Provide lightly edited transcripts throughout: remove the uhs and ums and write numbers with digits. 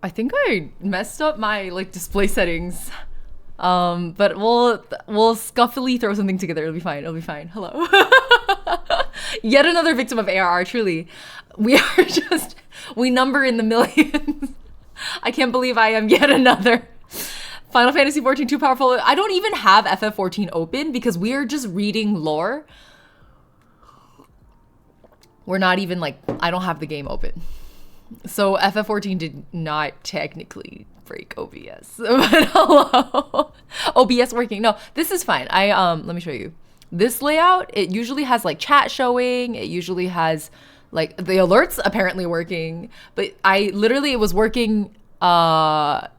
I think I messed up my like display settings. But we'll scuffily throw something together. It'll be fine. It'll be fine. Hello. Yet another victim of ARR, truly. We number in the millions. I can't believe I am yet another. Final Fantasy XIV too powerful. I don't even have FF14 open because we are just reading lore. We're not even like, I don't have the game open. So FF14 did not technically break OBS. But hello. OBS working. No, this is fine. Let me show you. This layout, it usually has like chat showing. It usually has like the alerts apparently working. But it was working like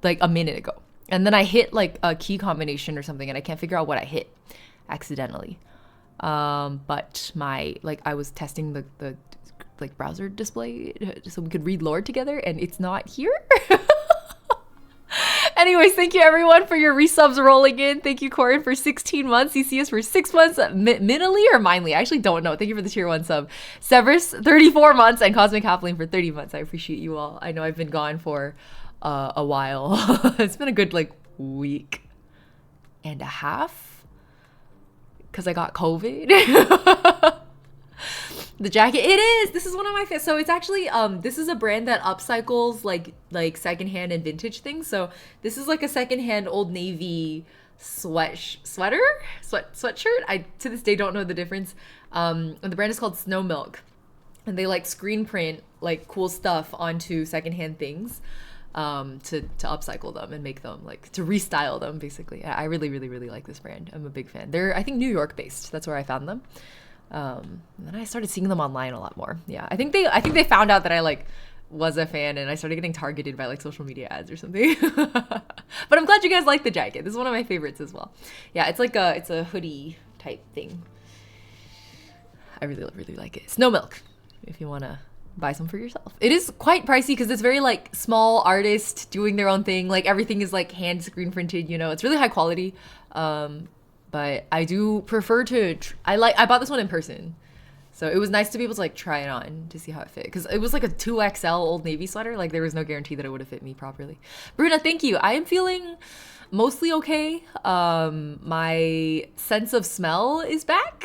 a minute ago. And then I hit like a key combination or something and I can't figure out what I hit accidentally. But I was testing the like browser display so we could read lore together and it's not here. Anyways, thank you everyone for your resubs rolling in. Thank you Corin for 16 months, CCS for 6 months, Minily or Mindly, I actually don't know. Thank you for the tier 1 sub. Severus 34 months and Cosmic Halfling for 30 months. I appreciate you all. I know I've been gone for a while. It's been a good like week and a half because I got COVID. The jacket, it is. This is one of my favorites. So it's actually this is a brand that upcycles like secondhand and vintage things. So this is like a secondhand Old Navy sweatshirt. I to this day don't know the difference. And the brand is called Snow Milk, and they like screen print like cool stuff onto secondhand things to upcycle them and make them like to restyle them basically. I really like this brand. I'm a big fan. They're I think New York based. That's where I found them. And then I started seeing them online a lot more. Yeah, I think they found out that I like was a fan and I started getting targeted by like social media ads or something. But I'm glad you guys like the jacket. This is one of my favorites as well. Yeah, it's a hoodie type thing. I really like it. Snow Milk, if you want to buy some for yourself. It is quite pricey because it's very like small artist doing their own thing. Like everything is like hand screen printed, you know. It's really high quality. But I do prefer to, I bought this one in person. So it was nice to be able to like try it on to see how it fit. Because it was like a 2XL Old Navy sweater. Like there was no guarantee that it would have fit me properly. Bruna, thank you. I am feeling mostly okay. My sense of smell is back.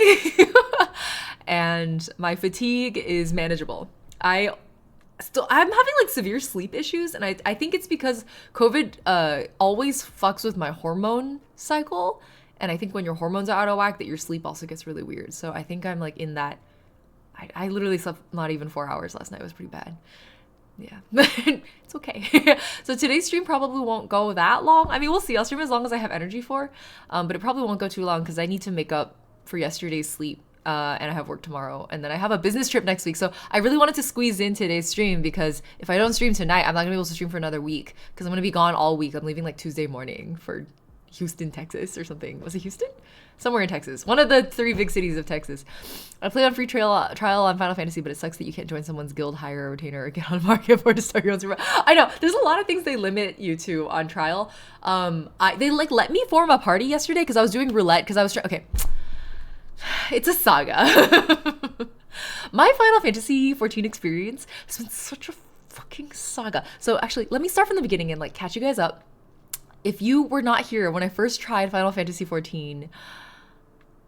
And my fatigue is manageable. I'm having like severe sleep issues. And I think it's because COVID always fucks with my hormone cycle. And I think when your hormones are out of whack, that your sleep also gets really weird. So I think I'm like in that. I literally slept not even 4 hours last night. It was pretty bad. Yeah, it's okay. So today's stream probably won't go that long. I mean, we'll see. I'll stream as long as I have energy for. But it probably won't go too long because I need to make up for yesterday's sleep. And I have work tomorrow. And then I have a business trip next week. So I really wanted to squeeze in today's stream because if I don't stream tonight, I'm not going to be able to stream for another week because I'm going to be gone all week. I'm leaving like Tuesday morning for Houston, Texas or something. Was it Houston? Somewhere in Texas. One of the 3 big cities of Texas. I played on free trial on Final Fantasy, but it sucks that you can't join someone's guild, hire a retainer, or get on market for to start your own server. I know. There's a lot of things they limit you to on trial. They like let me form a party yesterday because I was doing roulette because I was okay. It's a saga. My Final Fantasy XIV experience has been such a fucking saga. So actually, let me start from the beginning and like catch you guys up. If you were not here when I first tried Final Fantasy XIV,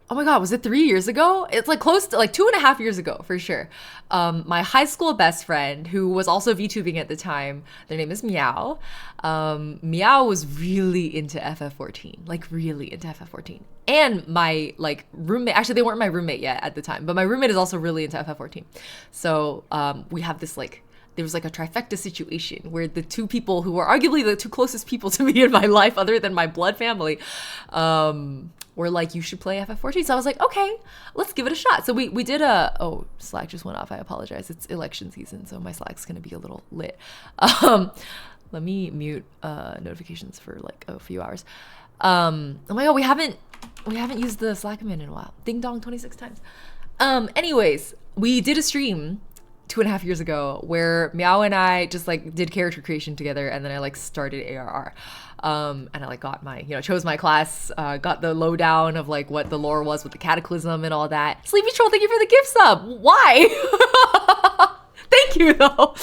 oh my god, was it 3 years ago? It's like close to like 2.5 years ago for sure. My high school best friend, who was also VTubing at the time, their name is Meow. Meow was really into FF14, like really into FF14. And my like roommate, actually they weren't my roommate yet at the time, but my roommate is also really into FF14. So we have this like, there was like a trifecta situation where the 2 people who were arguably the 2 closest people to me in my life other than my blood family were like, you should play FF14. So I was like, okay, let's give it a shot. So we did oh, Slack just went off. I apologize. It's election season, so my Slack's going to be a little lit. Let me mute notifications for like a few hours. Oh my god, we haven't used the Slack command in a while. Ding dong 26 times. Anyways, we did a stream 2.5 years ago where Meow and I just like did character creation together, and then I like started ARR. And I like got my, chose my class, got the lowdown of like what the lore was with the cataclysm and all that. Sleepy Troll, thank you for the gift sub. Why? Thank you though.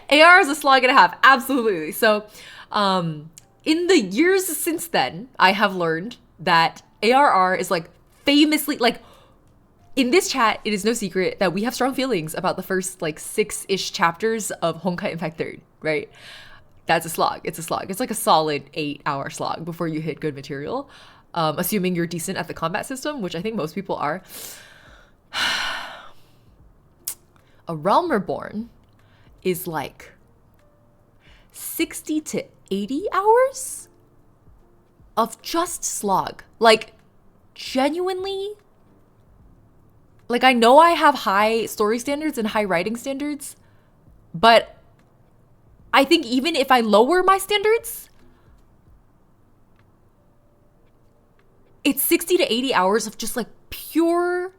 AR is a slog and a half, absolutely. So, in the years since then, I have learned that ARR is like famously, like in this chat, it is no secret that we have strong feelings about the first like 6-ish chapters of Honkai Impact 3rd, right? That's a slog. It's a slog. It's like a solid 8-hour slog before you hit good material. Assuming you're decent at the combat system, which I think most people are. A Realm Reborn is like 60 to 80 hours of just slog. Like, genuinely, like, I know I have high story standards and high writing standards, but I think even if I lower my standards, it's 60 to 80 hours of just like pure,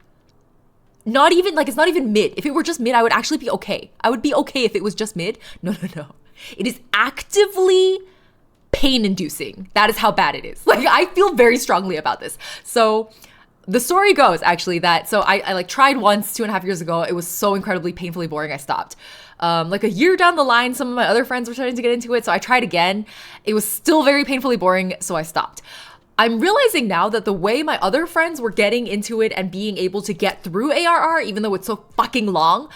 not even, like, it's not even mid. If it were just mid, I would actually be okay. I would be okay if it was just mid. No. It is actively pain-inducing. That is how bad it is. Like, I feel very strongly about this. So the story goes actually that, so I like tried once 2.5 years ago. It was so incredibly painfully boring, I stopped. Like a year down the line, some of my other friends were starting to get into it. So I tried again. It was still very painfully boring. So I stopped. I'm realizing now that the way my other friends were getting into it and being able to get through ARR, even though it's so fucking long,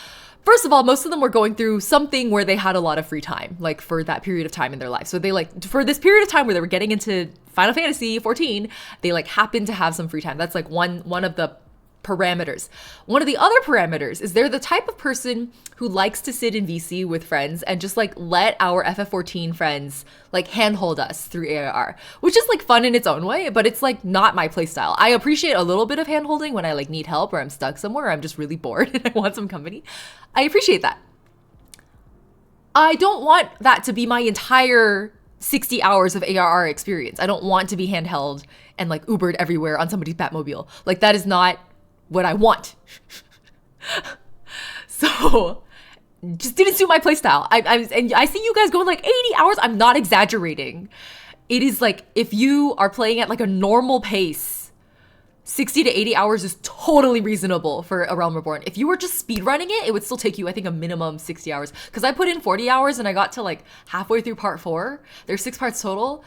first of all, most of them were going through something where they had a lot of free time, like for that period of time in their life. So they like, for this period of time where they were getting into Final Fantasy 14, they like happened to have some free time. That's like one of the parameters. One of the other parameters is they're the type of person who likes to sit in VC with friends and just like let our FF14 friends like handhold us through ARR, which is like fun in its own way, but it's like not my playstyle. I appreciate a little bit of handholding when I like need help or I'm stuck somewhere or I'm just really bored and I want some company. I appreciate that. I don't want that to be my entire 60 hours of ARR experience. I don't want to be handheld and like Ubered everywhere on somebody's Batmobile. Like, that is not what I want. So just didn't suit my playstyle. And I see you guys going like 80 hours. I'm not exaggerating. It is like, if you are playing at like a normal pace, 60 to 80 hours is totally reasonable for a Realm Reborn. If you were just speedrunning it, it would still take you, I think, a minimum 60 hours. Because I put in 40 hours and I got to like halfway through part 4. There's 6 parts total.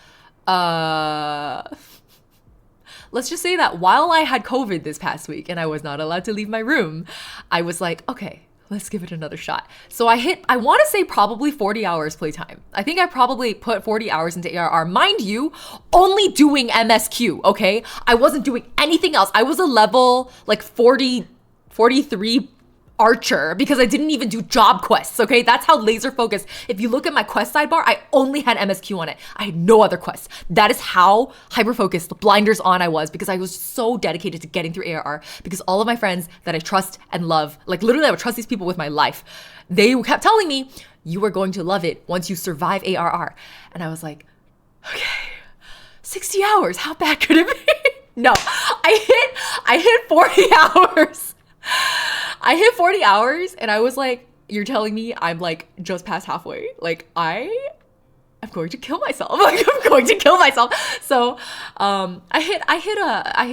Let's just say that while I had COVID this past week and I was not allowed to leave my room, I was like, okay, let's give it another shot. So I want to say probably 40 hours playtime. I think I probably put 40 hours into ARR. Mind you, only doing MSQ, okay? I wasn't doing anything else. I was a level like 43 archer because I didn't even do job quests, okay? That's how laser focused. If you look at my quest sidebar, I only had MSQ on it. I had no other quests. That is how hyper-focused, blinders on I was, because I was so dedicated to getting through ARR, because all of my friends that I trust and love, like literally I would trust these people with my life, they kept telling me, you are going to love it once you survive ARR. And I was like, okay, 60 hours, how bad could it be? No, I hit 40 hours. I hit 40 hours and I was like, you're telling me I'm like just past halfway? Like, I'm going to kill myself. Like, I'm going to kill myself. So I hit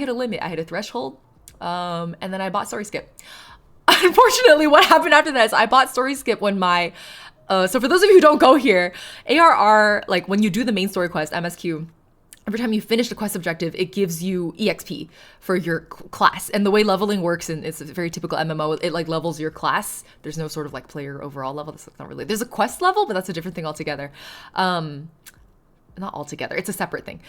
a limit. I hit a threshold. And then I bought Story Skip. Unfortunately, what happened after that is I bought Story Skip when my so for those of you who don't go here, ARR, like when you do the main story quest, MSQ, every time you finish the quest objective, it gives you EXP for your class. And the way leveling works, and it's a very typical MMO, it like levels your class. There's no sort of like player overall level. That's not really, there's a quest level, but that's a different thing altogether. Not altogether, it's a separate thing.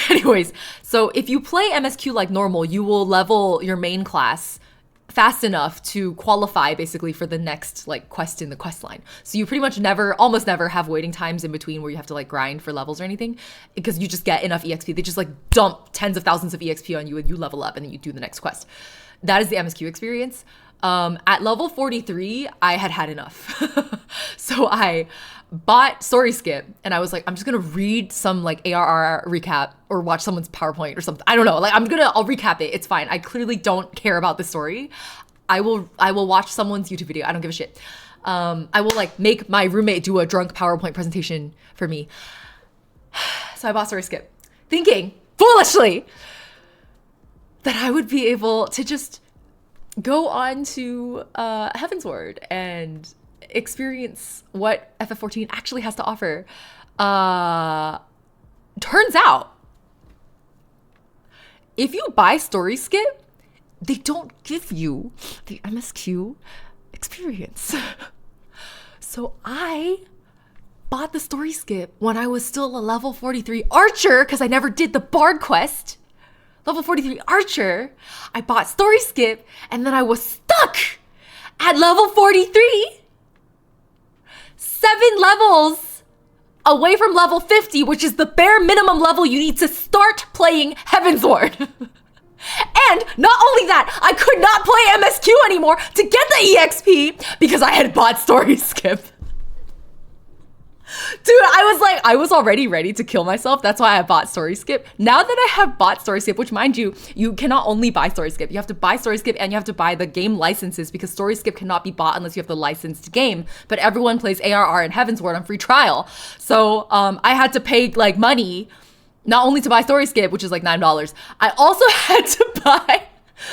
Anyways, so if you play MSQ like normal, you will level your main class fast enough to qualify basically for the next like quest in the quest line. So you pretty much almost never have waiting times in between where you have to like grind for levels or anything, because you just get enough EXP. They just like dump tens of thousands of EXP on you and you level up and then you do the next quest. That is the MSQ experience. At level 43, I had enough. So I bought Story Skip and I was like, I'm just gonna read some like ARR recap or watch someone's PowerPoint or something. I don't know, like I'll recap it. It's fine. I clearly don't care about the story. I will watch someone's YouTube video. I don't give a shit. I will like make my roommate do a drunk PowerPoint presentation for me. So I bought Story Skip, thinking foolishly that I would be able to just go on to Heavensward and experience what FF14 actually has to offer. Turns out, if you buy story skip, they don't give you the MSQ experience. So I bought the story skip when I was still a level 43 archer, because I never did the bard quest. Level 43 archer. I bought story skip, and then I was stuck at level 43. 7 levels away from level 50, which is the bare minimum level you need to start playing Heavensward. And not only that, I could not play MSQ anymore to get the EXP because I had bought story skip. Dude, I was already ready to kill myself. That's why I bought story skip. Now that I have bought story skip, which mind you, you cannot only buy story skip. You have to buy story skip and you have to buy the game licenses, because story skip cannot be bought unless you have the licensed game. But everyone plays ARR and Heavensward on free trial. So I had to pay like money, not only to buy story skip, which is like $9. I also had to buy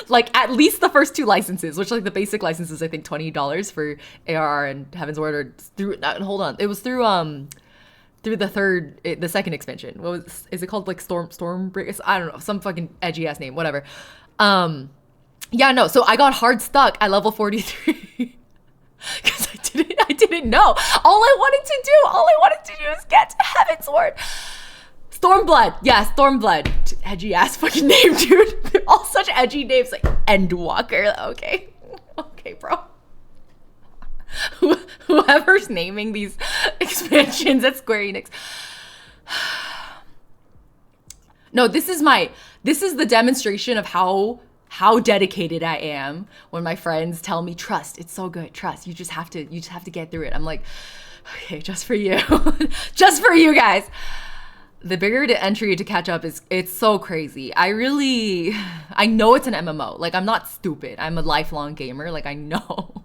like at least the first 2 licenses, which like the basic licenses, I think $20 for ARR and Heavensward, or through, hold on, it was through the second expansion. What was, is it called, like Stormbreak? I don't know, some fucking edgy ass name, whatever. Yeah, no, so I got hard stuck at level 43 because I didn't know. All I wanted to do is get to Heavensward. Stormblood, yeah, Stormblood. Edgy ass fucking name, dude. They're all such edgy names, like Endwalker. Okay, okay, bro. Whoever's naming these expansions at Square Enix. No, this is the demonstration of how dedicated I am when my friends tell me, trust, it's so good, trust, you just have to get through it. I'm like, okay, just for you. Just for you guys. The bigger the entry to catch up is, it's so crazy. I know it's an MMO. Like, I'm not stupid. I'm a lifelong gamer. Like, I know.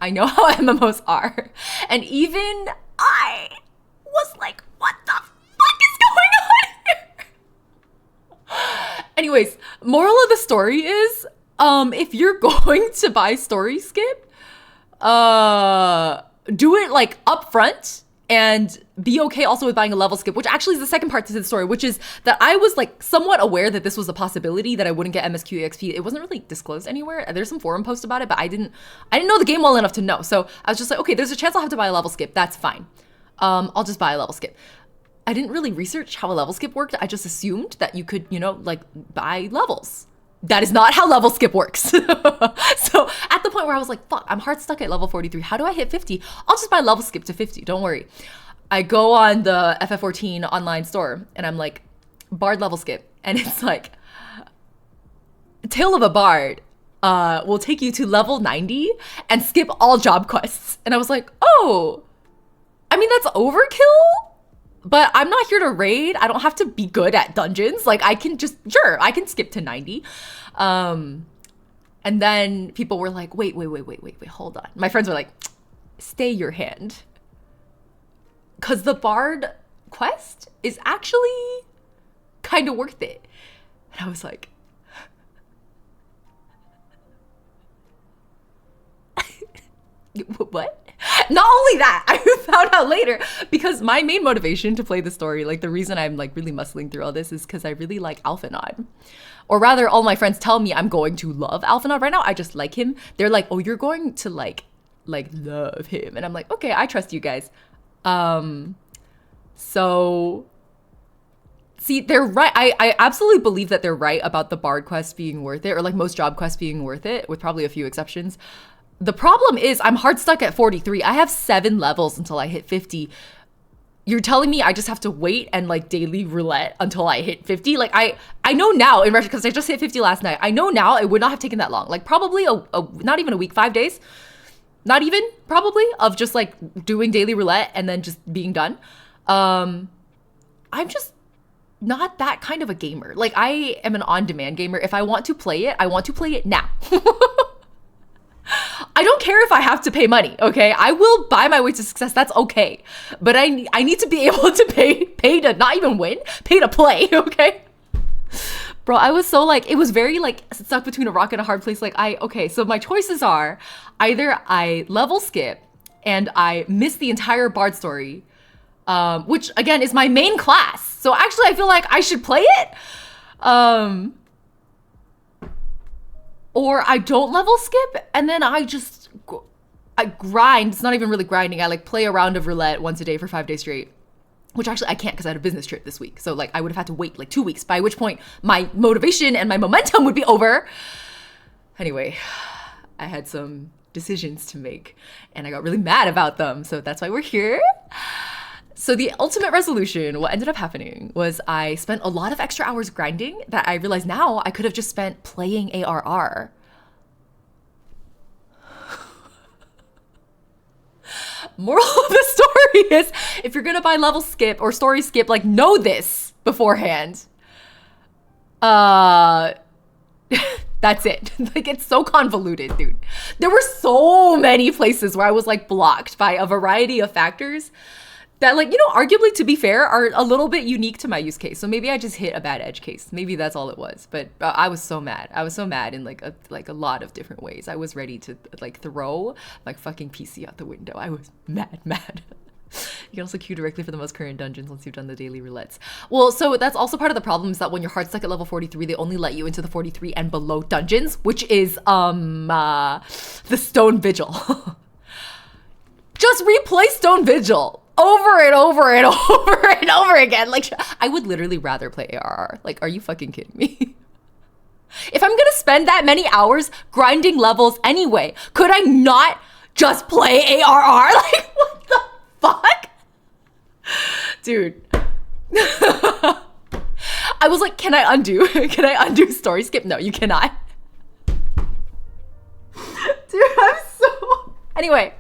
I know how MMOs are. And even I was like, what the fuck is going on here? Anyways, moral of the story is, if you're going to buy story skip, do it like up front. And be okay also with buying a level skip, which actually is the second part to the story, which is that I was like somewhat aware that this was a possibility, that I wouldn't get MSQ EXP. It wasn't really disclosed anywhere. There's some forum posts about it, but I didn't know the game well enough to know. So I was just like, okay, there's a chance I'll have to buy a level skip. That's fine. I'll just buy a level skip. I didn't really research how a level skip worked. I just assumed that you could, like buy levels. That is not how level skip works. So at the point where I was like, fuck, I'm hard stuck at level 43. How do I hit 50? I'll just buy level skip to 50. Don't worry. I go on the FF14 online store and I'm like, bard level skip. And it's like, Tale of a Bard will take you to level 90 and skip all job quests. And I was like, oh, I mean, that's overkill. But I'm not here to raid. I don't have to be good at dungeons. Like, I can skip to 90. And then people were like, wait, hold on. My friends were like, stay your hand. Because the Bard quest is actually kind of worth it. And I was like, what? Not only that, I found out later, because my main motivation to play the story, like the reason I'm like really muscling through all this, is because I really like Alphanod. Or rather, all my friends tell me I'm going to love Alphanod right now. I just like him. They're like, oh, you're going to like love him. And I'm like, okay, I trust you guys. So see, they're right. I absolutely believe that they're right about the Bard quest being worth it, or like most job quests being worth it, with probably a few exceptions. The problem is I'm hard stuck at 43. I have 7 levels until I hit 50. You're telling me I just have to wait and like daily roulette until I hit 50? Like I know now, in retrospect, because I just hit 50 last night. I know now it would not have taken that long. Like probably not even a week, 5 days. Not even, probably, of just like doing daily roulette and then just being done. I'm just not that kind of a gamer. Like, I am an on-demand gamer. If I want to play it, I want to play it now. I don't care if I have to pay money, okay? I will buy my way to success. That's okay. But I need to be able to pay to not even win, pay to play, okay? Bro, I was so like, it was very like stuck between a rock and a hard place. Like, okay, so my choices are either I level skip and I missed the entire Bard story, which again is my main class. So actually I feel like I should play it. Or I don't level skip, and then I grind. It's not even really grinding. I like play a round of roulette once a day for 5 days straight, which actually I can't because I had a business trip this week. So like I would have had to wait like 2 weeks, by which point my motivation and my momentum would be over. Anyway, I had some decisions to make and I got really mad about them. So that's why we're here. So the ultimate resolution, what ended up happening was I spent a lot of extra hours grinding that I realized now I could have just spent playing ARR. Moral of the story is, if you're gonna buy level skip or story skip, like, know this beforehand. That's it. Like, it's so convoluted, dude. There were so many places where I was like blocked by a variety of factors that, like, you know, arguably, to be fair, are a little bit unique to my use case. So maybe I just hit a bad edge case. Maybe that's all it was. But I was so mad. I was so mad in like a lot of different ways. I was ready to like throw my fucking PC out the window. I was mad. You can also queue directly for the most current dungeons once you've done the daily roulettes. Well, so that's also part of the problem, is that when your heart's stuck at level 43, they only let you into the 43 and below dungeons, which is the Stone Vigil. Just replay Stone Vigil over and over and over and over again. Like, I would literally rather play ARR. Like, are you fucking kidding me? If I'm gonna spend that many hours grinding levels anyway, could I not just play ARR? Like, what the fuck? Dude. I was like, can I undo? Can I undo story skip? No, you cannot. Dude, I'm so... Anyway.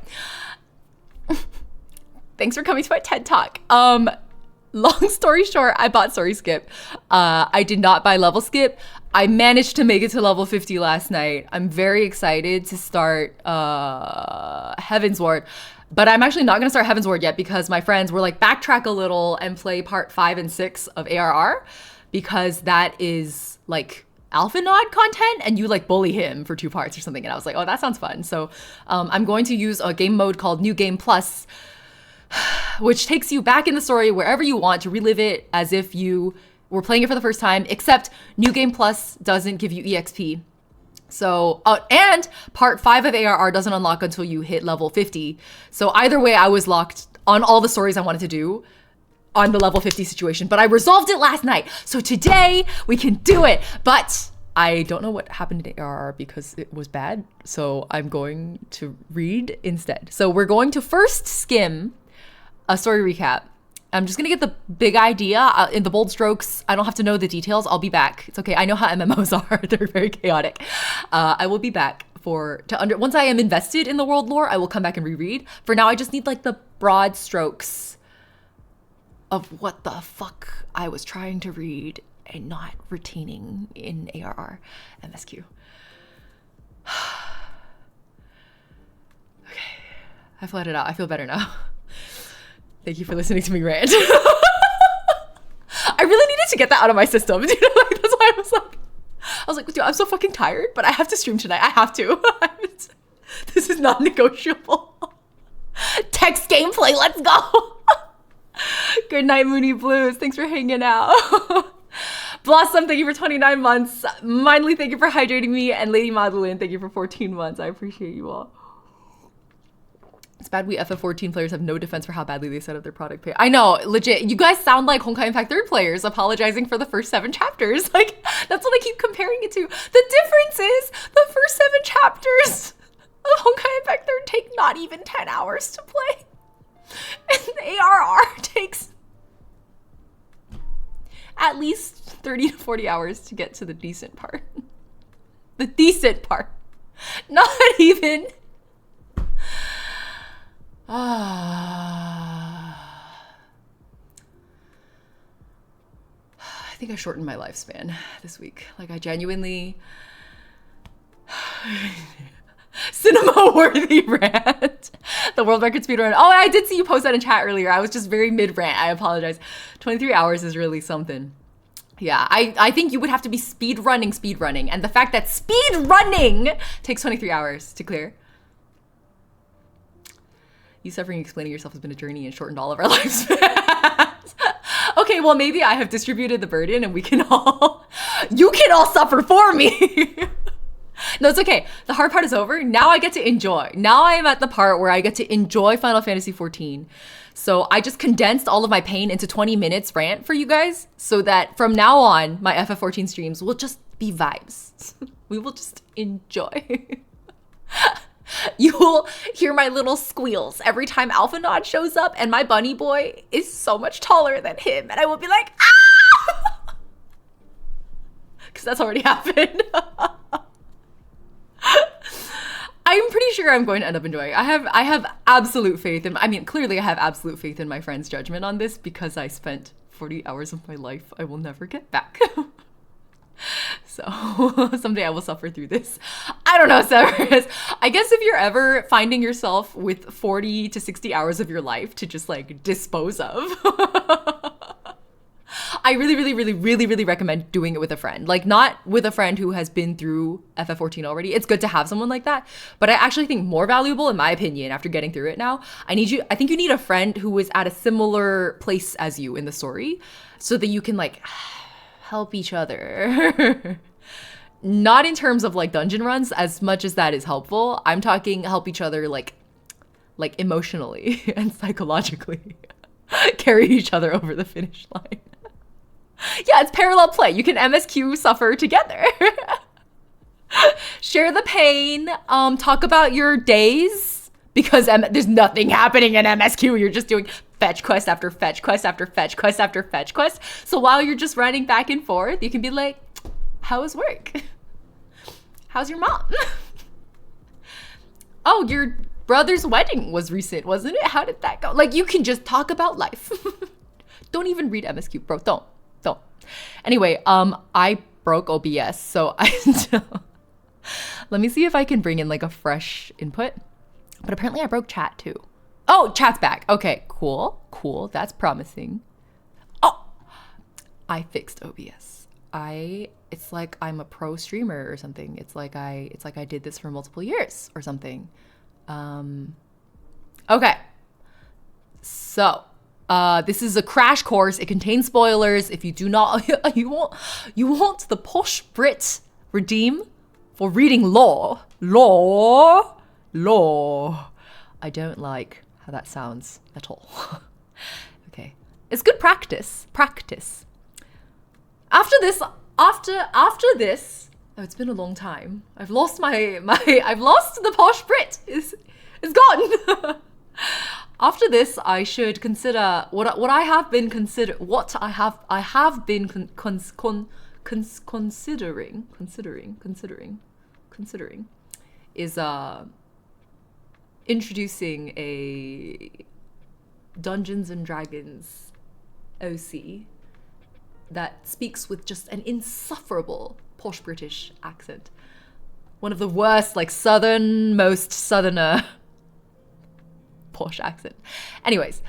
Thanks for coming to my TED Talk. Long story short, I bought story skip. I did not buy level skip. I managed to make it to level 50 last night. I'm very excited to start Heaven's Ward. But I'm actually not going to start Heaven's Ward yet because my friends were like, backtrack a little and play part 5 and 6 of ARR, because that is like Alpha Nod content and you like bully him for 2 parts or something. And I was like, oh, that sounds fun. So I'm going to use a game mode called New Game Plus, which takes you back in the story wherever you want to relive it as if you were playing it for the first time, except New Game Plus doesn't give you EXP. So, and part 5 of ARR doesn't unlock until you hit level 50. So either way, I was locked on all the stories I wanted to do on the level 50 situation, but I resolved it last night. So today we can do it, but I don't know what happened in ARR because it was bad. So I'm going to read instead. So we're going to first skim a story recap. I'm just gonna get the big idea in the bold strokes. I don't have to know the details. I'll be back. It's okay. I know how MMOs are. They're very chaotic. I will be back once I am invested in the world lore, I will come back and reread. For now, I just need like the broad strokes of what the fuck I was trying to read and not retaining in ARR MSQ. Okay, I've let it out. I feel better now. Thank you for listening to me rant. I really needed to get that out of my system. You know, like, that's why I was like, dude, I'm so fucking tired, but I have to stream tonight. I have to. This is not negotiable. Text gameplay, let's go. Good night, Mooney Blues. Thanks for hanging out. Blossom, thank you for 29 months. Mindly, thank you for hydrating me. And Lady Madeline, thank you for 14 months. I appreciate you all. It's bad we FF14 players have no defense for how badly they set up their product page. I know, legit. You guys sound like Honkai Impact 3rd players apologizing for the first 7 chapters. Like, that's what I keep comparing it to. The difference is the first 7 chapters of Honkai Impact 3rd take not even 10 hours to play. And ARR takes at least 30 to 40 hours to get to the decent part. The decent part. Not even... I think I shortened my lifespan this week. Like, I genuinely... Cinema-worthy rant. The world record speedrun. Oh, I did see you post that in chat earlier. I was just very mid-rant. I apologize. 23 hours is really something. Yeah, I think you would have to be speedrunning. And the fact that speedrunning takes 23 hours to clear. You suffering explaining yourself has been a journey and shortened all of our lifespans. Okay, well, maybe I have distributed the burden and we can all, you can all suffer for me. No, it's okay. The hard part is over. Now I get to enjoy. Now I am at the part where I get to enjoy Final Fantasy XIV. So I just condensed all of my pain into 20 minutes rant for you guys so that from now on, my FF14 streams will just be vibes. We will just enjoy. You will hear my little squeals every time Alpha Nod shows up and my bunny boy is so much taller than him. And I will be like, ah! Because that's already happened. I'm pretty sure I'm going to end up enjoying it. I have absolute faith in, I mean, clearly I have absolute faith in my friend's judgment on this because I spent 40 hours of my life I will never get back. So someday I will suffer through this. I don't know, Severus. I guess if you're ever finding yourself with 40 to 60 hours of your life to just like dispose of, I really recommend doing it with a friend. Like not with a friend who has been through FF14 already. It's good to have someone like that. But I actually think more valuable, in my opinion, after getting through it now, I think you need a friend who is at a similar place as you in the story so that you can like help each other. Not in terms of like dungeon runs, as much as that is helpful. I'm talking help each other like emotionally and psychologically. Carry each other over the finish line. Yeah, it's parallel play. You can MSQ suffer together. Share the pain. Talk about your days. Because there's nothing happening in MSQ. You're just doing fetch quest after fetch quest after fetch quest after fetch quest. So while you're just running back and forth, you can be like, how was work? How's your mom? Oh, your brother's wedding was recent, wasn't it? How did that go? Like, you can just talk about life. Don't even read MSQ, bro. Don't. Anyway, I broke OBS, so let me see if I can bring in like a fresh input. But apparently I broke chat too. Oh, chat's back. Okay, cool. That's promising. Oh, I fixed OBS. It's like I'm a pro streamer or something. It's like I did this for multiple years or something. Okay. So, this is a crash course. It contains spoilers. If you do not, you want the posh Brit redeem for reading law. I don't like how that sounds at all. Okay. It's good practice. After this, oh, it's been a long time. I've lost I've lost the posh Brit. It's gone. After this, I should consider what I have been considering is introducing a Dungeons and Dragons OC that speaks with just an insufferable posh British accent. One of the worst, like southernmost southerner posh accent. Anyways,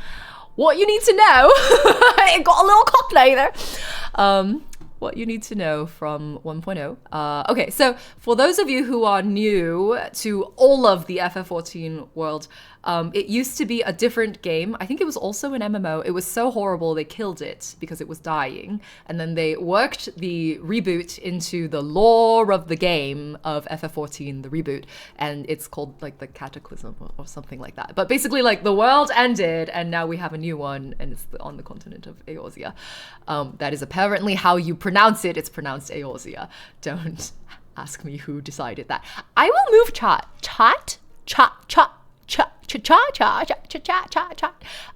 what you need to know, it got a little cockney there. What you need to know from 1.0. Okay, so for those of you who are new to all of the FF14 world, it used to be a different game. I think it was also an MMO. It was so horrible they killed it because it was dying. And then they worked the reboot into the lore of the game of FF14, the reboot. And it's called like the Cataclysm or something like that. But basically like the world ended and now we have a new one and it's on the continent of Eorzea. That is apparently how you pronounce it. It's pronounced Eorzea. Don't ask me who decided that. I will move chat.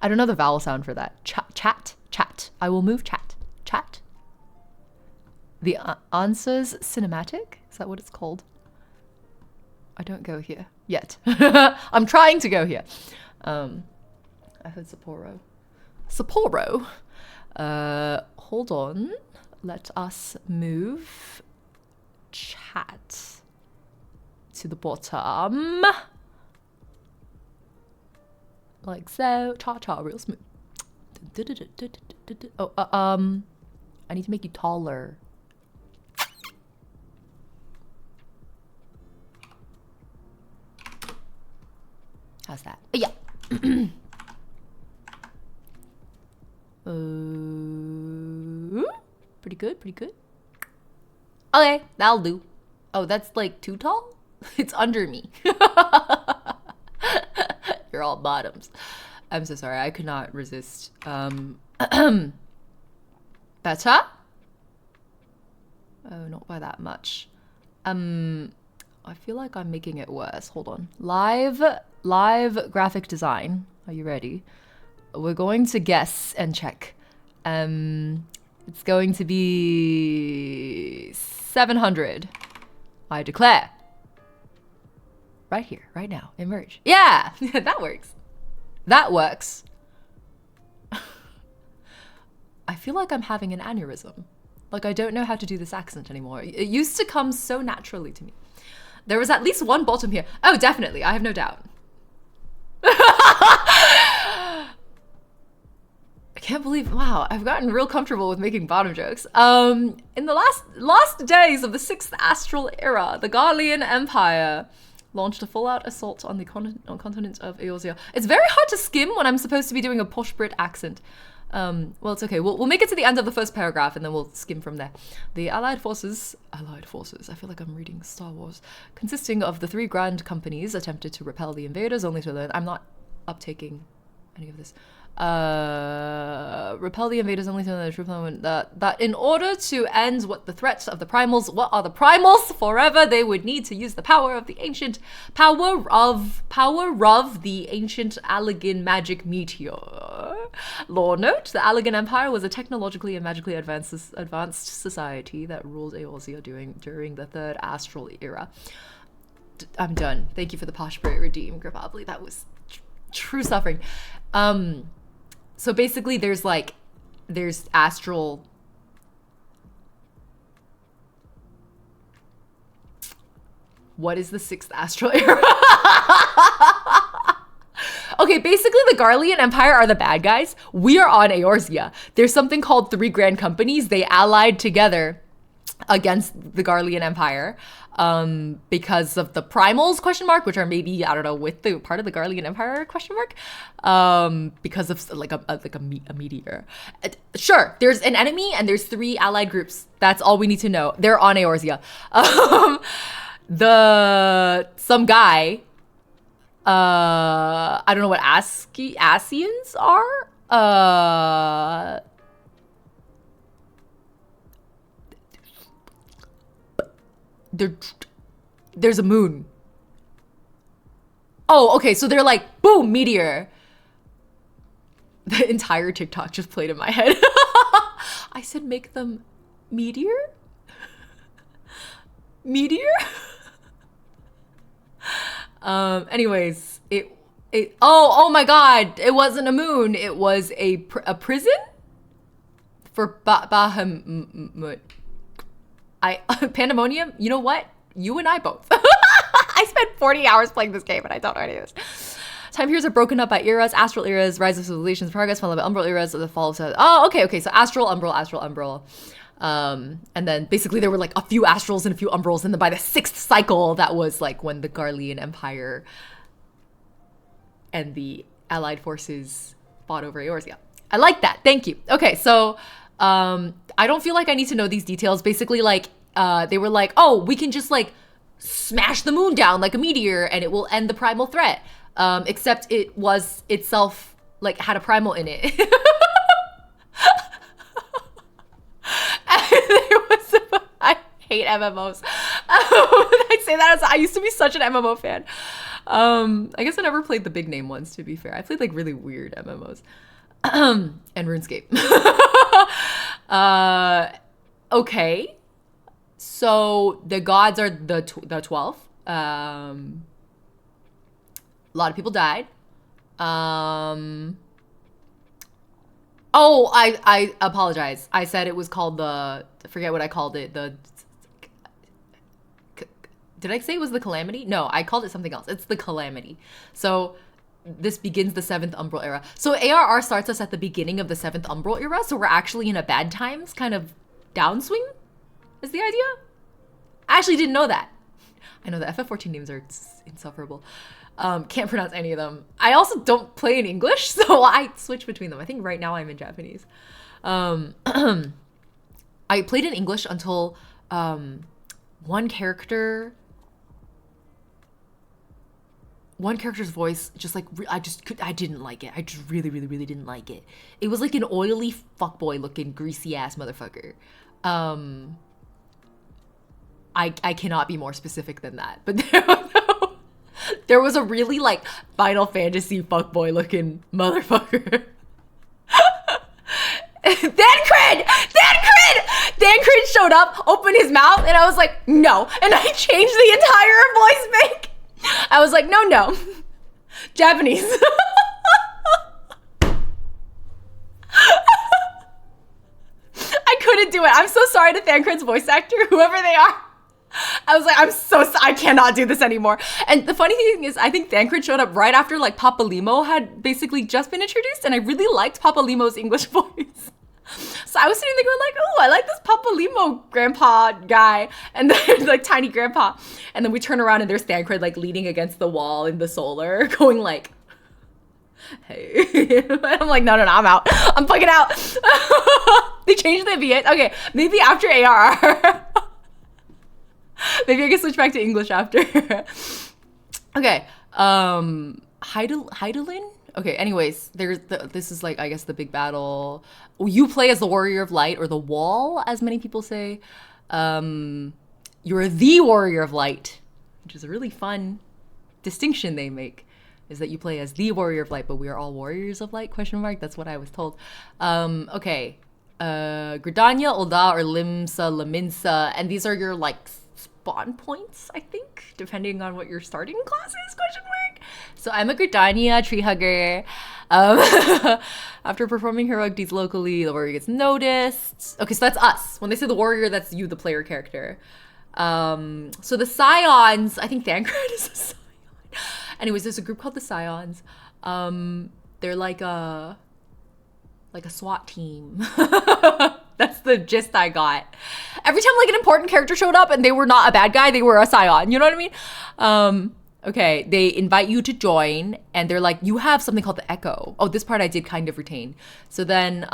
I don't know the vowel sound for that. Chat. I will move chat. The answers cinematic? Is that what it's called? I don't go here yet. I'm trying to go here. I heard Sapporo. Hold on. Let us move chat to the bottom. Like so. Cha real smooth. Oh, I need to make you taller. How's that? Yeah. Pretty good, pretty good. Okay, that'll do. Oh, that's like too tall? It's under me. You're all bottoms. I'm so sorry, I could not resist. Better? Oh, not by that much. I feel like I'm making it worse. Hold on. Live graphic design. Are you ready? We're going to guess and check. It's going to be 700. I declare. Right here, right now, emerge. Yeah, that works. That works. I feel like I'm having an aneurysm. Like I don't know how to do this accent anymore. It used to come so naturally to me. There was at least one bottom here. Oh, definitely, I have no doubt. I can't believe, wow, I've gotten real comfortable with making bottom jokes. In the last days of the 6th astral era, the Garlean Empire launched a full-out assault on the continent of Eorzea. It's very hard to skim when I'm supposed to be doing a posh Brit accent. Well, it's okay. We'll make it to the end of the first paragraph and then we'll skim from there. The Allied forces, I feel like I'm reading Star Wars, consisting of the 3 grand companies attempted to repel the invaders only to learn, I'm not uptaking any of this. Repel the invaders only to learn the truth that in order to end the threats of the primals, what are the primals? Forever they would need to use the power of the ancient Allegan magic meteor. Lore note, the Allegan Empire was a technologically and magically advanced society that ruled Eorzea during the 3rd astral era. I'm done. Thank you for the posh Brit redeem, Gripably. That was true suffering. So basically there's astral. What is the 6th astral era? Okay, basically the Garlean Empire are the bad guys. We are on Eorzea. There's something called 3 grand companies. They allied together against the Garlean Empire because of the primals ? Which are maybe, I don't know, with the part of the Garlean Empire ? Because of like a meteor. Sure, there's an enemy and there's 3 allied groups. That's all we need to know. They're on Eorzea. Some guy, I don't know what Asians are. There's a moon. Oh, okay, so they're like, boom, meteor. The entire TikTok just played in my head. I said make them meteor? Meteor? Anyways, oh my god, it wasn't a moon, it was a prison? For Bahamut. Pandemonium, you know what? You and I both. I spent 40 hours playing this game and I don't know any of this. Time periods are broken up by eras, astral eras, rise of civilizations, progress, followed by umbral eras, the fall of... Oh, okay, so astral, umbral. And then basically there were like a few astrals and a few umbrals, and then by the 6th cycle, that was like when the Garlean Empire and the allied forces fought over Eorzea. I like that, thank you. Okay, so... I don't feel like I need to know these details. Basically, like, they were like, oh, we can just, like, smash the moon down like a meteor and it will end the primal threat. Except it was itself, like, had a primal in it. I hate MMOs. I say that as I used to be such an MMO fan. I guess I never played the big name ones, to be fair. I played, like, really weird MMOs. And RuneScape. Okay. So the gods are the 12. A lot of people died. Oh, I apologize. I said it was called I forget what I called it. Did I say it was the Calamity? No, I called it something else. It's the Calamity. So this begins the 7th Umbral Era. So ARR starts us at the beginning of the 7th Umbral Era, so we're actually in a bad times kind of downswing, is the idea? I actually didn't know that. I know the FF14 names are insufferable. Can't pronounce any of them. I also don't play in English, so I switch between them. I think right now I'm in Japanese. I played in English until one character's voice just like I didn't like it. I just really didn't like it. It was like an oily fuckboy looking greasy ass motherfucker. I cannot be more specific than that. But there was a really like Final Fantasy fuckboy looking motherfucker. Dan Crid showed up, opened his mouth, and I was like, no. And I changed the entire voice make. I was like, no. Japanese. I couldn't do it. I'm so sorry to Thancred's voice actor, whoever they are. I was like, I cannot do this anymore. And the funny thing is, I think Thancred showed up right after like Papa Limo had basically just been introduced, and I really liked Papa Limo's English voice. So I was sitting there going like, oh, I like this Papa Limo grandpa guy, and then like tiny grandpa. And then we turn around and there's Thancred like leaning against the wall in the solar, going like, hey. And I'm like, no, I'm out. I'm fucking out. They changed the VS. Okay, maybe after ARR. Maybe I can switch back to English after. Okay, Heidelin? Okay, anyways, this is like, I guess, the big battle. You play as the Warrior of Light, or the Wall, as many people say. You're the Warrior of Light, which is a really fun distinction they make, is that you play as the Warrior of Light, but we are all Warriors of Light, ? That's what I was told. Okay, Gridania, Ulda, or Limsa, Laminsa, and these are your, like, spawn points, I think, depending on what your starting class is, ? So I'm a Gridania tree hugger. After performing heroic deeds locally, the warrior gets noticed. Okay, so that's us. When they say the warrior, that's you, the player character. So the Scions, I think Thancred is a Scion. Anyways, there's a group called the Scions. They're like a SWAT team. That's the gist I got. Every time like an important character showed up and they were not a bad guy, they were a Scion. You know what I mean? Okay, they invite you to join, and they're like, you have something called the Echo. Oh, this part I did kind of retain. So then,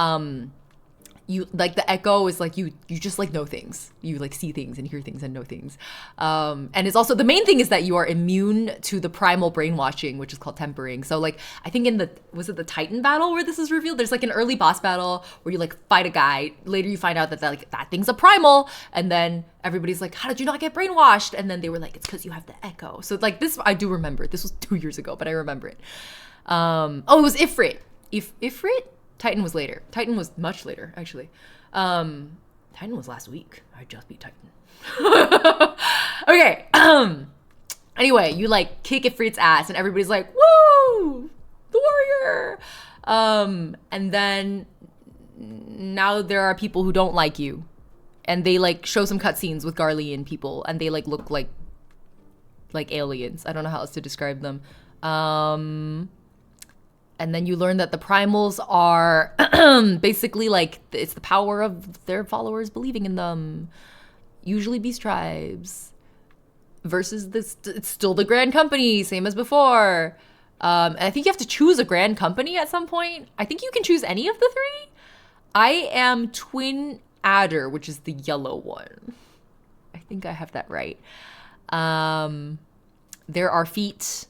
you like the Echo is like you just like know things. You like see things and hear things and know things. And it's also, the main thing is that you are immune to the primal brainwashing, which is called tempering. So like, I think in was it the Titan battle where this is revealed? There's like an early boss battle where you like fight a guy. Later you find out that that thing's a primal, and then everybody's like, how did you not get brainwashed? And then they were like, it's because you have the Echo. So like this, I do remember. This was 2 years ago, but I remember it. Oh, it was Ifrit. Ifrit? Titan was later. Titan was much later, actually. Titan was last week. I just beat Titan. Okay. Anyway, you like kick Ifrit's ass and everybody's like, woo! The warrior! And then now there are people who don't like you. And they like show some cutscenes with Garlean people, and they like look like aliens. I don't know how else to describe them. And then you learn that the primals are basically like, it's the power of their followers believing in them. Usually beast tribes. Versus this, it's still the Grand Company, same as before. And I think you have to choose a Grand Company at some point. I think you can choose any of the three. I am Twin Adder, which is the yellow one. I think I have that right. There are feet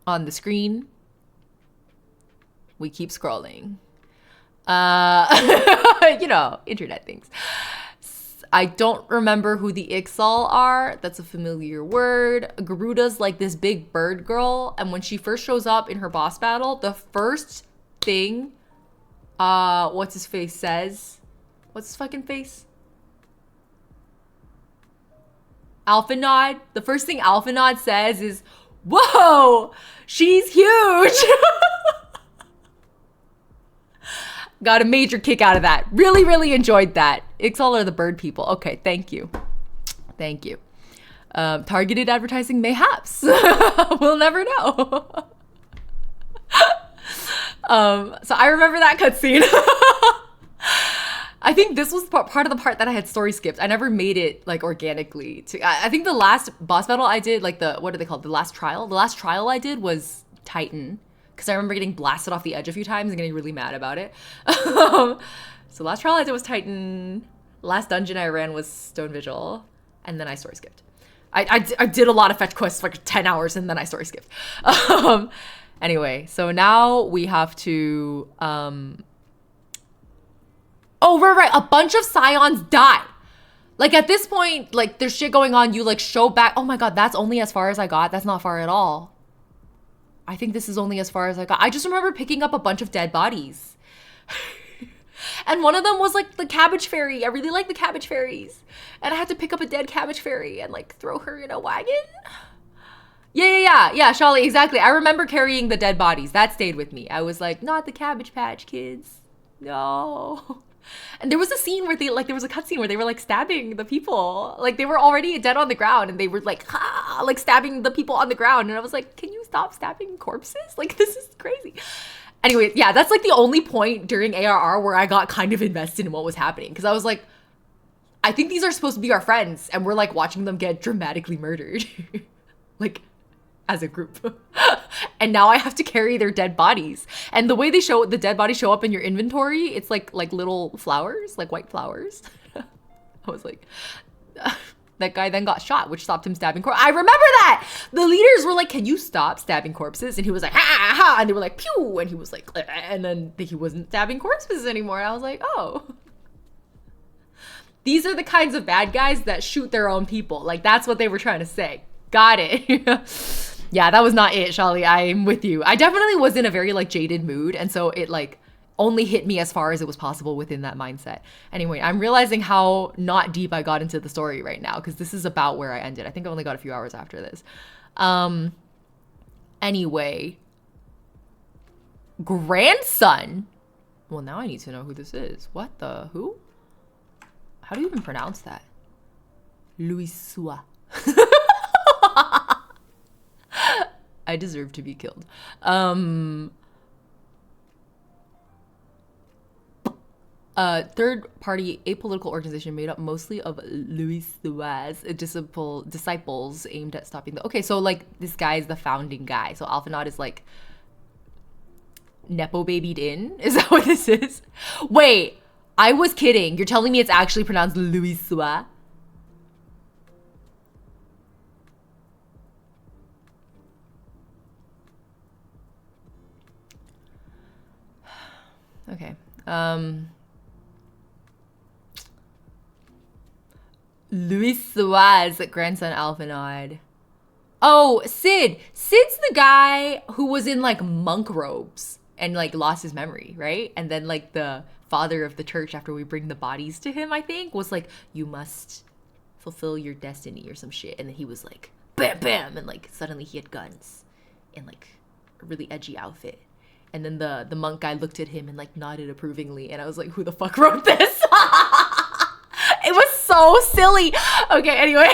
on the screen. We keep scrolling. You know, internet things. I don't remember who the Ixal are. That's a familiar word. Garuda's like this big bird girl. And when she first shows up in her boss battle, the first thing, what's his face says? What's his fucking face? Alphanod. The first thing Alphanod says is, whoa, she's huge. Got a major kick out of that. Really, really enjoyed that. Ixal are the bird people. Okay, thank you. Thank you. Targeted advertising, mayhaps. We'll never know. So I remember that cutscene. I think this was part of the part that I had story skipped. I never made it like organically. I think the last boss battle I did, like what are they called? The last trial? The last trial I did was Titan. Because I remember getting blasted off the edge a few times and getting really mad about it. So last trial I did was Titan. Last dungeon I ran was Stone Vigil. And then I story skipped. I did a lot of fetch quests for like 10 hours and then I story skipped. Anyway, so now we have to... Oh, right. A bunch of Scions die. Like at this point, like there's shit going on. You like show back. Oh my God, that's only as far as I got. That's not far at all. I think this is only as far as I got. I just remember picking up a bunch of dead bodies. And one of them was like the cabbage fairy. I really like the cabbage fairies. And I had to pick up a dead cabbage fairy and like throw her in a wagon. Yeah, Shali, exactly. I remember carrying the dead bodies. That stayed with me. I was like, not the Cabbage Patch Kids. No. And there was a scene where there was a cutscene where they were like stabbing the people. Like they were already dead on the ground and they were like, like stabbing the people on the ground. And I was like, can you stop stabbing corpses? Like this is crazy. Anyway, yeah, that's like the only point during ARR where I got kind of invested in what was happening. Cause I was like, I think these are supposed to be our friends. And we're like watching them get dramatically murdered. Like as a group. And now I have to carry their dead bodies. And the way they show the dead bodies show up in your inventory, it's like little flowers, like white flowers. I was like, that guy then got shot, which stopped him stabbing corpses. I remember that! The leaders were like, can you stop stabbing corpses? And he was like, ha, ha, and they were like, pew! And he was like, and then he wasn't stabbing corpses anymore. And I was like, oh. These are the kinds of bad guys that shoot their own people. Like, that's what they were trying to say. Got it. Yeah, that was not it, Shali. I'm with you. I definitely was in a very like jaded mood. And so it like only hit me as far as it was possible within that mindset. Anyway, I'm realizing how not deep I got into the story right now because this is about where I ended. I think I only got a few hours after this. Anyway, grandson. Well, now I need to know who this is. What the who? How do you even pronounce that? Louis Sua. I deserve to be killed. Third party apolitical organization made up mostly of Louis Suaz disciples aimed at stopping the... Okay, so like this guy is the founding guy. So Alphanod is like Nepo babied in? Is that what this is? Wait, I was kidding. You're telling me it's actually pronounced Louis Suaz? Okay. Louis Suaz, grandson Alphanod. Oh, Sid. Sid's the guy who was in like monk robes and like lost his memory, right? And then like the father of the church, after we bring the bodies to him, I think, was like, you must fulfill your destiny or some shit. And then he was like, bam, bam. And like suddenly he had guns and like a really edgy outfit. And then the monk guy looked at him and like nodded approvingly. And I was like, who the fuck wrote this? It was so silly. Okay, anyway.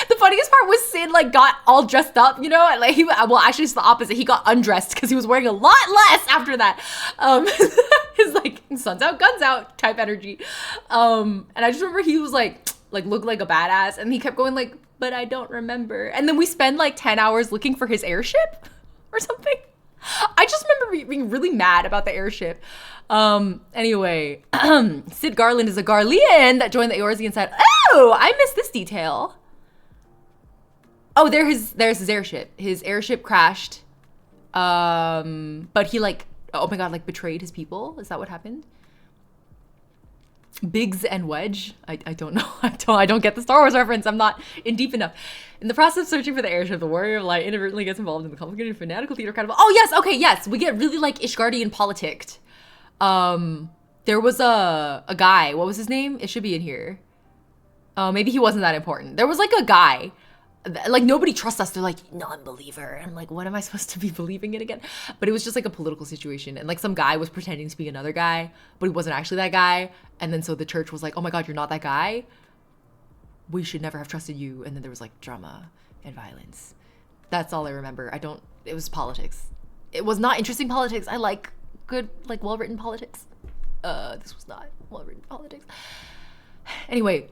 The funniest part was Sid like got all dressed up, you know? And like well, actually it's the opposite. He got undressed because he was wearing a lot less after that. His like sun's out, guns out type energy. And I just remember he was like looked like a badass. And he kept going like, but I don't remember. And then we spend like 10 hours looking for his airship or something. I just remember being really mad about the airship. Anyway, Sid Garland is a Garlean that joined the Eorzean side. Oh, I missed this detail. Oh, there's his airship. His airship crashed. But he like, oh my God, like betrayed his people. Is that what happened? Biggs and Wedge. I don't know. I don't get the Star Wars reference. I'm not in deep enough. In the process of searching for the airship, the Warrior of Light inadvertently gets involved in the complicated fanatical theater kind of... Oh, yes. Okay, yes. We get really like Ishgardian politicked. There was a guy. What was his name? It should be in here. Maybe he wasn't that important. There was like a guy. Like nobody trusts us. They're like, non-believer. I'm like, what am I supposed to be believing in again? But it was just like a political situation. And like some guy was pretending to be another guy, but he wasn't actually that guy. And then so the church was like, oh my God, you're not that guy. We should never have trusted you. And then there was like drama and violence. That's all I remember. It was politics. It was not interesting politics. I like good, like well-written politics. This was not well-written politics. Anyway,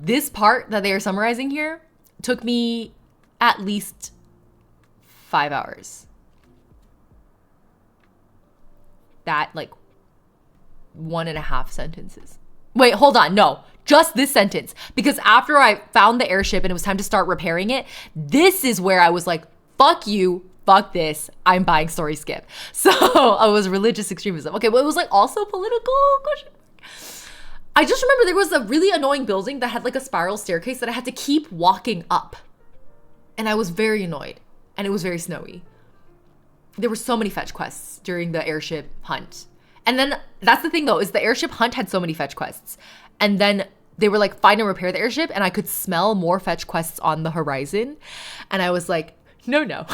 this part that they are summarizing here took me at least 5 hours. That, like, 1.5 sentences. Wait, hold on. No, just this sentence. Because after I found the airship and it was time to start repairing it, this is where I was like, fuck you, fuck this, I'm buying story skip. So I was religious extremism. Okay, well, it was like also political question. I just remember there was a really annoying building that had like a spiral staircase that I had to keep walking up. And I was very annoyed. And it was very snowy. There were so many fetch quests during the airship hunt. And then that's the thing though, is the airship hunt had so many fetch quests. And then they were like, find and repair the airship. And I could smell more fetch quests on the horizon. And I was like, no.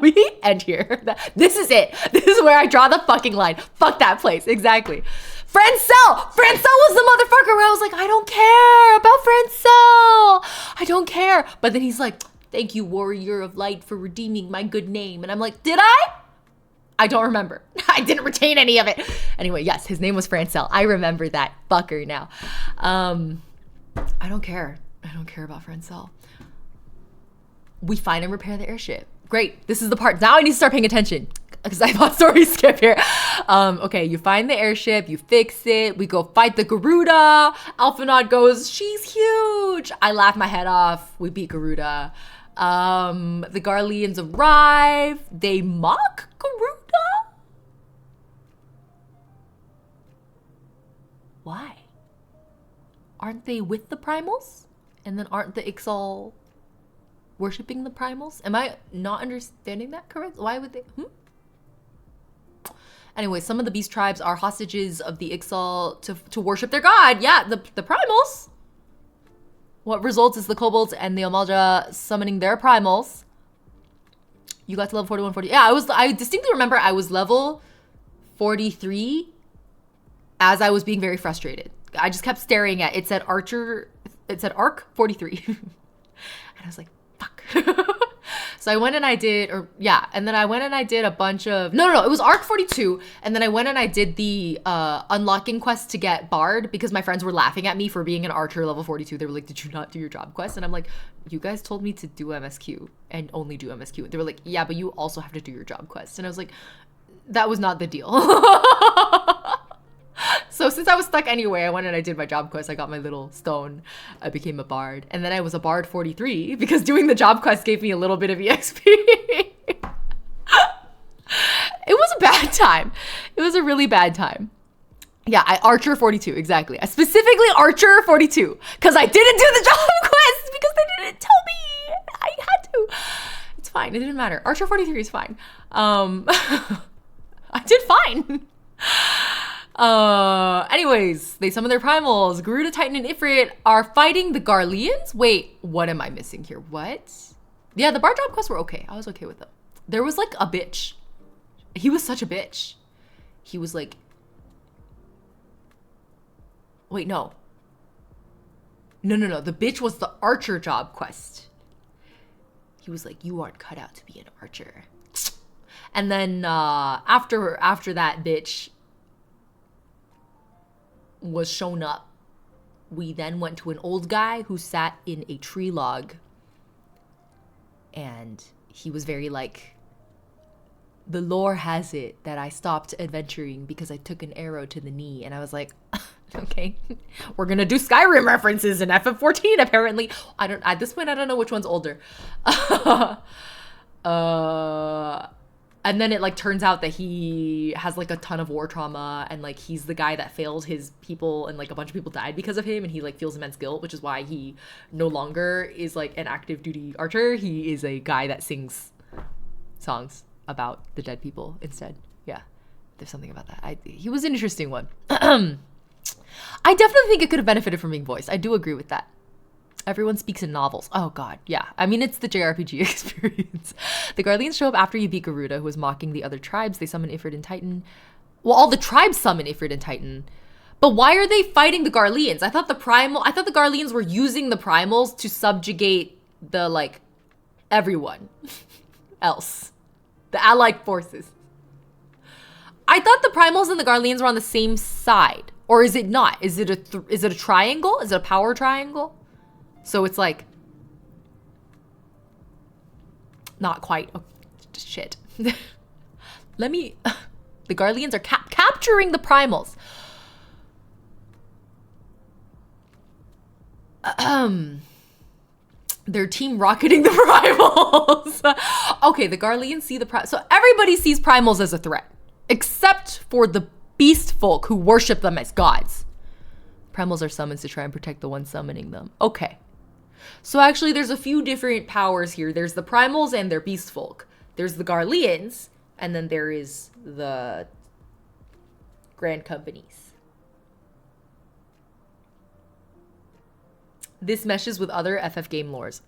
We end here. This is it. This is where I draw the fucking line. Fuck that place. Exactly. Francel was the motherfucker where I was like, I don't care about Francel. I don't care. But then he's like, thank you, warrior of light, for redeeming my good name. And I'm like, did I? I don't remember. I didn't retain any of it. Anyway, yes, his name was Francel. I remember that fucker now. I don't care. I don't care about Francel. We find and repair the airship. Great. This is the part. Now I need to start paying attention because I thought story skip here. Okay, you find the airship, you fix it, we go fight the Garuda. Alphanaud goes, she's huge. I laugh my head off. We beat Garuda. The Garleans arrive. They mock Garuda? Why? Aren't they with the primals? And then aren't the XII worshipping the primals? Am I not understanding that correct? Why would they? Anyway, some of the beast tribes are hostages of the XII to worship their god. Yeah, the primals. What results is the kobolds and the Amalja summoning their primals. You got to level 41, 40. Yeah, I distinctly remember I was level 43 as I was being very frustrated. I just kept staring at it. Said Archer, it said Arc 43. And I was like, fuck. So I went and I did, and then I went and I did a bunch of, no, it was Arc 42. And then I went and I did the unlocking quest to get Bard because my friends were laughing at me for being an Archer level 42. They were like, did you not do your job quest? And I'm like, you guys told me to do MSQ and only do MSQ. They were like, yeah, but you also have to do your job quest. And I was like, that was not the deal. So since I was stuck anyway, I went and I did my job quest. I got my little stone. I became a bard. And then I was a bard 43 because doing the job quest gave me a little bit of EXP. It was a bad time. It was a really bad time. Yeah, Archer 42, exactly. I specifically Archer 42 because I didn't do the job quest because they didn't tell me I had to. It's fine. It didn't matter. Archer 43 is fine. I did fine. Anyways, they summon their primals. Garuda, Titan, and Ifrit are fighting the Garleans. Wait, what am I missing here? What? Yeah, the bar job quests were okay. I was okay with them. There was like a bitch. He was such a bitch. He was like, wait, no. No. The bitch was the archer job quest. He was like, you aren't cut out to be an archer. And then after that bitch was shown up, we then went to an old guy who sat in a tree log, and he was very like, the lore has it that I stopped adventuring because I took an arrow to the knee. And I was like, okay, we're gonna do Skyrim references in FF14 apparently. At this point I don't know which one's older. And then it like turns out that he has like a ton of war trauma, and like he's the guy that failed his people, and like a bunch of people died because of him, and he like feels immense guilt, which is why he no longer is like an active duty archer. He is a guy that sings songs about the dead people instead. Yeah, there's something about that. He was an interesting one. I definitely think it could have benefited from being voiced. I do agree with that. Everyone speaks in novels. Oh god, yeah. I mean, it's the JRPG experience. The Garleans show up after you beat Garuda, who is mocking the other tribes. They summon Ifrit and Titan. Well, all the tribes summon Ifrit and Titan. But why are they fighting the Garleans? I thought the Garleans were using the primals to subjugate the, like, everyone else. The allied forces. I thought the primals and the Garleans were on the same side. Or is it not? Is it a triangle? Is it a power triangle? So it's like not quite. Oh, shit. Let me. The Garleans are capturing the primals. Their team rocketing the primals. Okay, the Garleans see the primals. So everybody sees primals as a threat, except for the beast folk who worship them as gods. Primals are summoned to try and protect the one summoning them. Okay. So actually there's a few different powers here. There's the primals and their beast folk. There's the Garleans, and then there is the Grand Companies. This meshes with other FF game lores.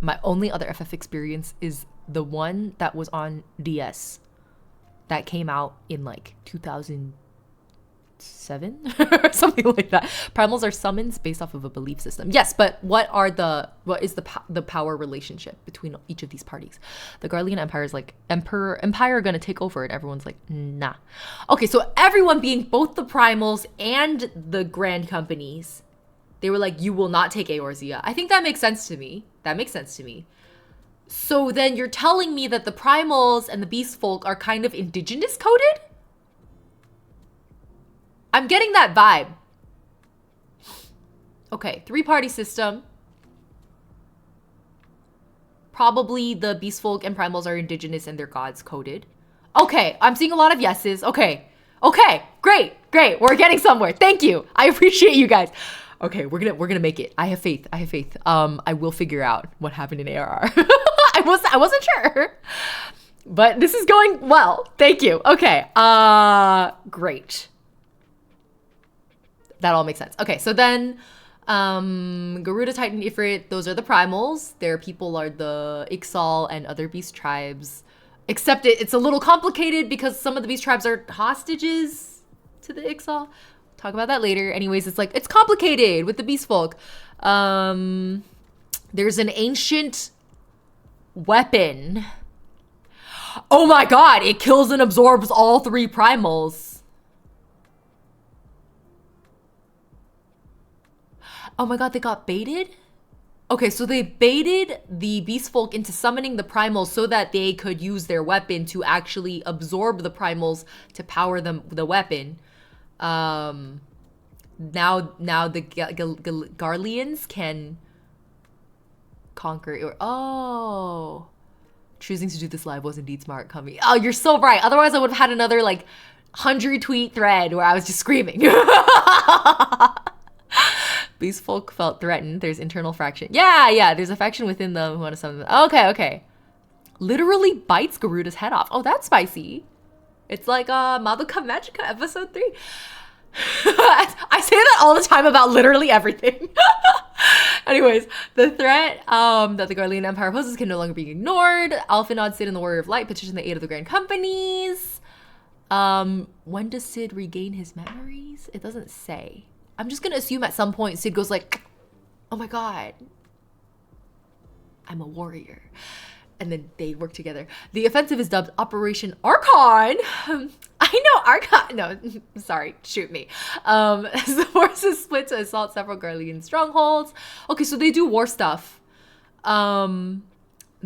My only other FF experience is the one that was on DS that came out in like 2007 or something like that. Primals are summons based off of a belief system. Yes, but what is the power relationship between each of these parties? The Garlean Empire is like Empire gonna take over, and everyone's like, nah. Okay, so everyone being both the primals and the Grand Companies, they were like, you will not take Eorzea. I think that makes sense to me. That makes sense to me. So then you're telling me that the primals and the beast folk are kind of indigenous coded? I'm getting that vibe. Okay, 3-party system. Probably the beast folk and primals are indigenous and their gods coded. Okay, I'm seeing a lot of yeses. Okay, great. We're getting somewhere. Thank you. I appreciate you guys. Okay, we're gonna make it. I have faith. I will figure out what happened in ARR. I wasn't sure, but this is going well. Thank you. Okay. Great. That all makes sense. Okay, so then, Garuda, Titan, Ifrit, those are the primals. Their people are the XII and other beast tribes. Except it's a little complicated because some of the beast tribes are hostages to the XII. Talk about that later. Anyways, it's complicated with the beast folk. There's an ancient weapon. Oh my god, it kills and absorbs all 3 primals. Oh my god, they got baited? Okay, so they baited the beast folk into summoning the primals so that they could use their weapon to actually absorb the primals to power the weapon. Now the Garleans can conquer it. Oh, choosing to do this live was indeed smart, Kami. Oh, you're so right. Otherwise, I would have had another 100 tweet thread where I was just screaming. Beast folk felt threatened. There's internal fraction. Yeah. There's a faction within them who want to summon them. Okay. Literally bites Garuda's head off. Oh, that's spicy. It's like Madoka Magica episode 3. I say that all the time about literally everything. Anyways, the threat that the Garlean Empire poses can no longer be ignored. Alphanod, Sid, and the Warrior of Light petition the aid of the Grand Companies. When does Sid regain his memories? It doesn't say. I'm just gonna assume at some point Sid goes like, oh my god, I'm a warrior. And then they work together. The offensive is dubbed Operation Archon. I know, Archon. No, sorry, shoot me. As the forces split to assault several Garlean strongholds. Okay, so they do war stuff. They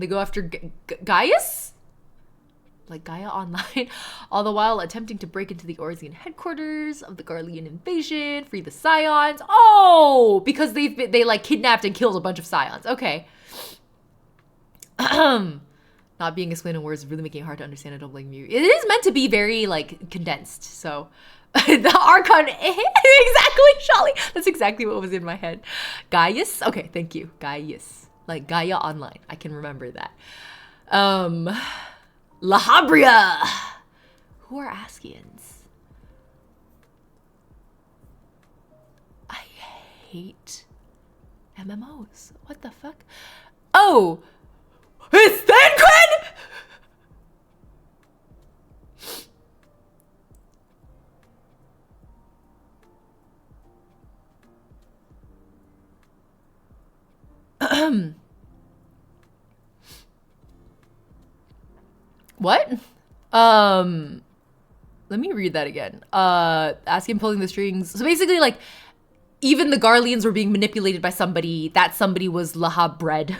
go after Gaius? Like Gaia Online. All the while attempting to break into the Eorzean headquarters of the Garlean invasion, free the Scions. Oh, because they kidnapped and killed a bunch of Scions. Okay. Not being explained in words is really making it hard to understand. I don't blame you. It is meant to be very condensed. So the Archon, exactly, Sholly. That's exactly what was in my head. Gaius. Okay, thank you. Gaius, like Gaia Online. I can remember that. La Habria. Who are Askians? I hate MMOs. What the fuck? Oh. It's Thancred! What? Let me read that again. Asking pulling the strings. So basically, like, even the Garleans were being manipulated by somebody. That somebody was Lahab bred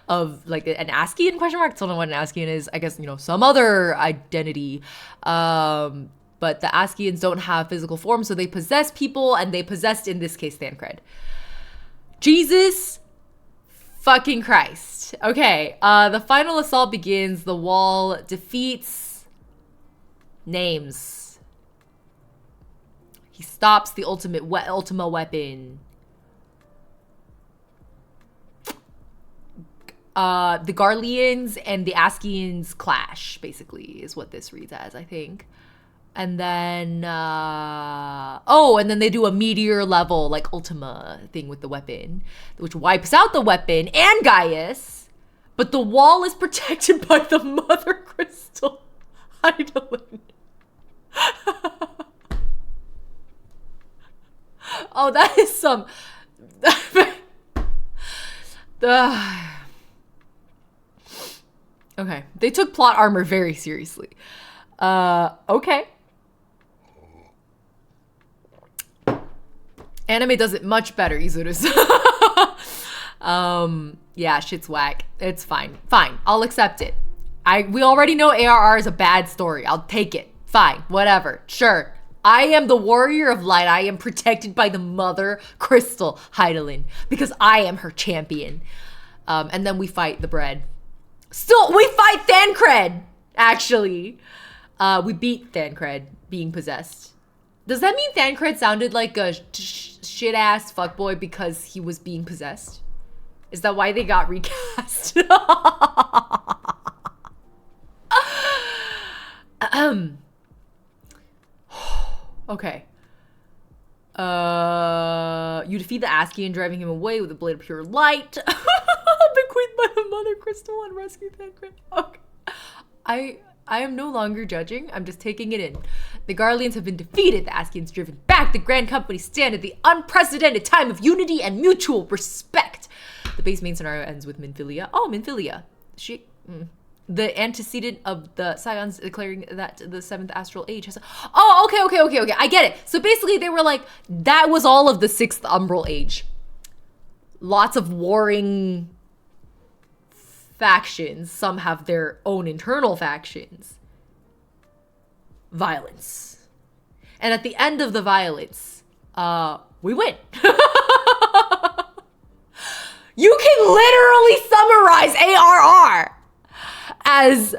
of like an Askian question mark. Still don't know what an Askian is. I guess, you know, some other identity. But the Askians don't have physical form, so they possess people, and they possessed, in this case, Thancred. Jesus fucking Christ. Okay, the final assault begins. The wall defeats names. He stops the Ultima weapon. The Garleans and the Askians clash, basically, is what this reads as, I think. And then, and then they do a meteor level, like, Ultima thing with the weapon, which wipes out the weapon and Gaius, but the wall is protected by the Mother Crystal Eidolon. Oh, that is some... Okay, they took plot armor very seriously. Okay. Anime does it much better, Izurus. Yeah, shit's whack. It's fine. Fine, I'll accept it. We already know ARR is a bad story. I'll take it. Fine, whatever. Sure. I am the warrior of light. I am protected by the Mother Crystal Eidolon because I am her champion. And then we fight the bread. Still, we fight Thancred, actually. We beat Thancred being possessed. Does that mean Thancred sounded like a shit-ass fuckboy because he was being possessed? Is that why they got recast? Okay. You defeat the Askian, driving him away with a blade of pure light. Bequeathed by the Mother Crystal and rescue Thancred. Okay. I am no longer judging. I'm just taking it in. The Garleans have been defeated. The Askians driven back. The Grand Company stand at the unprecedented time of unity and mutual respect. The base main scenario ends with Minfilia. Oh, Minfilia. The antecedent of the Scions declaring that the 7th astral age has... Oh, okay. I get it. So basically they were like, that was all of the 6th umbral age. Lots of warring factions. Some have their own internal factions. Violence. And at the end of the violence, we win. You can literally summarize ARR as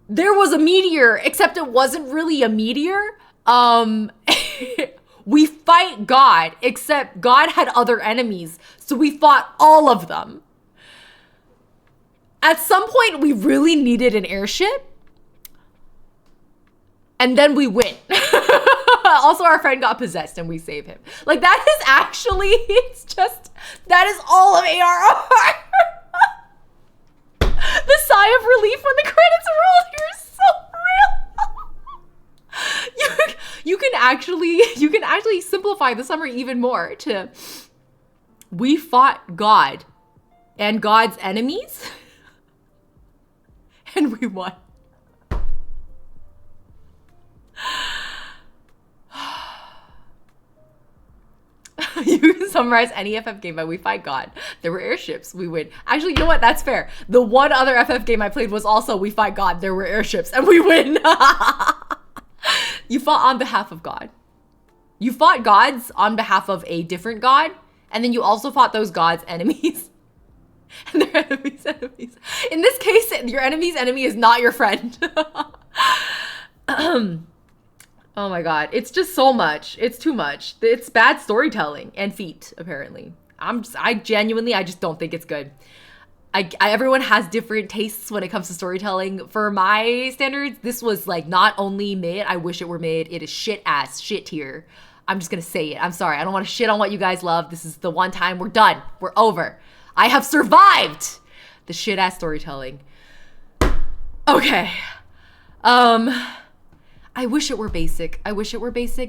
there was a meteor, except it wasn't really a meteor. We fight God, except God had other enemies, so we fought all of them. At some point, we really needed an airship, and then we win. Also, our friend got possessed, and we save him. Like, that is actually, it's just, that is all of ARR. The sigh of relief when the credits roll here is so real. You can actually simplify the summary even more to, we fought God and God's enemies and we won. You can summarize any FF game by we fight God. There were airships, we win. Actually, you know what? That's fair. The one other FF game I played was also we fight God. There were airships and we win. You fought on behalf of God. You fought gods on behalf of a different god, and then you also fought those gods' enemies. And their enemies' enemies. In this case, your enemy's enemy is not your friend. Oh my god, it's just so much. It's too much. It's bad storytelling and feet, apparently. I genuinely just don't think it's good. Everyone has different tastes when it comes to storytelling. For my standards, this was like not only mid, I wish it were mid, it is shit tier. I'm just gonna say it. I'm sorry, I don't want to shit on what you guys love. This is the one time we're done. We're over. I have survived the shit ass storytelling. Okay. I wish it were basic.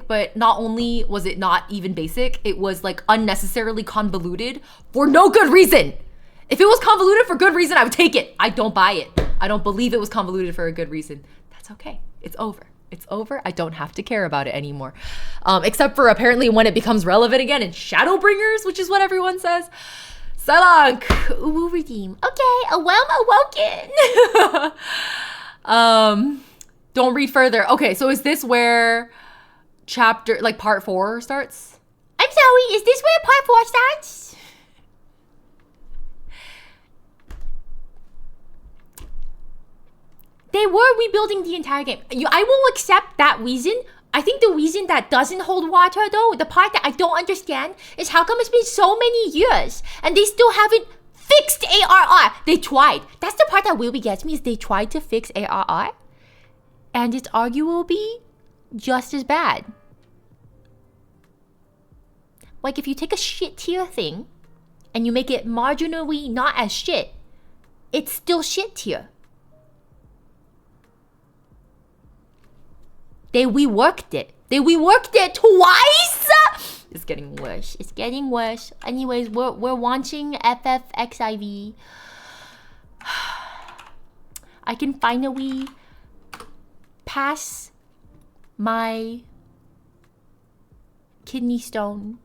But not only was it not even basic, it was like unnecessarily convoluted for no good reason. If it was convoluted for good reason, I would take it. I don't buy it. I don't believe it was convoluted for a good reason. That's It's okay. It's over. It's over. I don't have to care about it anymore. Except for apparently when it becomes relevant again in Shadowbringers, which is what everyone says. Salang, Uwu redeem. Okay, a well awoken. Don't read further. Okay, so is this where chapter, like part 4 starts? I'm sorry, is this where part 4 starts? They were rebuilding the entire game. I will accept that reason. I think the reason that doesn't hold water, though, the part that I don't understand, is how come it's been so many years and they still haven't fixed ARR. They tried. That's the part that really gets me, is they tried to fix ARR and it's arguably just as bad. Like, if you take a shit tier thing and you make it marginally not as shit, it's still shit tier. They reworked it. They reworked it twice! It's getting worse. It's getting worse. Anyways, we're launching FFXIV. I can finally pass my kidney stone.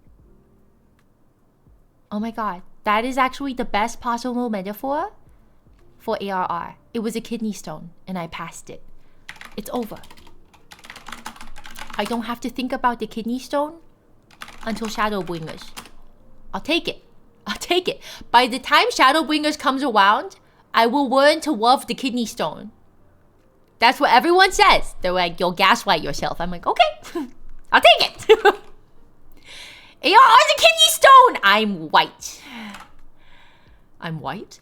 Oh my god. That is actually the best possible metaphor for ARR. It was a kidney stone and I passed it. It's over. I don't have to think about the kidney stone until Shadowbringers. I'll take it. I'll take it. By the time Shadowbringers comes around, I will learn to love the kidney stone. That's what everyone says. They're like, you'll gaslight yourself. I'm like, okay, I'll take it. AR is a kidney stone. I'm white. I'm white?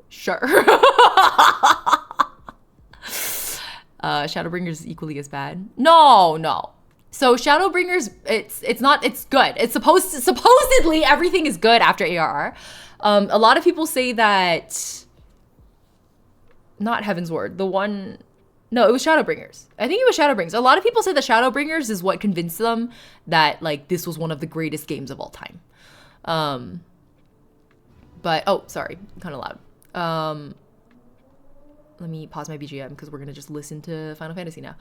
Sure. Shadowbringers is equally as bad. No. So Shadowbringers, it's good. It's supposedly everything is good after ARR. A lot of people say that, not Heavensward, no, it was Shadowbringers. I think it was Shadowbringers. A lot of people say that Shadowbringers is what convinced them that, like, this was one of the greatest games of all time. But, oh, sorry, kind of loud. Let me pause my BGM because we're gonna just listen to Final Fantasy now.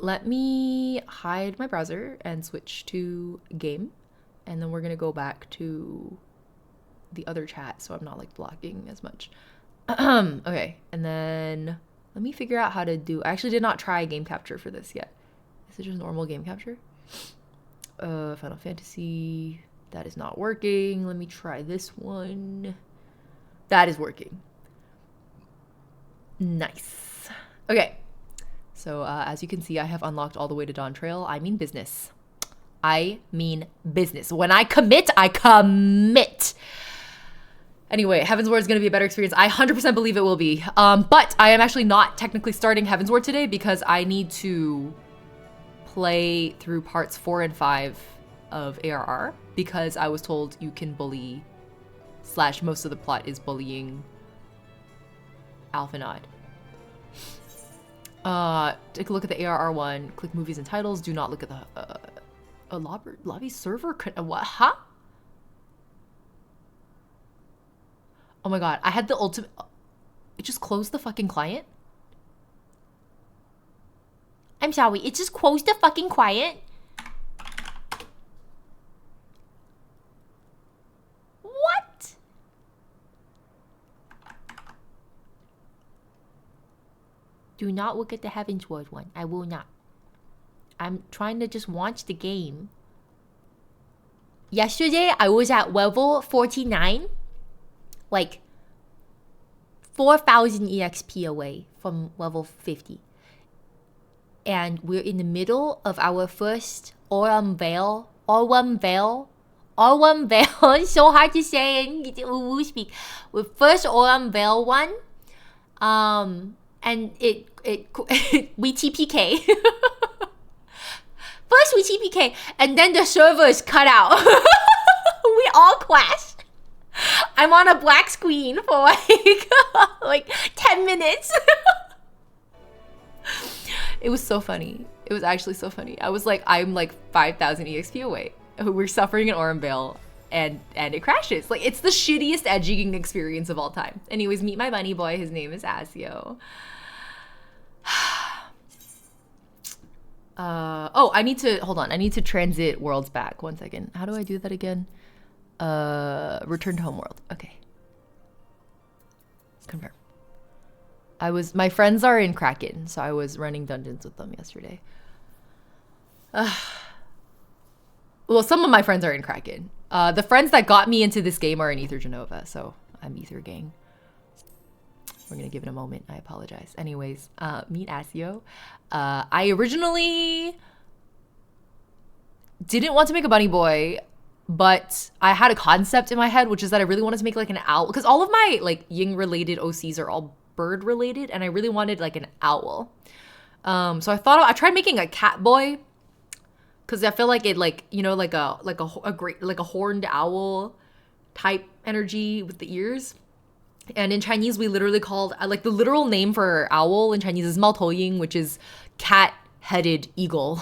Let me hide my browser and switch to game, and then we're gonna go back to the other chat so I'm not like blocking as much. Okay, and then let me figure out how to do. I actually did not try game capture for this yet. Is it just normal game capture? Final Fantasy, that is not working. Let me try this one. That is working. Nice. Okay. So as you can see, I have unlocked all the way to Dawn Trail. I mean business. I mean business. When I commit, I commit. Anyway, Heavensward is going to be a better experience. I 100% believe it will be. But I am actually not technically starting Heavensward today because I need to play through parts 4 and 5 of ARR because I was told you can bully / most of the plot is bullying Alphanod. Take a look at the ARR one. Click movies and titles. Do not look at the a lobby server. What? Huh? Oh my god! I had the ultimate. It just closed the fucking client. I'm sorry. It just closed the fucking client. What? Do not look at the Heavensward one. I will not. I'm trying to just launch the game. Yesterday, I was at level 49. Like 4,000 EXP away from level 50. And we're in the middle of our first Aurum Vale. It's so hard to say in Wu speak. With first Aurum Vale one. And we TPK. First we TPK, and then the servers cut out. We all crashed. I'm on a black screen for like 10 minutes. It was so funny. It was actually so funny. I was like, I'm like 5,000 EXP away. We're suffering in Aurum Vale, and it crashes. Like, it's the shittiest edging experience of all time. Anyways, meet my bunny boy. His name is Asio. Oh, I need to, hold on. I need to transit worlds back. 1 second. How do I do that again? Return to home world. Okay. Confirm. My friends are in Kraken, so I was running dungeons with them yesterday. Well, some of my friends are in Kraken. The friends that got me into this game are in Ether Genova, so I'm Ether gang. We're gonna give it a moment. I apologize. Anyways, meet Asio. I originally didn't want to make a bunny boy, but I had a concept in my head, which is that I really wanted to make like an owl, because all of my like Ying related OCs are all bird related, and I really wanted like an owl. So I tried making a cat boy, because I feel like it, like, you know, like a great, like a horned owl type energy with the ears. And in Chinese, we literally called, like, the literal name for owl in Chinese is Maotoying, which is cat-headed eagle.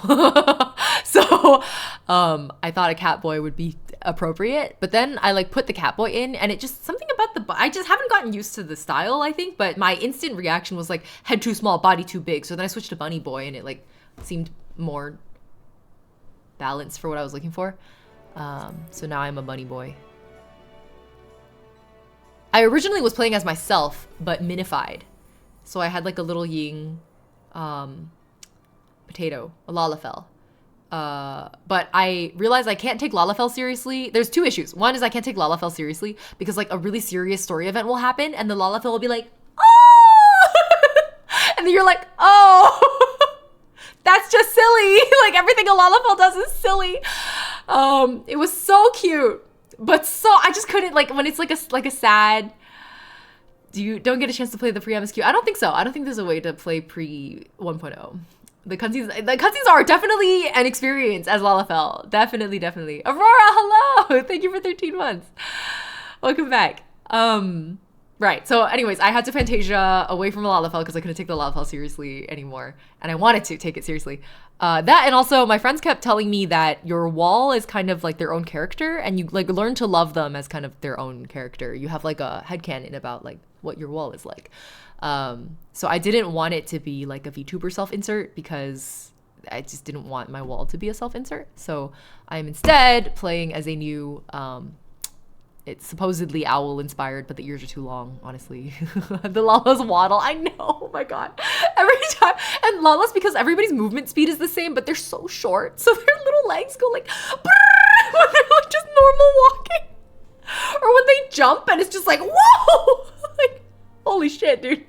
So I thought a cat boy would be appropriate, but then I like put the cat boy in, and it just, something about I just haven't gotten used to the style, I think, but my instant reaction was like head too small, body too big. So then I switched to bunny boy, and it like seemed more balanced for what I was looking for. So now I'm a bunny boy. I originally was playing as myself, but minified. So I had like a little Ying potato, a Lalafell. But I realized I can't take Lalafell seriously. There's two issues. One is I can't take Lalafell seriously because like a really serious story event will happen and the Lalafell will be like, oh! And then you're like, oh, that's just silly. Like everything a Lalafell does is silly. It was so cute. But so I just couldn't, like, when it's like a sad, you don't get a chance to play the pre-MSQ. I don't think so. I don't think there's a way to play pre 1.0. The cutscenes are definitely an experience as Lalafell. Definitely. Aurora, hello! Thank you for 13 months. Welcome back. Right, so anyways, I had to Fantasia away from Lalafell because I couldn't take the Lalafell seriously anymore. And I wanted to take it seriously. That, and also my friends kept telling me that your wall is kind of like their own character, and you like learn to love them as kind of their own character. You have like a headcanon about like what your wall is like. So I didn't want it to be like a VTuber self-insert because I just didn't want my wall to be a self-insert. So I'm instead playing as a new, it's supposedly owl inspired, but the ears are too long, honestly. The Lala's waddle, I know, oh my god. Every time, and Lala's, because everybody's movement speed is the same, but they're so short, so their little legs go like, when they're like just normal walking. Or when they jump and it's just like, whoa! Like, holy shit, dude.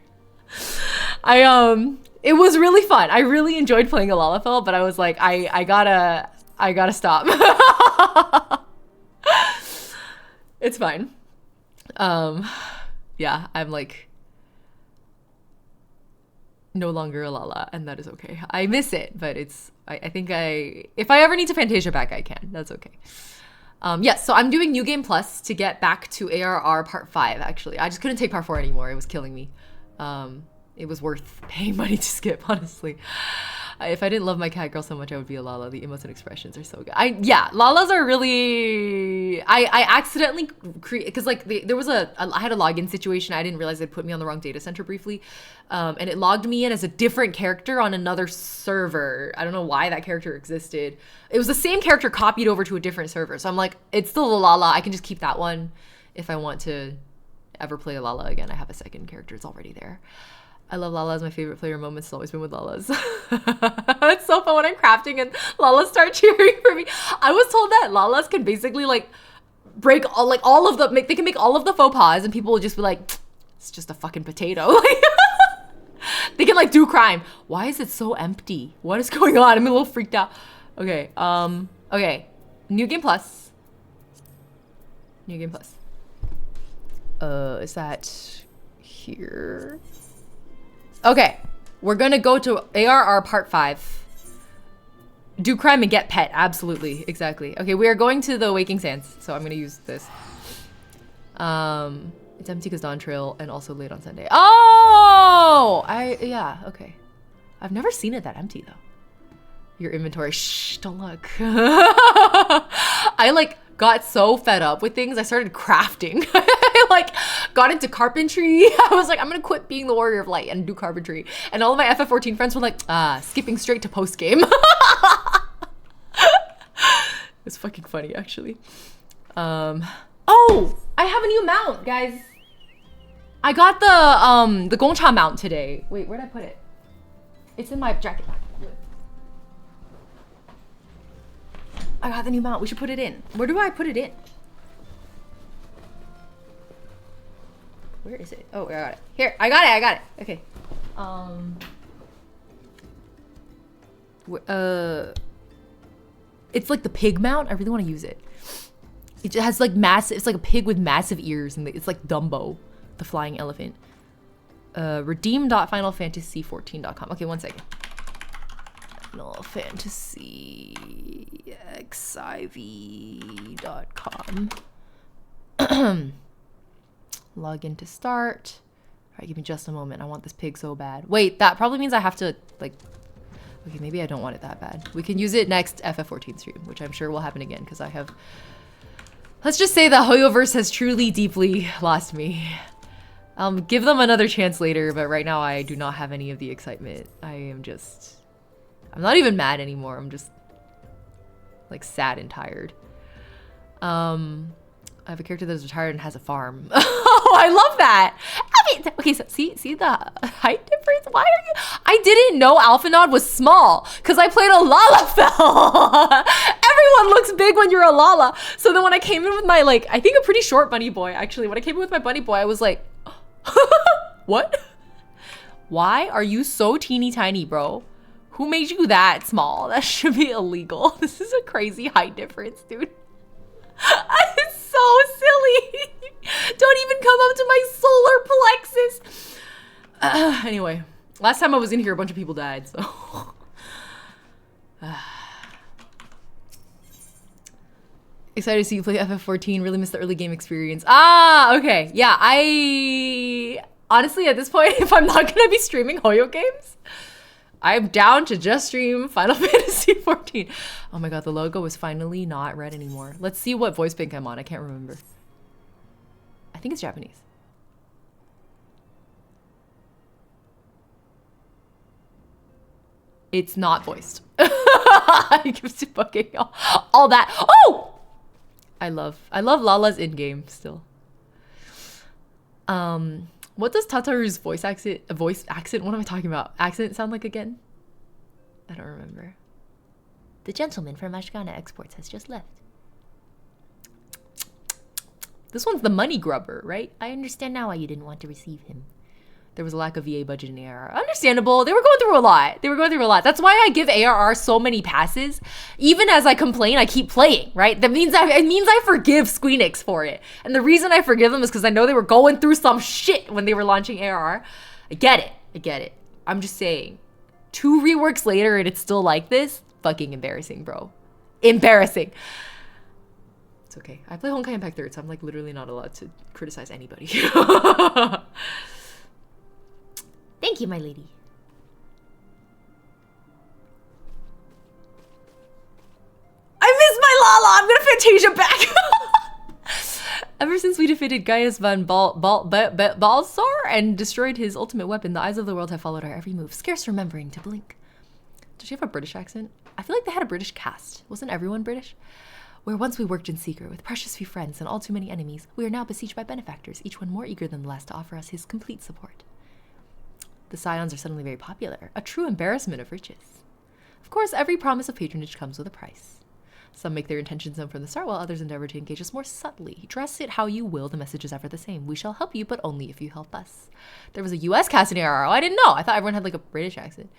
It was really fun. I really enjoyed playing a Lalafell, but I was like, I gotta stop. It's fine. Yeah, I'm like no longer a Lala, and that is okay. I miss it, but it's, I think if I ever need to Fantasia back, I can. That's okay. Yes, so I'm doing New Game Plus to get back to ARR Part 5, actually. I just couldn't take Part 4 anymore. It was killing me. It was worth paying money to skip, honestly. If I didn't love my cat girl so much, I would be a Lala. The emotes and expressions are so good. Yeah, Lalas are really... I accidentally create... Because, like, there was I had a login situation. I didn't realize it put me on the wrong data center briefly. And it logged me in as a different character on another server. I don't know why that character existed. It was the same character copied over to a different server. So I'm like, it's still a Lala. I can just keep that one if I want to ever play a Lala again. I have a second character. It's already there. I love Lala's. My favorite player moments has always been with Lala's. It's so fun when I'm crafting and Lalas start cheering for me. I was told that Lalas can basically like break all of the, they can make all of the faux pas and people will just be like, it's just a fucking potato. They can like do crime. Why is it so empty? What is going on? I'm a little freaked out. Okay, okay. New Game Plus. New Game Plus. Is that here? Okay, we're gonna go to ARR Part 5. Do crime and get pet, absolutely, exactly. Okay, we are going to the Waking Sands, so I'm gonna use this. It's empty because Dawn Trail and also late on Sunday. Oh! Yeah, okay. I've never seen it that empty though. Your inventory, shh, don't look. I like got so fed up with things, I started crafting. I like got into carpentry. I was like, I'm gonna quit being the warrior of light and do carpentry. And all of my FF14 friends were like, skipping straight to post game. It's fucking funny, actually. Oh, I have a new mount, guys. I got the Gongcha mount today. Wait, where'd I put it? It's in my jacket bag. I got the new mount. We should put it in. Where do I put it in? Where is it? Oh, I got it. Here, I got it. Okay. It's like the pig mount. I really want to use it. It has like massive. It's like a pig with massive ears, and it's like Dumbo, the flying elephant. Redeem.finalfantasy14.com. Okay, one second. Final Fantasy XIV.com. Log in to start. All right, give me just a moment. I want this pig so bad. Wait, that probably means I have to like. Okay, maybe I don't want it that bad. We can use it next FF14 stream, which I'm sure will happen again because I have. Let's just say the Hoyoverse has truly, deeply lost me. I'll give them another chance later, but right now I do not have any of the excitement. I'm not even mad anymore. I'm just like sad and tired. I have a character that is retired and has a farm. Oh, I love that. I mean, okay, so see the height difference? Why are you? I didn't know Alphanod was small because I played a Lalafell. Everyone looks big when you're a Lala. So then when I came in with my like, I think a pretty short bunny boy, actually. When I came in with my bunny boy, I was like, what? Why are you so teeny tiny, bro? Who made you that small? That should be illegal. This is a crazy height difference, dude. It's so silly. Don't even come up to my solar plexus. Anyway, last time I was in here, a bunch of people died, so. Excited to see you play FF14. Really miss the early game experience. Ah, okay. Yeah, honestly, at this point, if I'm not gonna be streaming Hoyo games, I'm down to just stream Final Fantasy 14. Oh my god, the logo is finally not red anymore. Let's see what voice bank I'm on. I can't remember. I think it's Japanese. It's not voiced. I keep bugging all that. Oh! I love Lala's in-game still. What does Tataru's voice accent, what am I talking about? Accent sound like again? I don't remember. The gentleman from Ashgana Exports has just left. This one's the money grubber, right? I understand now why you didn't want to receive him. There was a lack of VA budget in ARR. Understandable. They were going through a lot. That's why I give ARR so many passes. Even as I complain, I keep playing, right? It means I forgive Squeenix for it. And the reason I forgive them is because I know they were going through some shit when they were launching ARR. I get it. I'm just saying. 2 reworks later and it's still like this? Fucking embarrassing, bro. Embarrassing. It's okay. I play Honkai Impact 3rd, so I'm like literally not allowed to criticize anybody. Thank you, my lady. I miss my Lala. I'm gonna Fantasia back. Ever since we defeated Gaius van Balsar and destroyed his ultimate weapon, the eyes of the world have followed our every move, scarce remembering to blink. Does she have a British accent? I feel like they had a British cast. Wasn't everyone British? Where once we worked in secret with precious few friends and all too many enemies, we are now besieged by benefactors, each one more eager than the last to offer us his complete support. The Scions are suddenly very popular, a true embarrassment of riches. Of course, every promise of patronage comes with a price. Some make their intentions known from the start, while others endeavor to engage us more subtly. Dress it how you will, the message is ever the same. We shall help you, but only if you help us. There was a US cast in ARR. I didn't know. I thought everyone had like a British accent.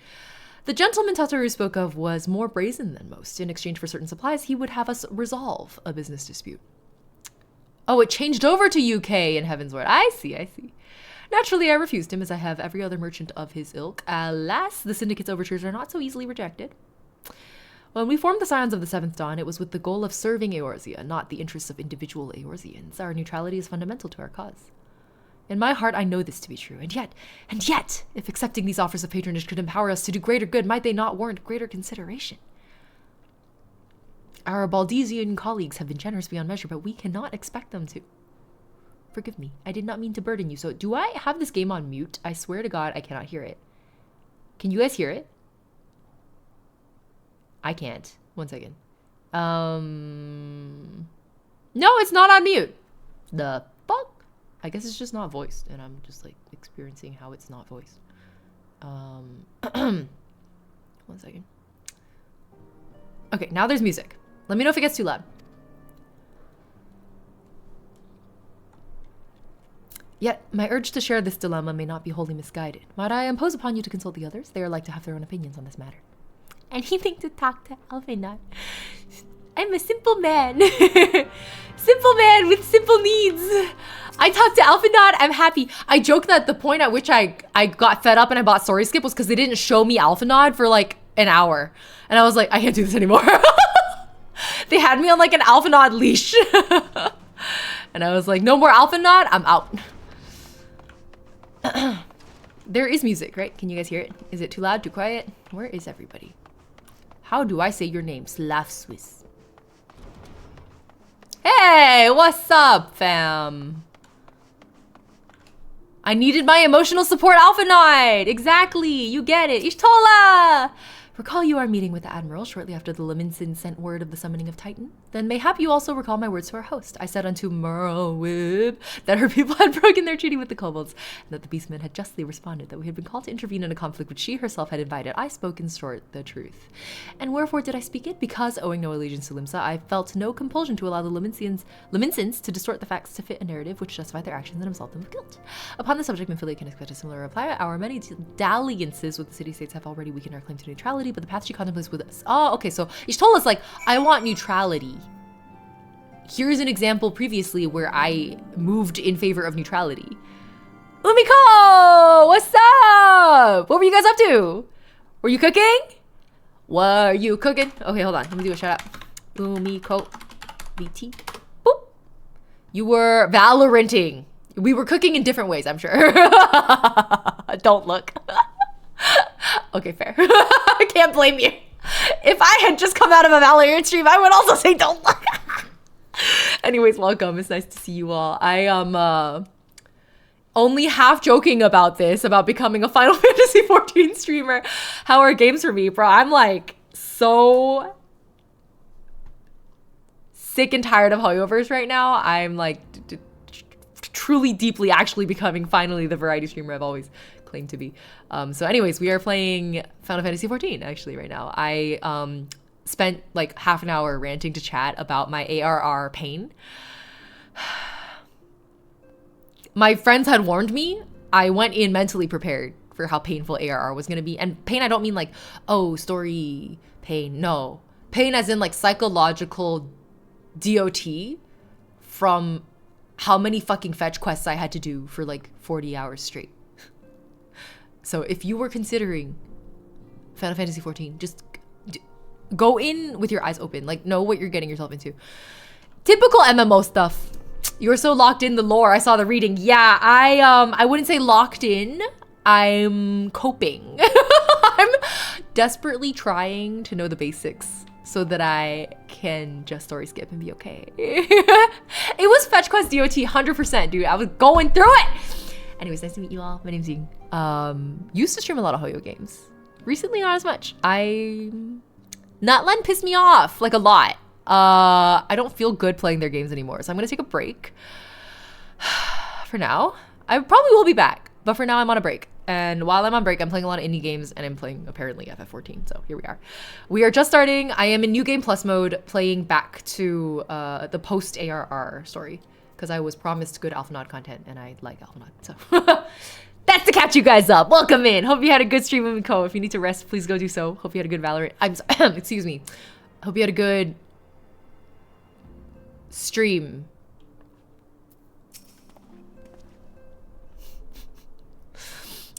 The gentleman Tataru spoke of was more brazen than most. In exchange for certain supplies, he would have us resolve a business dispute. Oh, it changed over to UK in Heavensward. I see. Naturally, I refused him, as I have every other merchant of his ilk. Alas, the Syndicate's overtures are not so easily rejected. When we formed the Scions of the Seventh Dawn, it was with the goal of serving Eorzea, not the interests of individual Eorzeans. Our neutrality is fundamental to our cause. In my heart, I know this to be true. And yet, if accepting these offers of patronage could empower us to do greater good, might they not warrant greater consideration? Our Baldesian colleagues have been generous beyond measure, but we cannot expect them to. Forgive me. I did not mean to burden you. So do I have this game on mute? I swear to God, I cannot hear it. Can you guys hear it? I can't. One second. No, it's not on mute. The fuck? I guess it's just not voiced, and I'm just like experiencing how it's not voiced. One second. Okay, now there's music. Let me know if it gets too loud. Yet, my urge to share this dilemma may not be wholly misguided. Might I impose upon you to consult the others? They are like to have their own opinions on this matter. Anything to talk to Alvinot. I'm a simple man. Simple man with simple needs. I talked to Alphanot, I'm happy. I joke that the point at which I got fed up and I bought Story Skip was because they didn't show me Alphanot for like an hour. And I was like, I can't do this anymore. They had me on like an Alphanot leash. And I was like, no more Alphanot, I'm out. There is music, right? Can you guys hear it? Is it too loud, too quiet? Where is everybody? How do I say your name? Slav Swiss. Hey, what's up, fam? I needed my emotional support Alpha Knight. Exactly, you get it. Ishtola! Recall you are meeting with the Admiral shortly after the Leminson sent word of the summoning of Titan? Then mayhap you also recall my words to our host. I said unto Merwib that her people had broken their treaty with the kobolds, and that the beastmen had justly responded that we had been called to intervene in a conflict which she herself had invited. I spoke in short the truth. And wherefore did I speak it? Because, owing no allegiance to Limsa, I felt no compulsion to allow the Leminsons to distort the facts to fit a narrative which justified their actions and absolve them of guilt. Upon the subject, Minfilia can expect a similar reply. Our many dalliances with the city-states have already weakened our claim to neutrality, but the path she contemplates with us. Oh, okay, so she told us, like, I want neutrality. Here's an example previously where I moved in favor of neutrality. Umiko! What's up? What were you guys up to? Were you cooking? Were you cooking? Okay, hold on. Let me do a shout out. Umiko. VT. Boop. You were Valoranting. We were cooking in different ways, I'm sure. Don't look. Okay, fair. I can't blame you. If I had just come out of a Valorant stream, I would also say don't look. Anyways, welcome. It's nice to see you all. I am only half joking about this, about becoming a Final Fantasy XIV streamer. How are games for me, bro? I'm like so sick and tired of Hoyoverse right now. I'm like truly, deeply, actually becoming finally the variety streamer I've always claimed to be. So anyways, we are playing Final Fantasy XIV actually right now. I spent like half an hour ranting to chat about my ARR pain. My friends had warned me. I went in mentally prepared for how painful ARR was going to be. And pain, I don't mean like, oh, story pain. No. Pain as in like psychological DOT from how many fucking fetch quests I had to do for like 40 hours straight. So if you were considering Final Fantasy XIV, just go in with your eyes open. Like, know what you're getting yourself into. Typical MMO stuff. You're so locked in the lore. I saw the reading. Yeah, I wouldn't say locked in. I'm coping. I'm desperately trying to know the basics so that I can just story skip and be okay. It was fetch quest DOT 100%, dude. I was going through it. Anyways, nice to meet you all. My name's Ying. Used to stream a lot of Hoyo games. Recently, not as much. Nutland pissed me off, like a lot. I don't feel good playing their games anymore, so I'm gonna take a break. For now. I probably will be back, but for now I'm on a break. And while I'm on break, I'm playing a lot of indie games, and I'm playing, apparently, FF14, so here we are. We are just starting. I am in New Game Plus mode, playing back to the post-ARR story, because I was promised good Alphanod content, and I like Alphanod, so... That's to catch you guys up. Welcome in. Hope you had a good stream with Miko. If you need to rest, please go do so. Hope you had a good Valorant. Excuse me. Hope you had a good stream.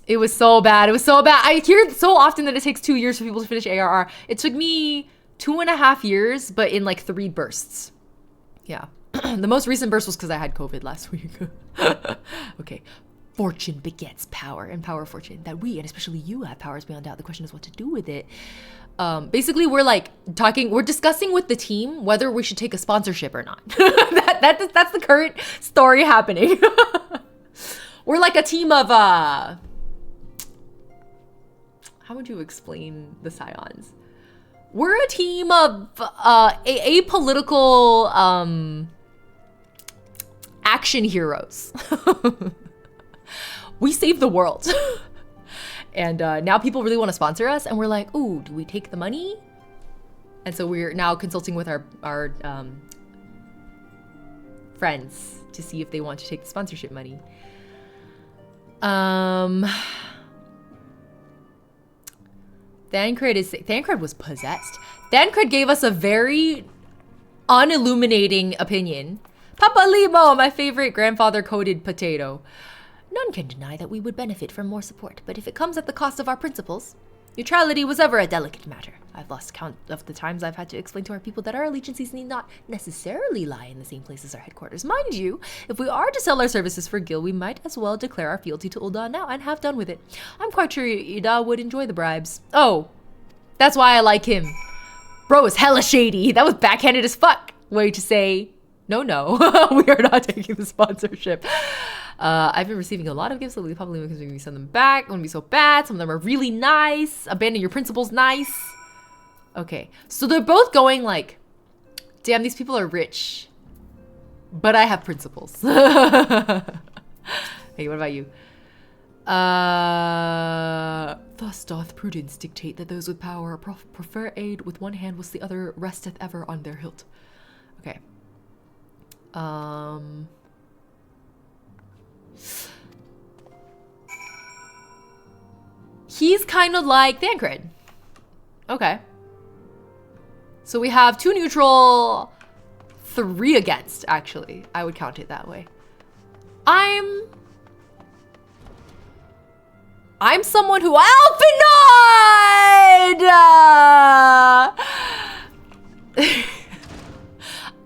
It was so bad. It was so bad. I hear so often that it takes 2 years for people to finish ARR. It took me 2.5 years, but in like 3 bursts. Yeah. The most recent burst was because I had COVID last week. Okay. Fortune begets power, and power fortune. That we, and especially you, have powers beyond doubt. The question is what to do with it. Basically we're like we're discussing with the team whether we should take a sponsorship or not. That's the current story happening. We're like a team of how would you explain the Scions? We're a team of apolitical action heroes. We save the world. And now people really want to sponsor us, and we're like, ooh, do we take the money? And so we're now consulting with our friends to see if they want to take the sponsorship money. Thancred was possessed. Thancred gave us a very unilluminating opinion. Papa Limo, my favorite grandfather-coded potato. None can deny that we would benefit from more support, but if it comes at the cost of our principles, neutrality was ever a delicate matter. I've lost count of the times I've had to explain to our people that our allegiances need not necessarily lie in the same place as our headquarters. Mind you, if we are to sell our services for Gil, we might as well declare our fealty to Ul'dah now and have done with it. I'm quite sure Ida would enjoy the bribes. Oh, that's why I like him. Bro is hella shady. That was backhanded as fuck. Way to say, no, we are not taking the sponsorship. I've been receiving a lot of gifts lately, probably because we send them back. It wouldn't be so bad. Some of them are really nice. Abandon your principles, nice. Okay, so they're both going like, damn, these people are rich, but I have principles. Hey, what about you? Thus doth prudence dictate that those with power prefer aid with one hand whilst the other resteth ever on their hilt. Okay. He's kind of like Thancred. Okay. So we have 2 neutral, 3 against, actually. I would count it that way. I'm someone who Alphanod!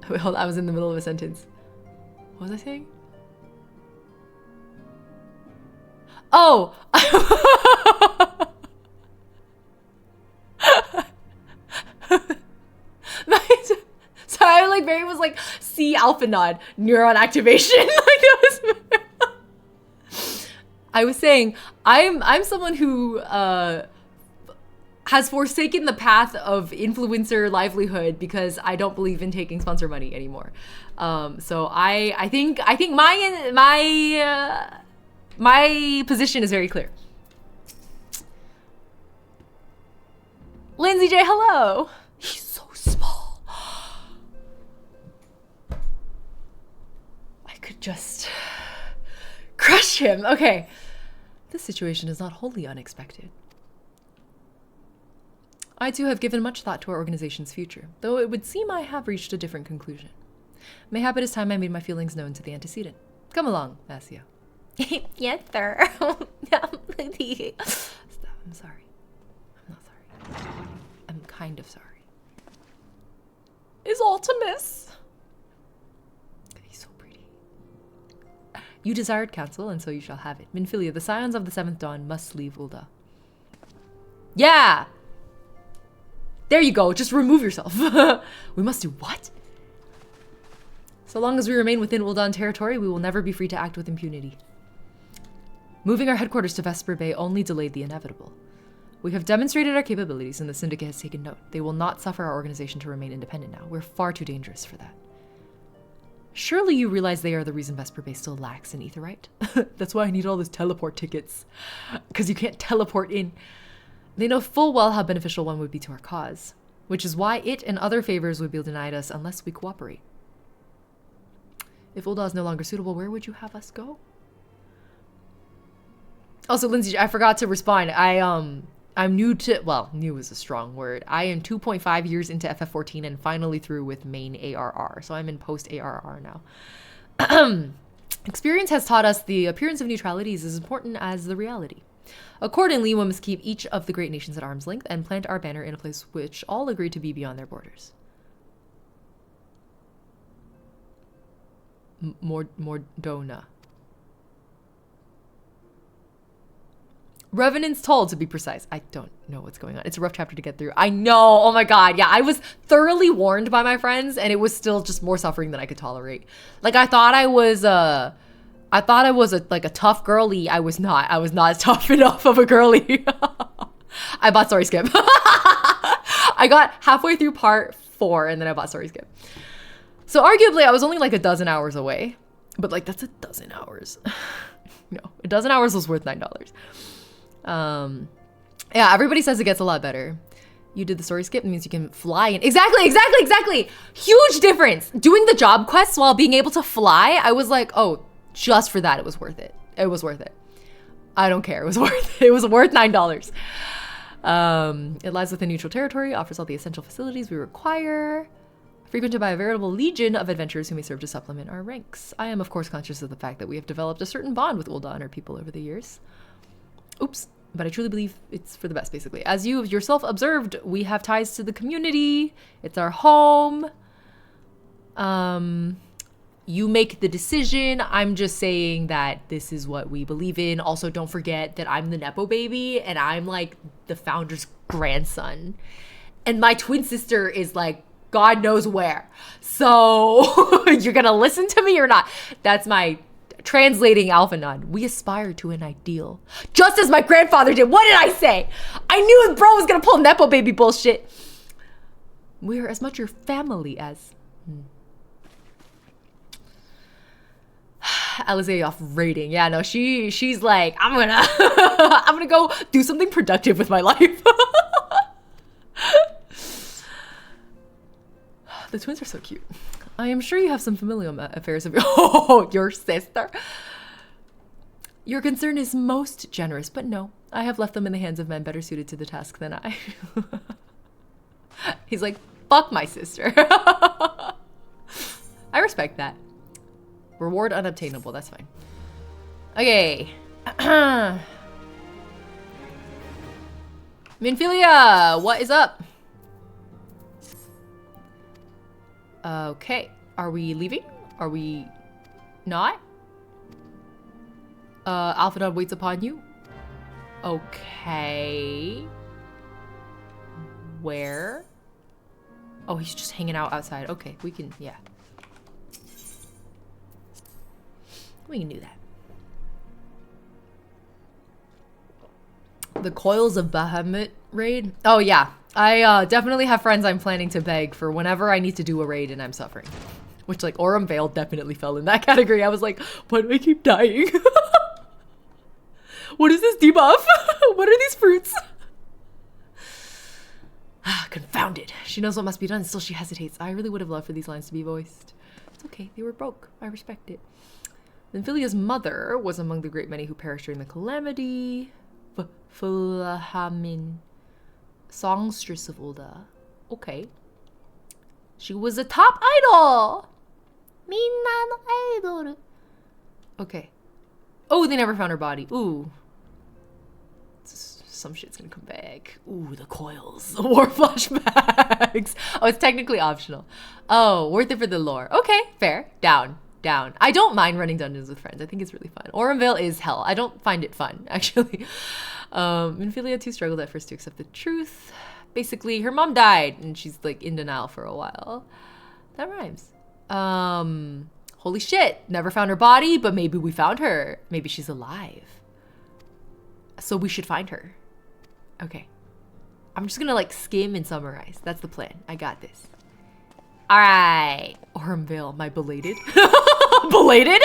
Wait, hold on, I was in the middle of a sentence. What was I saying? Oh! Sorry, like Barry was like, see Alphanod, neuron activation. Like that was I was saying, I'm someone who has forsaken the path of influencer livelihood because I don't believe in taking sponsor money anymore. So I think my position is very clear. Lindsay J, hello. He's so small. I could just crush him. Okay. This situation is not wholly unexpected. I too have given much thought to our organization's future, though it would seem I have reached a different conclusion. Mayhap it is time I made my feelings known to the antecedent. Come along, Vassia. Yes, sir. Stop, I'm sorry. I'm not sorry. I'm kind of sorry. Is Ultimus? He's so pretty. You desired counsel, and so you shall have it. Minfilia, the scions of the 7th Dawn must leave Ul'dah. Yeah! There you go, just remove yourself. We must do what? So long as we remain within Ul'dah territory, we will never be free to act with impunity. Moving our headquarters to Vesper Bay only delayed the inevitable. We have demonstrated our capabilities, and the Syndicate has taken note. They will not suffer our organization to remain independent now. We're far too dangerous for that. Surely you realize they are the reason Vesper Bay still lacks in aetherite? That's why I need all those teleport tickets. Because you can't teleport in. They know full well how beneficial one would be to our cause, which is why it and other favors would be denied us unless we cooperate. If Ul'dah is no longer suitable, where would you have us go? Also, Lindsay, I forgot to respond. I'm new to, well, new is a strong word. I am 2.5 years into FF14 and finally through with main ARR. So I'm in post ARR now. Experience has taught us the appearance of neutrality is as important as the reality. Accordingly, we must keep each of the great nations at arm's length and plant our banner in a place which all agree to be beyond their borders. Mordona. Revenant's Toll, to be precise. I don't know what's going on. It's a rough chapter to get through. I know. Oh my god. Yeah, I was thoroughly warned by my friends, and it was still just more suffering than I could tolerate. Like, I thought I was like a tough girly. I was not. I was not tough enough of a girly. I bought Sorry Skip. I got halfway through part 4, and then I bought Sorry Skip. So arguably, I was only like a dozen hours away. But like, that's a dozen hours. No, a dozen hours was worth $9. Yeah, everybody says it gets a lot better. You did the story skip, it means you can fly in. Exactly. Huge difference. Doing the job quests while being able to fly, I was like, oh, just for that, it was worth it. It was worth it. I don't care. It was worth it. It was worth $9. It lies within neutral territory, offers all the essential facilities we require. Frequented by a veritable legion of adventurers who may serve to supplement our ranks. I am, of course, conscious of the fact that we have developed a certain bond with Ul'dah and our people over the years. Oops. But I truly believe it's for the best, basically. As you yourself observed, we have ties to the community. It's our home. You make the decision. I'm just saying that this is what we believe in. Also, don't forget that I'm the Nepo baby, and I'm, like, the founder's grandson. And my twin sister is, like, God knows where. So you're gonna listen to me or not? That's my translating alpha nod. We aspire to an ideal. Just as my grandfather did. What did I say? I knew bro was gonna pull Nepo baby bullshit. We're as much your family as... Alizé off rating. Yeah, no, she's like, I'm gonna go do something productive with my life. The twins are so cute. I am sure you have some familial affairs of your sister. Your concern is most generous, but no, I have left them in the hands of men better suited to the task than I. He's like, fuck my sister. I respect that. Reward unobtainable, that's fine. Okay. Minfilia, what is up? Okay, are we leaving? Are we not? Alpha waits upon you. Okay. Where? Oh, he's just hanging out outside. Okay, we can, yeah. We can do that. The Coils of Bahamut raid? Oh, yeah. I definitely have friends I'm planning to beg for whenever I need to do a raid and I'm suffering. Which, like, Aurum Vale definitely fell in that category. I was like, why do I keep dying? What is this debuff? What are these fruits? Confounded. She knows what must be done, still she hesitates. I really would have loved for these lines to be voiced. It's okay, they were broke. I respect it. Then Filia's mother was among the great many who perished during the calamity. Fulahamin. Songstress of Ul'dah. Okay. She was a top idol! Minna no idol. Okay. Oh, they never found her body. Ooh. Some shit's gonna come back. Ooh, the coils. The war flashbacks. Oh, it's technically optional. Oh, worth it for the lore. Okay, fair. Down. I don't mind running dungeons with friends. I think it's really fun. Aurum Vale is hell. I don't find it fun, actually. Minfilia too struggled at first to accept the truth. Basically, her mom died, and she's, like, in denial for a while. That rhymes. Holy shit. Never found her body, but maybe we found her. Maybe she's alive. So we should find her. Okay. I'm just gonna, like, skim and summarize. That's the plan. I got this. All right. Aurum Vale, my belated. Belated?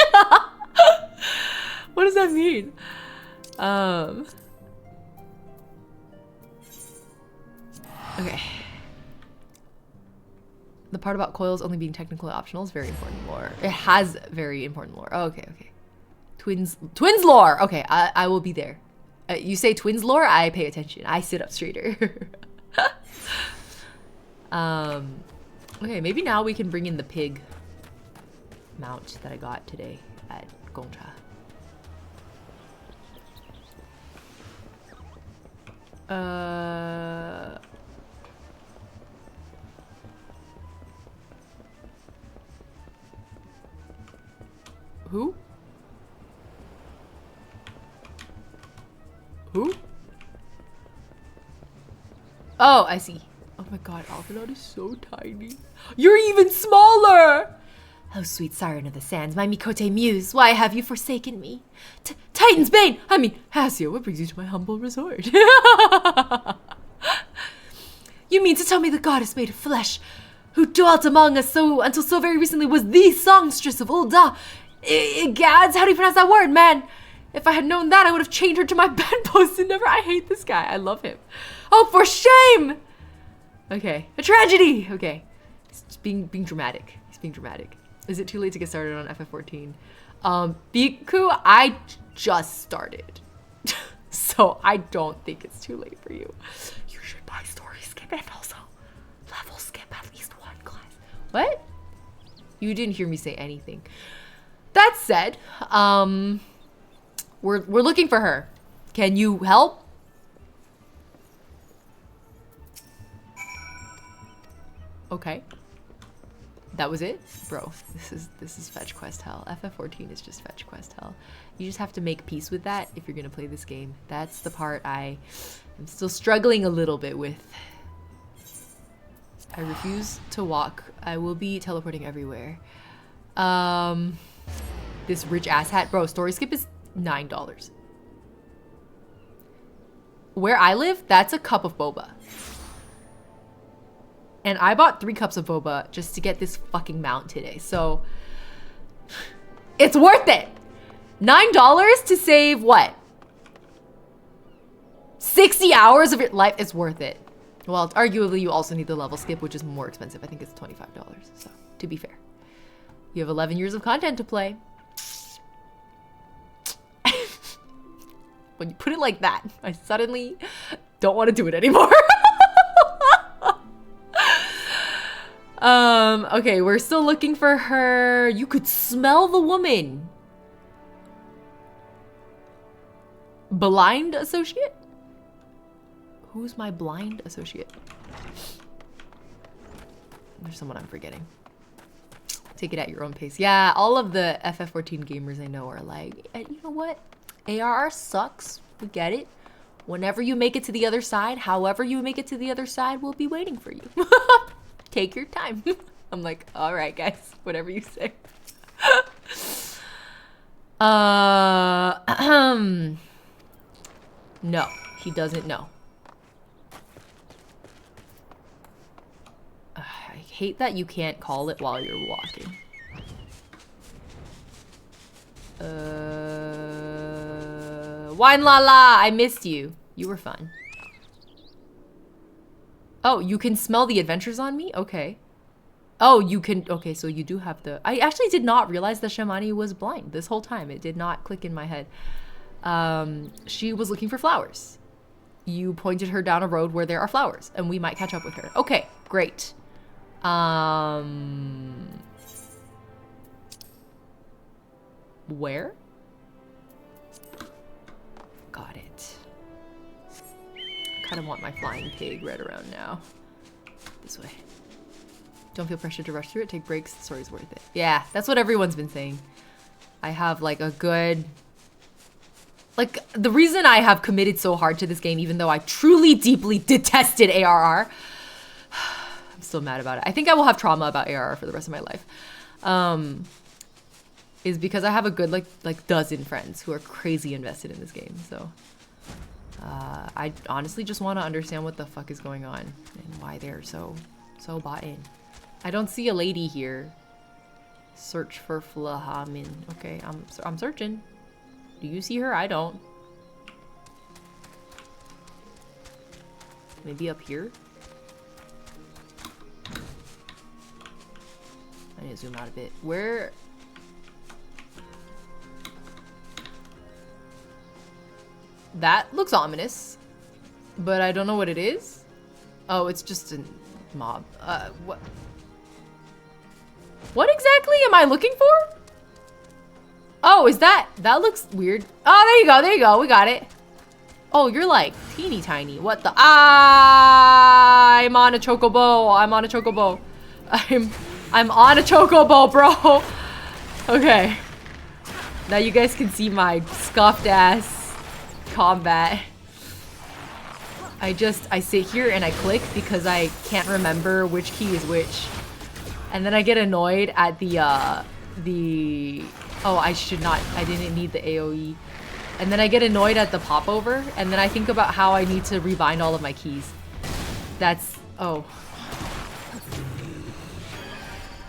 What does that mean? Okay. The part about coils only being technically optional is very important lore. It has very important lore. Oh, okay. Twins lore. Okay, I will be there. You say twins lore, I pay attention. I sit up straighter. Okay, maybe now we can bring in the pig mount that I got today at Gongcha. Who? Who? Oh, I see. Oh my god, Alphanot is so tiny. You're even smaller! Oh, sweet siren of the sands, my Mikote muse, why have you forsaken me? Titan's bane! I mean, Hasio, what brings you to my humble resort? You mean to tell me the goddess made of flesh, who dwelt among us until so very recently, was the songstress of Ul'dah? Gads, how do you pronounce that word, man? If I had known that, I would have chained her to my bedpost and never. I hate this guy. I love him. Oh, for shame! Okay, a tragedy. Okay, he's being dramatic. He's being dramatic. Is it too late to get started on FF14? Biku, I just started, so I don't think it's too late for you. You should buy story skip and also level skip at least one class. What? You didn't hear me say anything. That said, we're looking for her. Can you help? Okay. That was it? Bro, this is fetch quest hell. FF14 is just fetch quest hell. You just have to make peace with that if you're gonna play this game. That's the part I'm still struggling a little bit with. I refuse to walk. I will be teleporting everywhere. This rich ass hat. Bro, story skip is $9. Where I live, that's a cup of boba. And I bought 3 cups of boba just to get this fucking mount today. So it's worth it. $9 to save what? 60 hours of your life. It's worth it. Well, arguably you also need the level skip, which is more expensive. I think it's $25. So to be fair, you have 11 years of content to play. When you put it like that, I suddenly don't want to do it anymore. Okay, we're still looking for her. You could smell the woman. Blind associate? Who's my blind associate? There's someone I'm forgetting. Take it at your own pace. Yeah, all of the FF14 gamers I know are like, you know what? ARR sucks. We get it. Whenever you make it to the other side, however you make it to the other side, we'll be waiting for you. Take your time. I'm like, all right, guys, whatever you say. No, he doesn't know. I hate that you can't call it while you're walking. Wine la la, I missed you. You were fun. Oh, you can smell the adventures on me? Okay. Oh, you can, okay, so you do have the, I actually did not realize that Shamani was blind this whole time. It did not click in my head. She was looking for flowers. You pointed her down a road where there are flowers and we might catch up with her. Okay, great. Where? Got it. I kind of want my flying pig right around now. This way. Don't feel pressured to rush through it. Take breaks. The story's worth it. Yeah, that's what everyone's been saying. I have like a good... Like, the reason I have committed so hard to this game, even though I truly, deeply detested ARR, I'm still mad about it. I think I will have trauma about ARR for the rest of my life. Is because I have a good like dozen friends who are crazy invested in this game. So I honestly just want to understand what the fuck is going on and why they're so bought in. I don't see a lady here. Search for Flahamin. Okay, I'm searching. Do you see her? I don't. Maybe up here? I need to zoom out a bit. Where? That looks ominous, but I don't know what it is. Oh, it's just a mob. What? What exactly am I looking for? Oh, is that looks weird. Oh, there you go, there you go, we got it. Oh, you're like teeny tiny. What the? I'm on a chocobo. I'm on a chocobo. I'm on a chocobo, bro. Okay. Now you guys can see my scuffed ass combat. I sit here and I click because I can't remember which key is which. And then I get annoyed at oh, I didn't need the AoE. And then I get annoyed at the popover, and then I think about how I need to rebind all of my keys. Oh.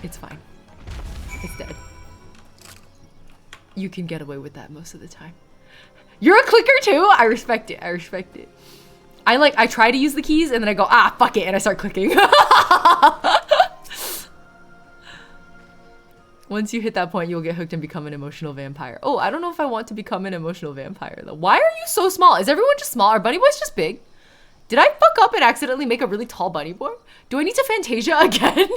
It's fine. It's dead. You can get away with that most of the time. You're a clicker too? I respect it. I respect it. I try to use the keys and then I go, ah, fuck it, and I start clicking. Once you hit that point, you'll get hooked and become an emotional vampire. Oh, I don't know if I want to become an emotional vampire though. Why are you so small? Is everyone just small? Are bunny boys just big? Did I fuck up and accidentally make a really tall bunny boy? Do I need to Fantasia again?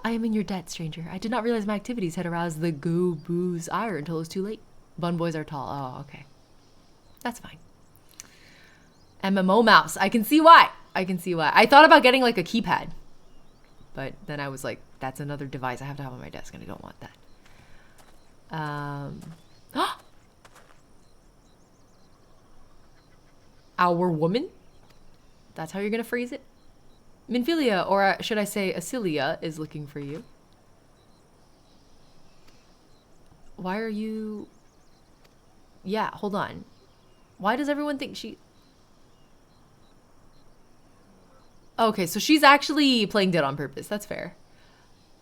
I am in your debt, stranger. I did not realize my activities had aroused the Go-Boo's ire until it was too late. Bun boys are tall. Oh, okay. That's fine. MMO mouse. I can see why. I can see why. I thought about getting like a keypad. But then I was like, that's another device I have to have on my desk and I don't want that. Our woman? That's how you're gonna phrase it? Minfilia, or should I say Acilia, is looking for you. Why are you... Yeah, hold on. Why does everyone think she... Okay, so she's actually playing dead on purpose. That's fair.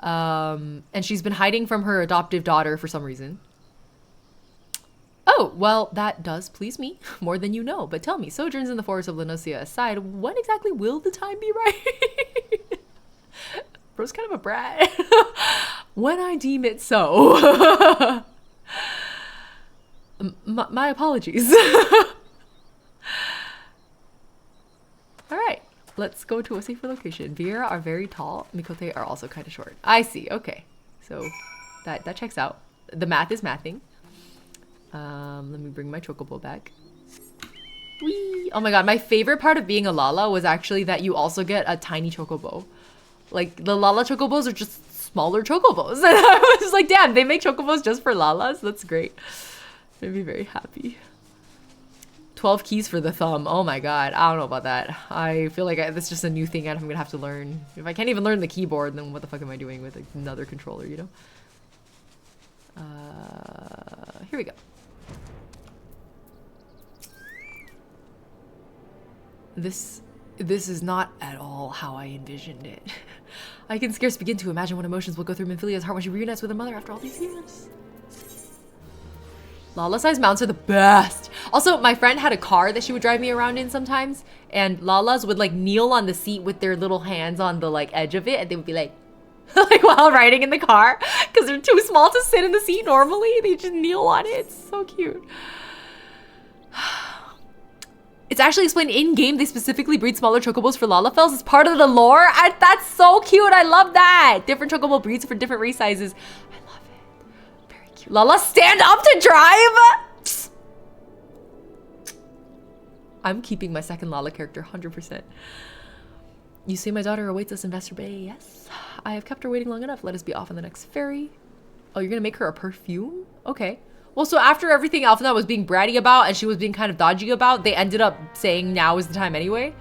And she's been hiding from her adoptive daughter for some reason. Oh, well, that does please me more than you know. But tell me, sojourns in the forest of Lenosia aside, when exactly will the time be right? Bro's kind of a brat. When I deem it so. My apologies. All right, let's go to a safer location. Vieira are very tall. Mikote are also kind of short. I see. Okay, so that checks out. The math is mathing. Let me bring my chocobo back. Whee! Oh my god, my favorite part of being a Lala was actually that you also get a tiny chocobo. Like, the Lala chocobos are just smaller chocobos. And I was like, damn, they make chocobos just for Lalas? That's great. Made me very happy. 12 keys for the thumb. Oh my god, I don't know about that. I feel like that's just a new thing I'm gonna have to learn. If I can't even learn the keyboard, then what the fuck am I doing with another controller, you know? Here we go. This is not at all how I envisioned it. I can scarce begin to imagine what emotions will go through Minfilia's heart when she reunites with her mother after all these years. Lala-sized mounts are the best. Also, my friend had a car that she would drive me around in sometimes, and Lalas would like kneel on the seat with their little hands on the like edge of it, and they would be like, like while riding in the car, because they're too small to sit in the seat normally. They just kneel on it. It's so cute. It's actually explained in-game they specifically breed smaller chocobos for Lalafells as part of the lore. That's so cute. I love that. Different chocobo breeds for different race sizes. I love it. Very cute. Lala, stand up to drive! I'm keeping my second Lala character 100%. You say my daughter awaits us in Vesper Bay. Yes. I have kept her waiting long enough. Let us be off on the next ferry. Oh, you're gonna make her a perfume? Okay. Well, so after everything Alphinaud was being bratty about and she was being kind of dodgy about, they ended up saying now is the time anyway?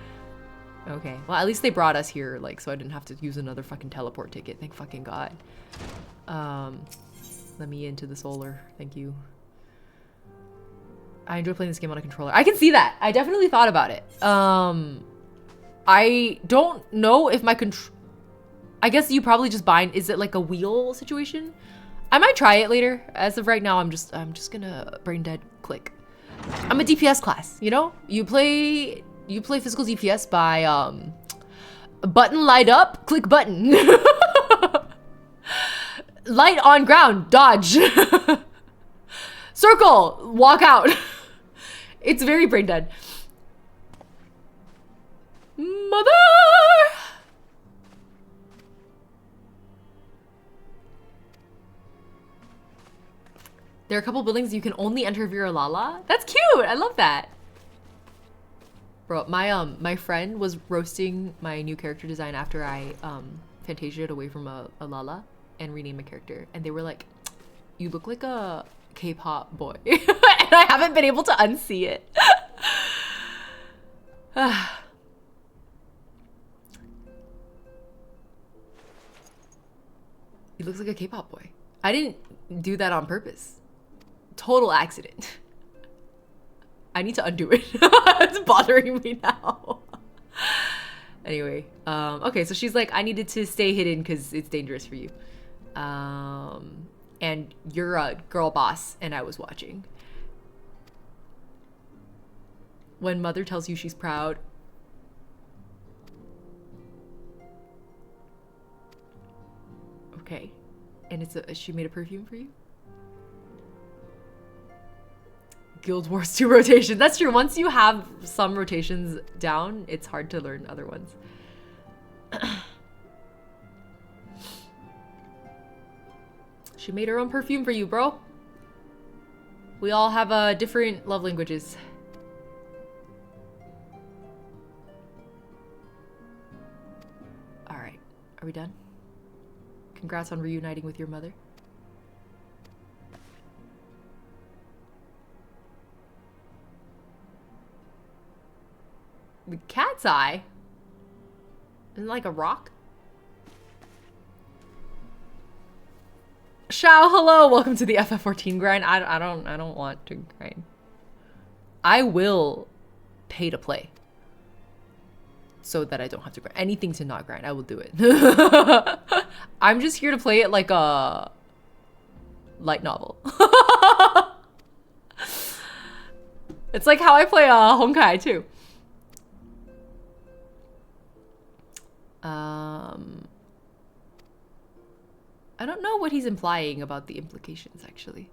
Okay. Well, at least they brought us here, like, so I didn't have to use another fucking teleport ticket. Thank fucking God. Let me into the solar. Thank you. I enjoy playing this game on a controller. I can see that. I definitely thought about it. I don't know if my I guess you probably just bind. Is it like a wheel situation? I might try it later. As of right now, I'm just gonna brain dead click. I'm a DPS class, you know? You play physical DPS by button light up, click button. Light on ground, dodge. Circle, walk out. It's very brain dead. Mother! There are a couple buildings you can only enter if you're a Lala. That's cute. I love that. Bro, my friend was roasting my new character design after I Fantasia'd away from a Lala and renamed my character. And they were like, you look like a K-pop boy. And I haven't been able to unsee it. He looks like a K-pop boy. I didn't do that on purpose. Total accident. I need to undo it. It's bothering me now. Anyway, okay, so she's like, I needed to stay hidden because it's dangerous for you. And you're a girl boss, and I was watching. When mother tells you she's proud. Okay. And she made a perfume for you? Guild Wars 2 rotation. That's true. Once you have some rotations down, it's hard to learn other ones. She made her own perfume for you, bro. We all have different love languages. Alright. Are we done? Congrats on reuniting with your mother. The cat's eye? Isn't it like a rock? Shao, hello! Welcome to the FF14 grind. I don't want to grind. I will pay to play. So that I don't have to grind. Anything to not grind, I will do it. I'm just here to play it like a light novel. It's like how I play Honkai too. I don't know what he's implying about the implications, actually.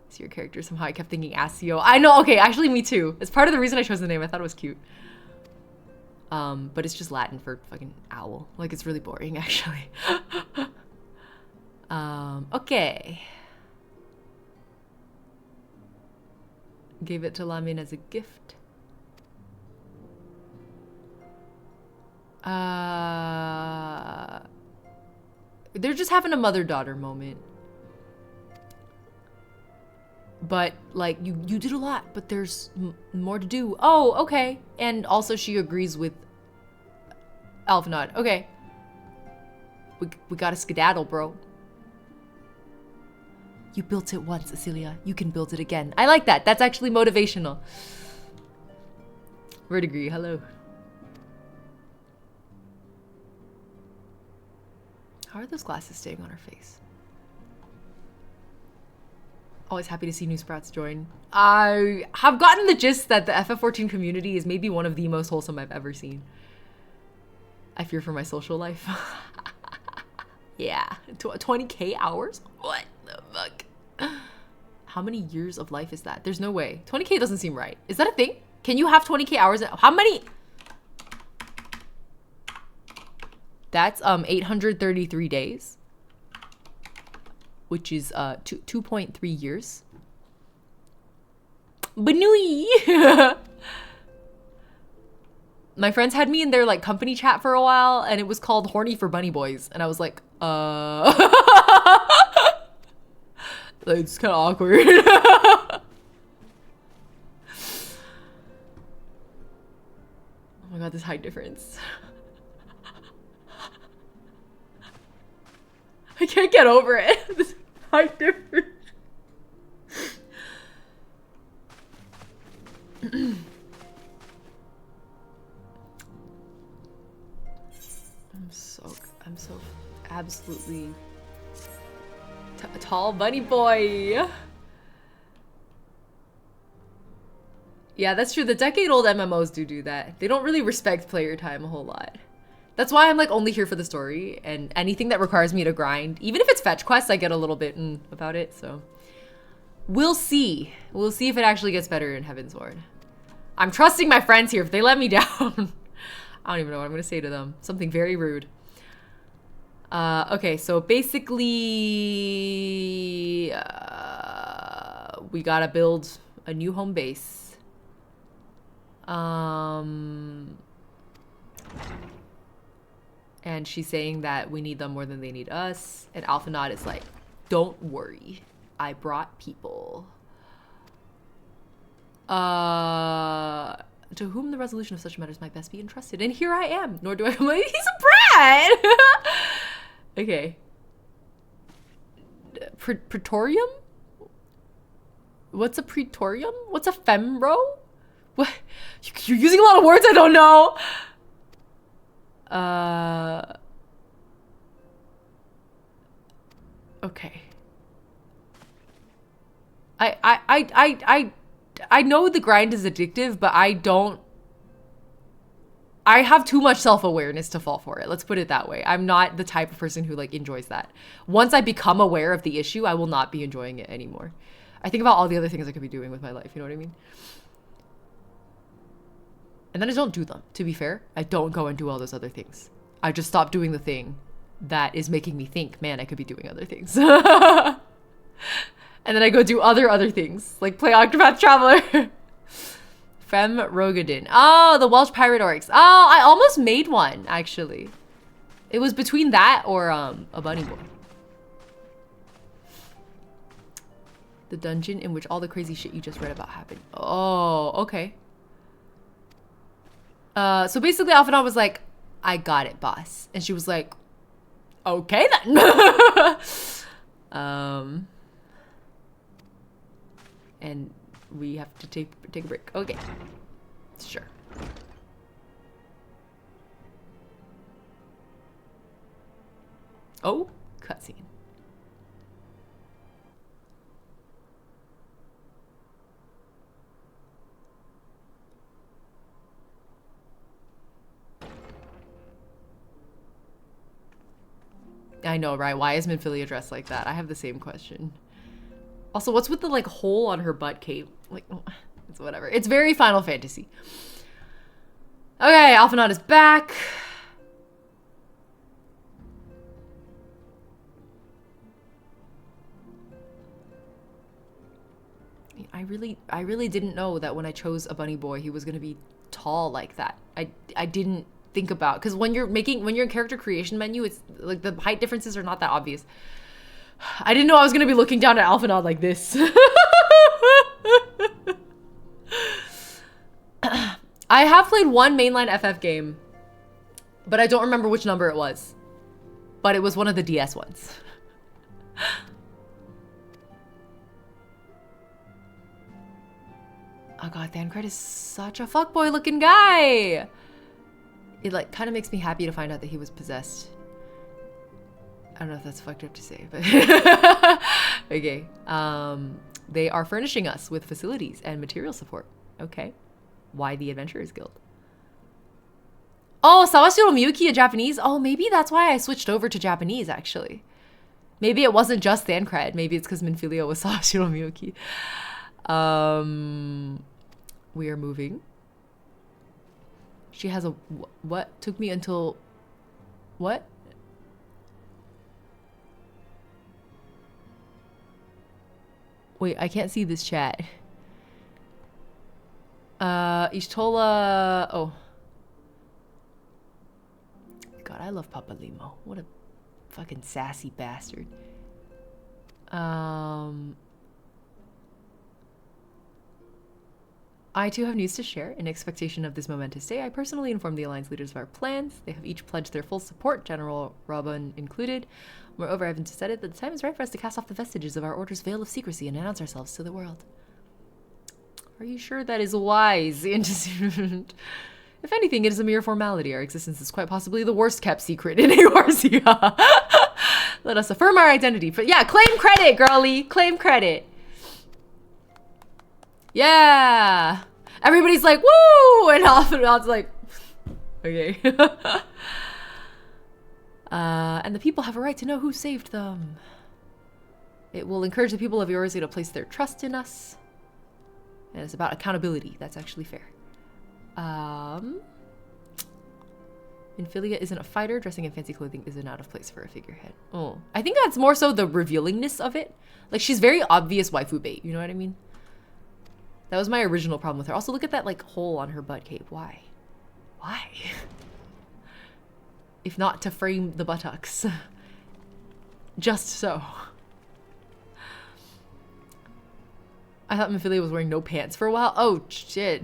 So your character, somehow I kept thinking Asio. I know, okay, actually me too. It's part of the reason I chose the name. I thought it was cute. But it's just Latin for fucking owl. Like, it's really boring, actually. Okay. Gave it to Lamin as a gift. They're just having a mother-daughter moment. But, like, you did a lot, but there's more to do. Oh, okay. And also she agrees with Alphanod. Okay. We gotta skedaddle, bro. You built it once, Cecilia. You can build it again. I like that. That's actually motivational. Verdigris, hello. How are those glasses staying on her face? Always happy to see new sprouts join. I have gotten the gist that the FF14 community is maybe one of the most wholesome I've ever seen. I fear for my social life. Yeah, 20k hours? What the fuck? How many years of life is that? There's no way. 20k doesn't seem right. Is that a thing? Can you have 20k hours? How many? That's 833 days. Which is 2.3 years. Banui! My friends had me in their like company chat for a while, and it was called Horny for Bunny Boys, and I was like, it's kind of awkward. Oh my god, this height difference. I can't get over it. This height difference. I'm so absolutely a tall bunny boy. Yeah, that's true. The decade-old MMOs do that. They don't really respect player time a whole lot. That's why I'm like only here for the story, and anything that requires me to grind, even if it's fetch quests, I get a little bit about it. So we'll see. We'll see if it actually gets better in Heaven's Ward. I'm trusting my friends here. If they let me down, I don't even know what I'm gonna say to them. Something very rude. Okay, so basically, we gotta build a new home base. And she's saying that we need them more than they need us. And Alphanod is like, don't worry, I brought people. to whom the resolution of such matters might best be entrusted. And here I am. Nor do I complain. He's a brat! Okay. Praetorium? What's a praetorium? What's a fembro? What? You're using a lot of words I don't know. Okay. I know the grind is addictive, but I have too much self-awareness to fall for it. Let's put it that way. I'm not the type of person who like enjoys that. Once I become aware of the issue, I will not be enjoying it anymore. I think about all the other things I could be doing with my life. You know what I mean? And then I don't do them. To be fair, I don't go and do all those other things. I just stop doing the thing that is making me think, man, I could be doing other things. And then I go do other things, like play Octopath Traveler. Fem Rogadin. Oh, the Welsh pirate orcs. Oh, I almost made one, actually. It was between that or a bunny boy. The dungeon in which all the crazy shit you just read about happened. Oh, okay. So basically Alphanot was like, I got it, boss. And she was like, okay then. And we have to take a break. Okay. Sure. Oh, cutscene. I know, right? Why is Minfilia dressed like that? I have the same question. Also, what's with the like hole on her butt cape? Like, it's whatever. It's very Final Fantasy. Okay, Alphanot is back. I really didn't know that when I chose a bunny boy, he was gonna be tall like that. I didn't think about, because when you're in character creation menu, it's like the height differences are not that obvious. I didn't know I was gonna be looking down at Alphanot like this. I have played one mainline FF game, but I don't remember which number it was. But it was one of the DS ones. Oh god, Thancred is such a fuckboy looking guy. It like kind of makes me happy to find out that he was possessed. I don't know if that's fucked up to say, but okay. They are furnishing us with facilities and material support. Okay. Why the Adventurers Guild? Oh, Sawashiro Miyuki in Japanese? Oh, maybe that's why I switched over to Japanese, actually. Maybe it wasn't just Thancred. Maybe it's because Minfilia was Sawashiro Miyuki. We are moving. She has a... What? Took me until... What? Wait, I can't see this chat. Ishtola... Oh. God, I love Papa Limo. What a fucking sassy bastard. I too have news to share. In expectation of this momentous day, I personally informed the Alliance leaders of our plans. They have each pledged their full support, General Robin included. Moreover, I've decided that the time is right for us to cast off the vestiges of our order's veil of secrecy and announce ourselves to the world. Are you sure that is wise? If anything, it is a mere formality. Our existence is quite possibly the worst kept secret in Eorzea. Let us affirm our identity. But yeah, claim credit, girlie. Claim credit. Yeah. Everybody's like, woo! And Alphanot's like, okay. And the people have a right to know who saved them. It will encourage the people of Eorzea to place their trust in us. And it's about accountability. That's actually fair. Minfilia isn't a fighter. Dressing in fancy clothing isn't out of place for a figurehead. Oh, I think that's more so the revealingness of it. Like, she's very obvious waifu bait. You know what I mean? That was my original problem with her. Also, look at that, like, hole on her butt cape. Why? Why? If not to frame the buttocks. Just so. I thought Minfilia was wearing no pants for a while. Oh, shit.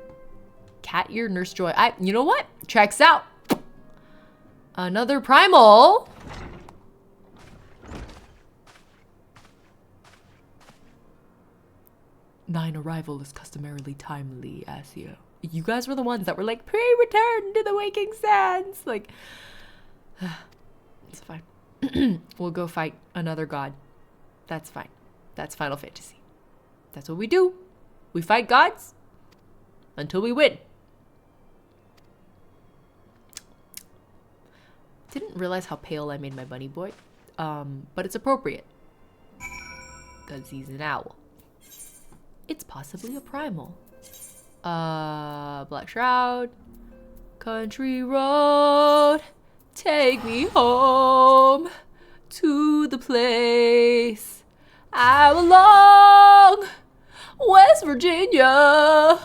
cat ear, Nurse Joy. You know what? Checks out. Another primal. Nine arrival is customarily timely, as you guys were the ones that were like, pre-return to the waking sands. Like, it's fine. We'll go fight another god. That's fine. That's Final Fantasy. That's what we do. We fight gods until we win. Didn't realize how pale I made my bunny boy. But it's appropriate. Because he's an owl. It's possibly a primal. Black Shroud. Country road. Take me home to the place I belong. West Virginia.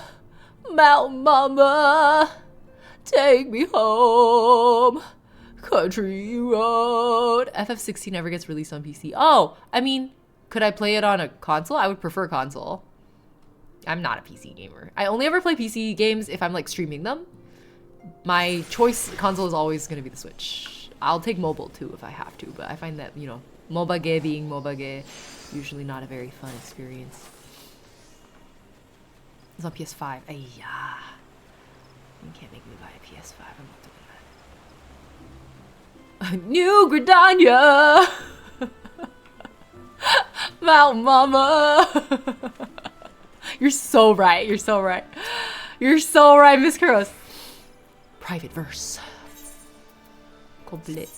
Mountain Mama. Take me home. Country road. FF16 never gets released on PC. Oh, I mean, could I play it on a console? I would prefer console. I'm not a PC gamer. I only ever play PC games if I'm like streaming them. My choice console is always going to be the Switch. I'll take mobile too if I have to, but I find that, you know, MOGGLE being MOGGLE, usually not a very fun experience. It's on PS5. Ayya. You can't make me buy a PS5. I'm not doing that. New Gridania! Mountain Mama! You're so right. You're so right. You're so right, Miss Kuros. Private verse. Complete.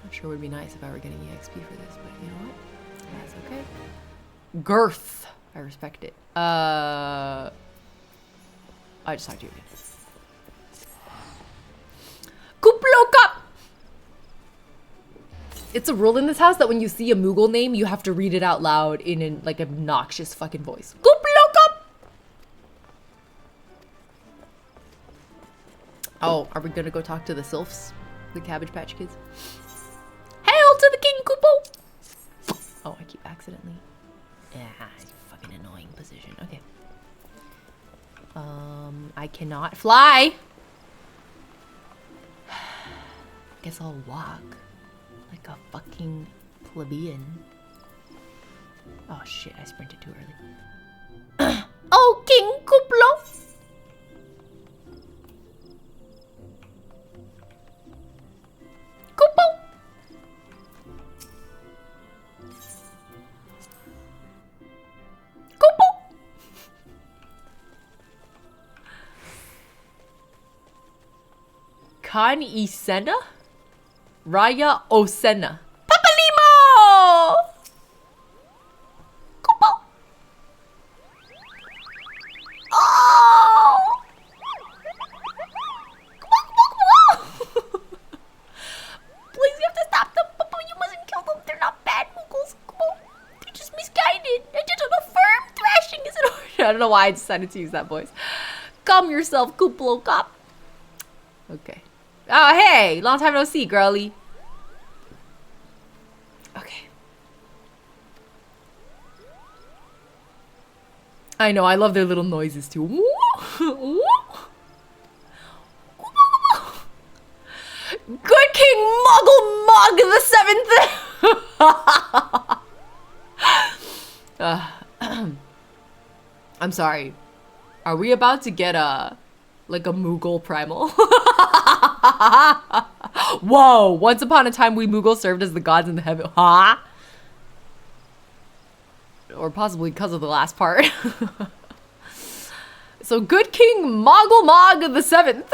I'm sure it would be nice if I were getting EXP for this, but you know what? That's okay. Girth. I respect it. I just talked to you again. Kuploka! It's a rule in this house that when you see a Moogle name, you have to read it out loud in an like obnoxious fucking voice. Kuploka! Oh, are we gonna go talk to the sylphs? The Cabbage Patch Kids? Hail to the King Koopo! Oh, I keep accidentally. Yeah, fucking annoying position. Okay. I cannot fly. Guess I'll walk like a fucking plebeian. Oh shit, I sprinted too early. Oh, King Kuplo! Kupo! Kupo! Kan Isena? Raya Osena. Papalimo! Kupo! Oh! Please, you have to stop them. Papa, you mustn't kill them. They're not bad Moogles. Come on. They're just misguided. I just a firm thrashing is in order. I don't know why I decided to use that voice. Calm yourself, Kuplo Cop. Okay. Oh, hey. Long time no see, girly. Okay. I know. I love their little noises, too. Good King Muggle Mog the Seventh. I'm sorry. Are we about to get like a Moogle primal? Whoa! Once upon a time, we Moogle served as the gods in the heaven. Huh? Or possibly because of the last part. So, good King Moggle Mog the Seventh.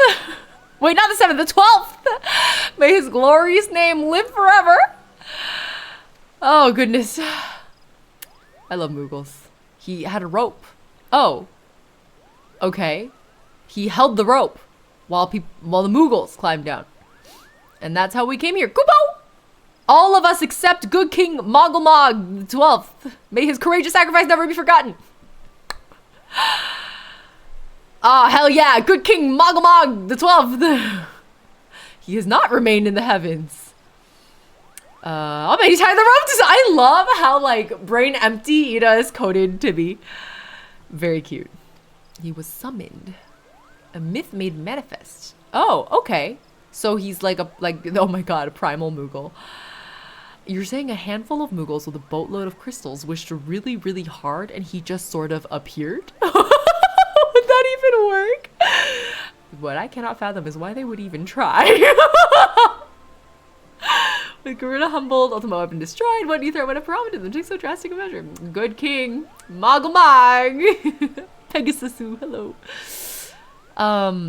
Wait, not the 7th, the 12th. May his glorious name live forever. Oh, goodness. I love Moogles. He had a rope. Oh. Okay. He held the rope while the Moogles climbed down. And that's how we came here. Kupo! All of us except good King Moggle Mog the 12th. May his courageous sacrifice never be forgotten. Ah, oh, hell yeah, good King Moggle the 12th. He has not remained in the heavens. I'll bet he tied the rope to. I love how like brain empty Ida is coded to be. Very cute. He was summoned. A myth made manifest. Oh, okay. So he's like oh my god, a primal Moogle. You're saying a handful of Moogles with a boatload of crystals wished really, really hard and he just sort of appeared? Would that even work? What I cannot fathom is why they would even try. With Garuda humbled, Ultima weapon destroyed, what new threat would have prompted them to take so drastic a measure? Good king. Moggle Mog. Pegasusu, hello.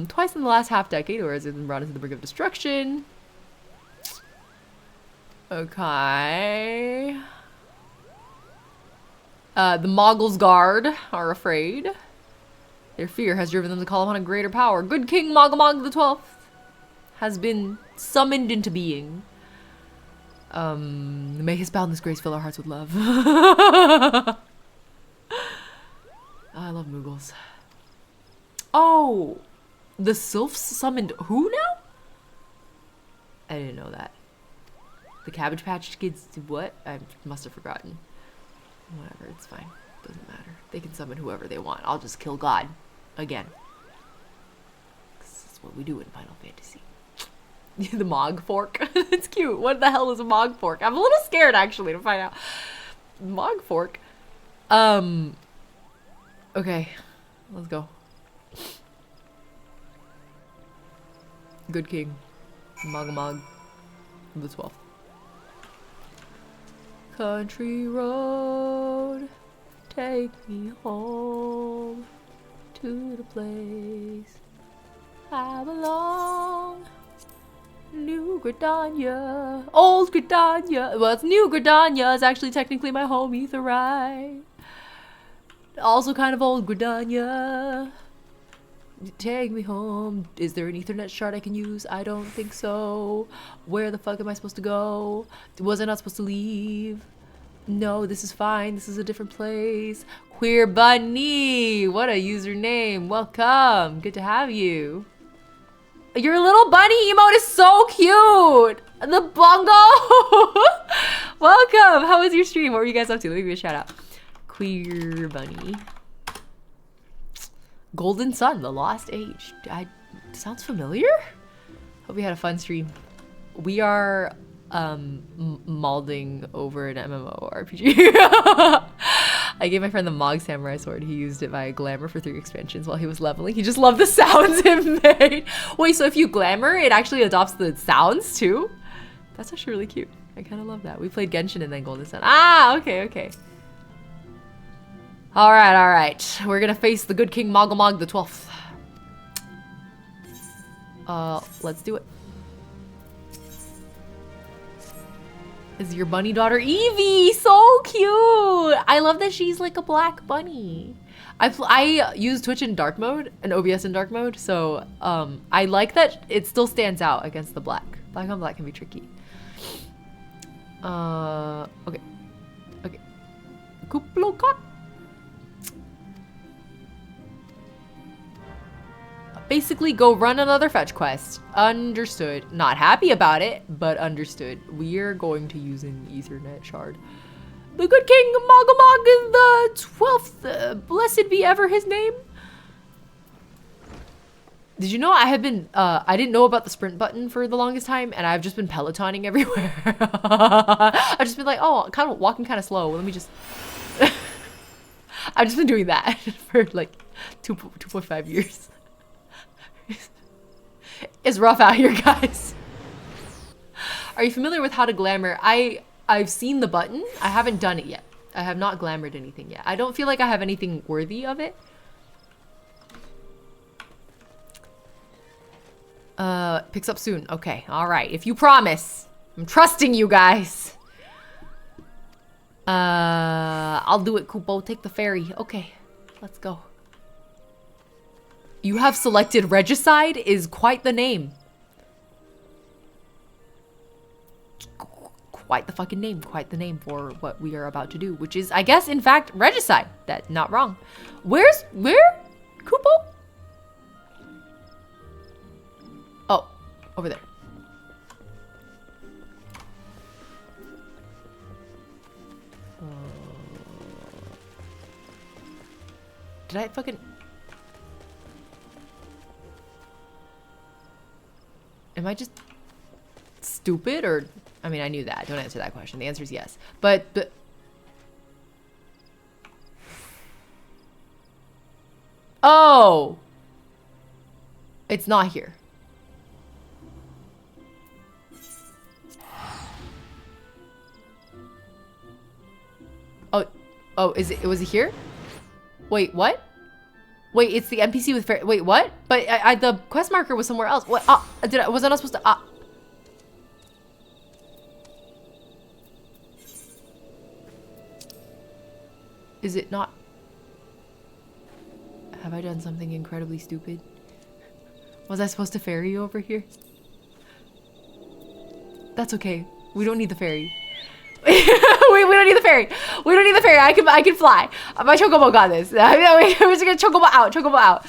Twice in the last half decade, or has it been brought into the brink of destruction? Okay. The Moggles Guard are afraid. Their fear has driven them to call upon a greater power. Good King Moggle the 12th has been summoned into being. May his boundless grace fill our hearts with love. I love Moogles. Oh, the Sylphs summoned who now? I didn't know that. The Cabbage Patch Kids did what? I must have forgotten. Whatever, it's fine. Doesn't matter. They can summon whoever they want. I'll just kill God. Again. That's what we do in Final Fantasy. The Mog Fork. It's cute. What the hell is a Mog Fork? I'm a little scared actually to find out. Mog Fork. Okay. Let's go. Good King. Mog the 12th. Country road, take me home to the place I belong. New Gridania, old Gridania. Well, it's New Gridania. It's actually technically my home, Etherite. Also kind of old Gridania. Take me home. Is there an Ethernet shard I can use? I don't think so. Where the fuck am I supposed to go? Was I not supposed to leave? No, this is fine. This is a different place. Queer Bunny. What a username. Welcome. Good to have you. Your little bunny emote is so cute. The bongo. Welcome. How was your stream? What were you guys up to? Let me give you a shout out. Queer Bunny. Golden Sun, The Lost Age. Sounds familiar? Hope you had a fun stream. We are malding over an MMORPG. I gave my friend the Mog Samurai Sword. He used it via Glamour for 3 expansions while he was leveling. He just loved the sounds it made. Wait, so if you Glamour, it actually adopts the sounds too? That's actually really cute. I kind of love that. We played Genshin and then Golden Sun. Ah, okay. All right. We're gonna face the good King Moggle the 12th. Let's do it. Is your bunny daughter Evie? So cute. I love that she's like a black bunny. I use Twitch in dark mode and OBS in dark mode, so I like that it still stands out against the black. Black on black can be tricky. Okay. Kuplokot. Basically, go run another fetch quest. Understood. Not happy about it, but understood. We are going to use an Ethernet shard. The good King Moggle the 12th. Blessed be ever his name. Did you know I have been, I didn't know about the sprint button for the longest time, and I've just been pelotoning everywhere. I've just been like, oh, kind of walking kind of slow. Let me just... I've just been doing that for like 2.5 years. It's rough out here, guys. Are you familiar with how to glamour? I've seen the button. I haven't done it yet. I have not glamoured anything yet. I don't feel like I have anything worthy of it. Picks up soon. Okay, all right. If you promise, I'm trusting you guys. I'll do it, Kupo. Take the ferry. Okay, let's go. You have selected Regicide is quite the name. Quite the fucking name. Quite the name for what we are about to do, which is, I guess, in fact, Regicide. That's not wrong. Where? Kupo? Oh, over there. Did I fucking... Am I just stupid or... I mean, I knew that. Don't answer that question. The answer is yes. But... Oh! It's not here. Oh, oh, is it, was it here? Wait, what? Wait, it's the NPC with fairy, wait, what? But the quest marker was somewhere else. What, was I not supposed to, Is it not? Have I done something incredibly stupid? Was I supposed to ferry you over here? That's okay. We don't need the ferry. we don't need the ferry. We don't need the ferry. I can fly. My chocobo got this. We're just gonna chocobo out. Chocobo out.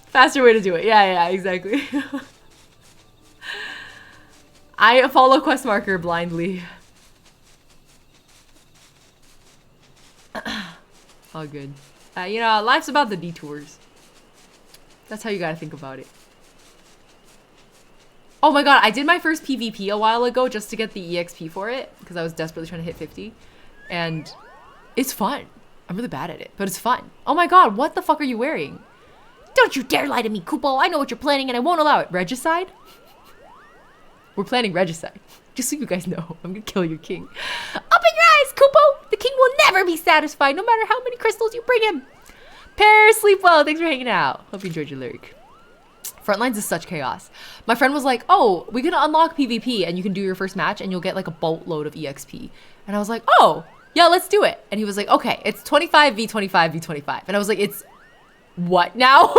Faster way to do it. Yeah, exactly. I follow quest marker blindly. All good. You know, life's about the detours. That's how you gotta think about it. Oh my god, I did my first PvP a while ago just to get the EXP for it because I was desperately trying to hit 50. And it's fun. I'm really bad at it, but it's fun. Oh my god, what the fuck are you wearing? Don't you dare lie to me, Kupo. I know what you're planning and I won't allow it. Regicide? We're planning regicide. Just so you guys know, I'm gonna kill your king. Open your eyes, Kupo! The king will never be satisfied no matter how many crystals you bring him. Pear, sleep well. Thanks for hanging out. Hope you enjoyed your lyric. Frontlines is such chaos. My friend was like, oh, we're gonna unlock PvP and you can do your first match and you'll get like a boatload of EXP. And I was like, oh, yeah, let's do it. And he was like, okay, it's 25 v 25 v 25. And I was like, it's what now?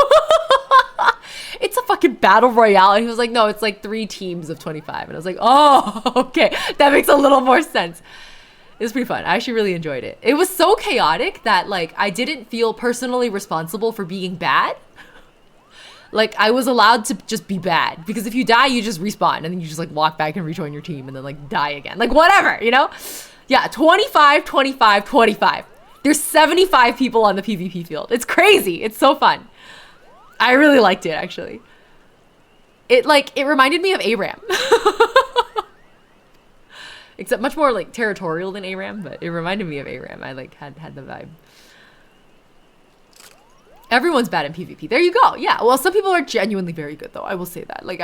It's a fucking battle royale. And he was like, no, it's like 3 teams of 25. And I was like, oh, okay, that makes a little more sense. It was pretty fun. I actually really enjoyed it. It was so chaotic that like I didn't feel personally responsible for being bad. Like, I was allowed to just be bad. Because if you die, you just respawn. And then you just, like, walk back and rejoin your team. And then, like, die again. Like, whatever, you know? Yeah, 25, 25, 25. There's 75 people on the PvP field. It's crazy. It's so fun. I really liked it, actually. It reminded me of ARAM. Except much more, like, territorial than ARAM. But it reminded me of ARAM. I, like, had the vibe. Everyone's bad in PvP. There you go. Yeah. Well, some people are genuinely very good, though. I will say that. Like,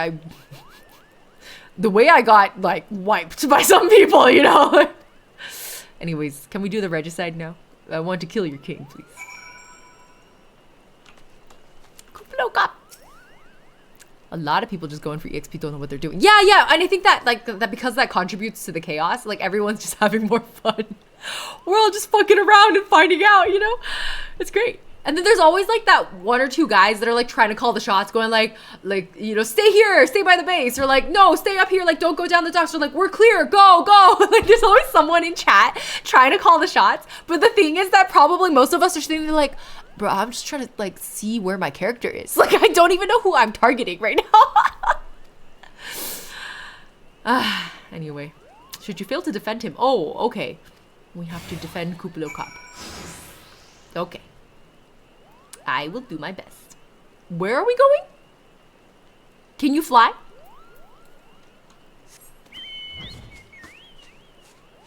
the way I got, like, wiped by some people, you know? Anyways, can we do the regicide now? I want to kill your king, please. A lot of people just going for EXP don't know what they're doing. Yeah. And I think that, like, that because that contributes to the chaos, like, everyone's just having more fun. We're all just fucking around and finding out, you know? It's great. And then there's always like that 1 or 2 guys that are like trying to call the shots, going like, you know, stay here, stay by the base, or like, no, stay up here, like, don't go down the docks, or like, we're clear, go. Like, there's always someone in chat trying to call the shots. But the thing is that probably most of us are sitting there like, bro, I'm just trying to like see where my character is. Like, I don't even know who I'm targeting right now. Anyway, should you fail to defend him? Oh, okay. We have to defend Kuplo Kop. Okay. I will do my best. Where are we going? Can you fly?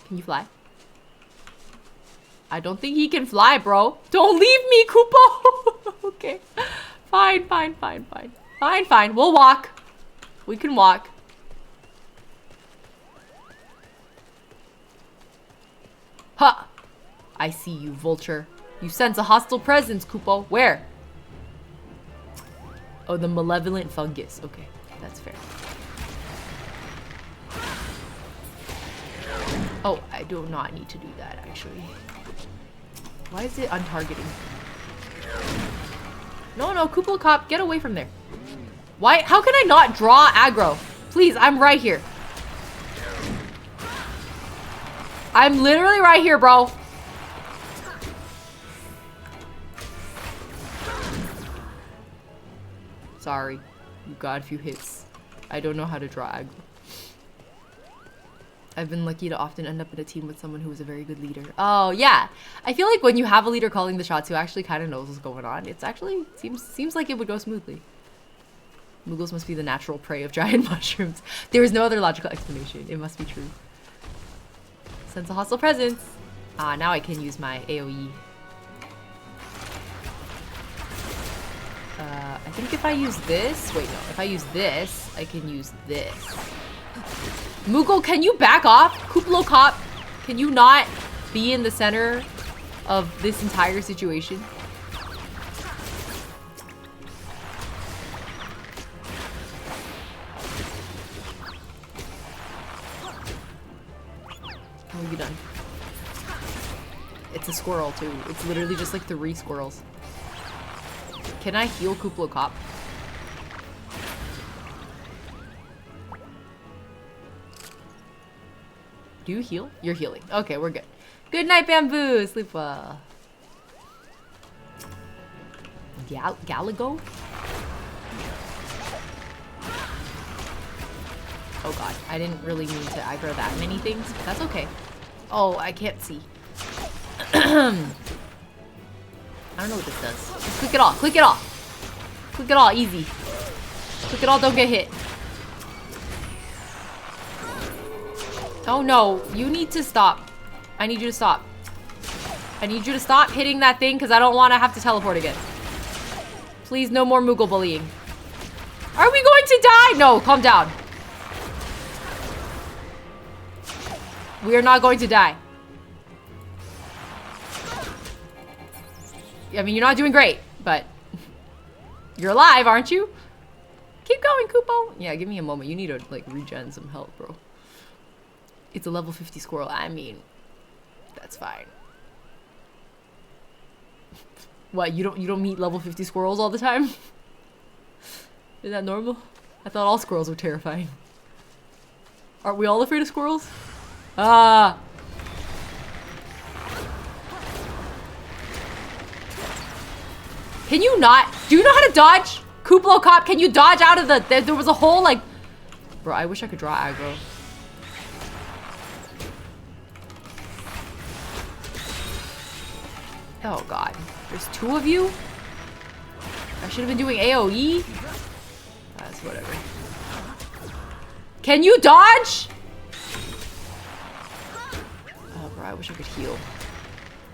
Can you fly? I don't think he can fly, bro. Don't leave me, Kupo. Okay. Fine. We'll walk. We can walk. Ha! I see you, vulture. You sense a hostile presence, Kupo. Where? Oh, the malevolent fungus. Okay, that's fair. Oh, I do not need to do that, actually. Why is it untargeting? No, Kupo Kop, get away from there. Why? How can I not draw aggro? Please, I'm right here. I'm literally right here, bro. Sorry, you got a few hits. I don't know how to draw aggro. I've been lucky to often end up in a team with someone who is a very good leader. Oh, yeah. I feel like when you have a leader calling the shots who actually kind of knows what's going on, it's actually seems like it would go smoothly. Moogles must be the natural prey of giant mushrooms. There is no other logical explanation. It must be true. Sense a hostile presence. Ah, now I can use my AoE. I think if I use this... Wait, no. If I use this, I can use this. Moogle, can you back off? Kuplo Cop, can you not be in the center of this entire situation? Can we be done? It's a squirrel too. It's literally just like 3 squirrels. Can I heal Kuplo Cop? Do you heal? You're healing. Okay, we're good. Good night, Bamboo. Sleep well. Galago? Oh god, I didn't really mean to aggro that many things, but that's okay. Oh, I can't see. I don't know what this does. Just click it all. Click it all. Click it all. Easy. Click it all. Don't get hit. Oh no. You need to stop. I need you to stop. I need you to stop hitting that thing because I don't want to have to teleport again. Please, no more Moogle bullying. Are we going to die? No, calm down. We are not going to die. I mean, you're not doing great, but you're alive, aren't you? Keep going, Kupo. Yeah, give me a moment. You need to like regen some health, bro. It's a level 50 squirrel. I mean, that's fine. What, you don't meet level 50 squirrels all the time? Is that normal? I thought all squirrels were terrifying. Aren't we all afraid of squirrels? Ah. Can you not? Do you know how to dodge? Kuplo Cop, can you dodge out of the... There was a whole like... Bro, I wish I could draw aggro. Oh god. There's 2 of you? I should have been doing AoE? That's whatever. Can you dodge? Oh bro, I wish I could heal.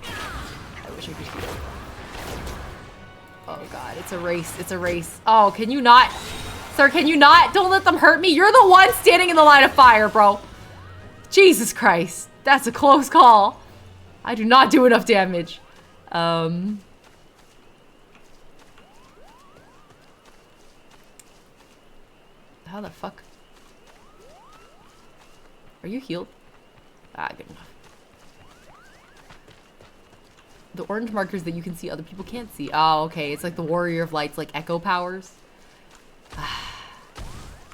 I wish I could heal. Oh god, it's a race. It's a race. Oh, can you not? Sir, can you not? Don't let them hurt me. You're the one standing in the line of fire, bro. Jesus Christ. That's a close call. I do not do enough damage. How the fuck? Are you healed? Ah, good enough. The orange markers that you can see other people can't see. Oh, okay. It's like the Warrior of Light's like echo powers.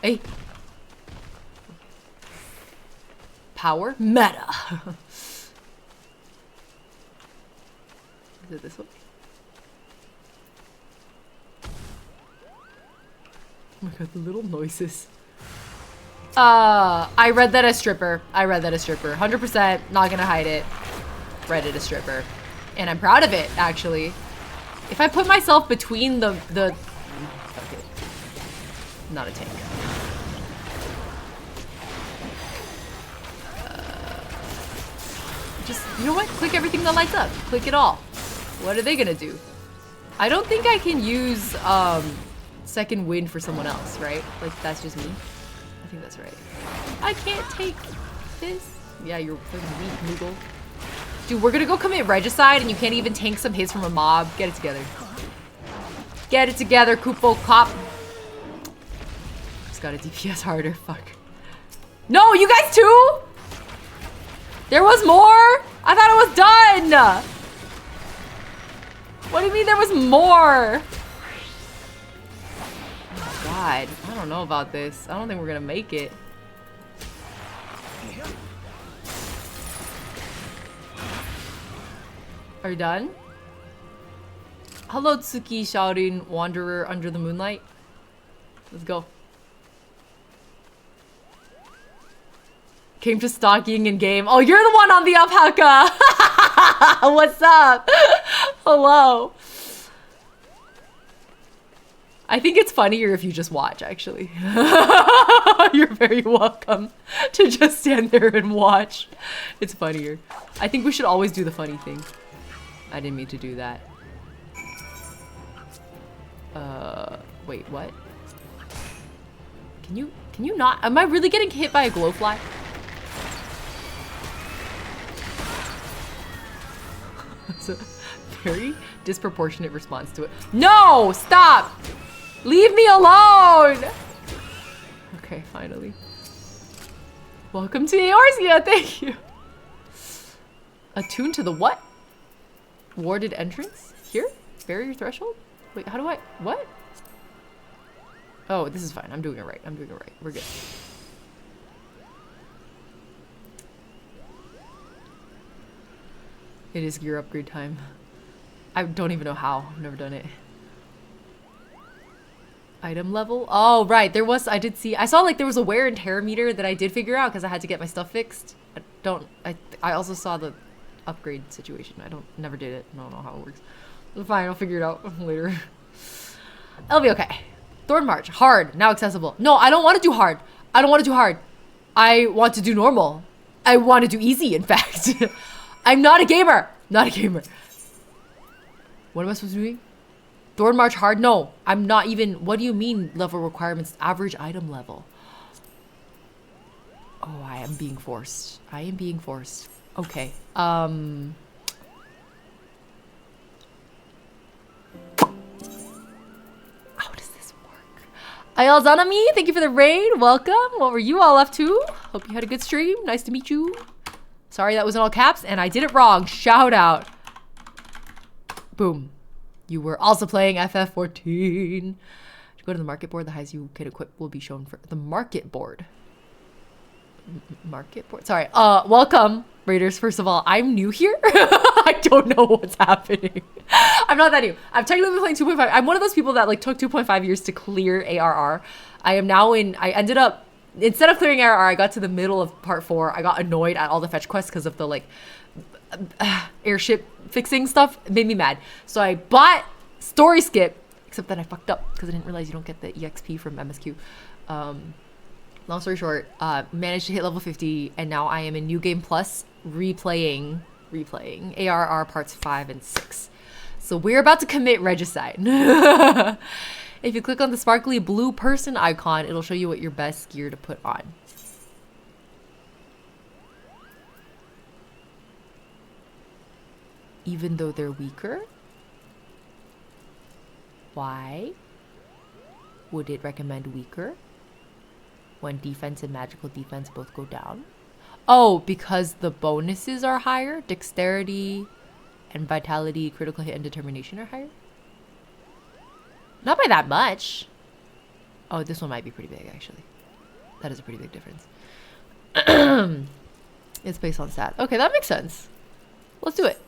Hey. Power? Meta. Is it this way? Oh my god, the little noises. I read that as stripper. I read that as stripper. 100%. Not gonna hide it. Read it as stripper. And I'm proud of it, actually. If I put myself between the okay. Not a tank. Just, you know what? Click everything that lights up. Click it all. What are they gonna do? I don't think I can use second wind for someone else, right? Like, that's just me. I think that's right. I can't take this. Yeah, you're fucking weak, Moogle. Dude, we're gonna go commit regicide and you can't even tank some hits from a mob. Get it together. Get it together, Kupo Cop. Just gotta DPS harder. Fuck. No, you guys too? There was more? I thought it was done. What do you mean there was more? Oh god, I don't know about this. I don't think we're gonna make it. Are you done? Hello, Tsuki, shouting wanderer under the moonlight. Let's go. Came to stalk Ying in game. Oh, you're the one on the alpaca. What's up? Hello. I think it's funnier if you just watch, actually. You're very welcome to just stand there and watch. It's funnier. I think we should always do the funny thing. I didn't mean to do that. Wait, what? Can you not? Am I really getting hit by a glowfly? It's a very disproportionate response to it. No! Stop! Leave me alone! Okay, finally. Welcome to Eorzea, thank you. Attuned to the what? Warded entrance? Here? Barrier threshold? Wait, how do I... What? Oh, this is fine. I'm doing it right. I'm doing it right. We're good. It is gear upgrade time. I don't even know how. I've never done it. Item level? Oh, right. There was... I did see... I saw like there was a wear and tear meter that I did figure out because I had to get my stuff fixed. I also saw the upgrade situation. Never did it. I don't know how it works. Fine, I'll figure it out later. It'll be okay. Thorn March, hard, now accessible. No, I don't want to do hard. I don't want to do hard. I want to do normal. I want to do easy, in fact. I'm not a gamer. Not a gamer. What am I supposed to be doing? Thorn March hard? No, I'm not even. What do you mean level requirements? Average item level. Oh, I am being forced. I am being forced. Okay. Ayalzanami, thank you for the raid. Welcome. What were you all up to? Hope you had a good stream. Nice to meet you. Sorry that was in all caps and I did it wrong. Shout out. Boom. You were also playing FF14. Go to the market board. The highest you can equip will be shown for the market board. Market board. Sorry. Welcome, raiders. First of all, I'm new here. I don't know what's happening. I'm not that new. I've technically been playing 2.5. I'm one of those people that like took 2.5 years to clear ARR. I am now in. I ended up instead of clearing ARR, I got to the middle of part 4. I got annoyed at all the fetch quests because of the like airship fixing stuff. It made me mad. So I bought story skip. Except that I fucked up because I didn't realize you don't get the EXP from MSQ. Long story short, managed to hit level 50, and now I am in New Game Plus replaying ARR parts 5 and 6. So we're about to commit regicide. If you click on the sparkly blue person icon, it'll show you what your best gear to put on. Even though they're weaker? Why would it recommend weaker when defense and magical defense both go down? Oh, because the bonuses are higher? Dexterity and vitality, critical hit, and determination are higher? Not by that much. Oh, this one might be pretty big, actually. That is a pretty big difference. It's based on stat. Okay, that makes sense. Let's do it.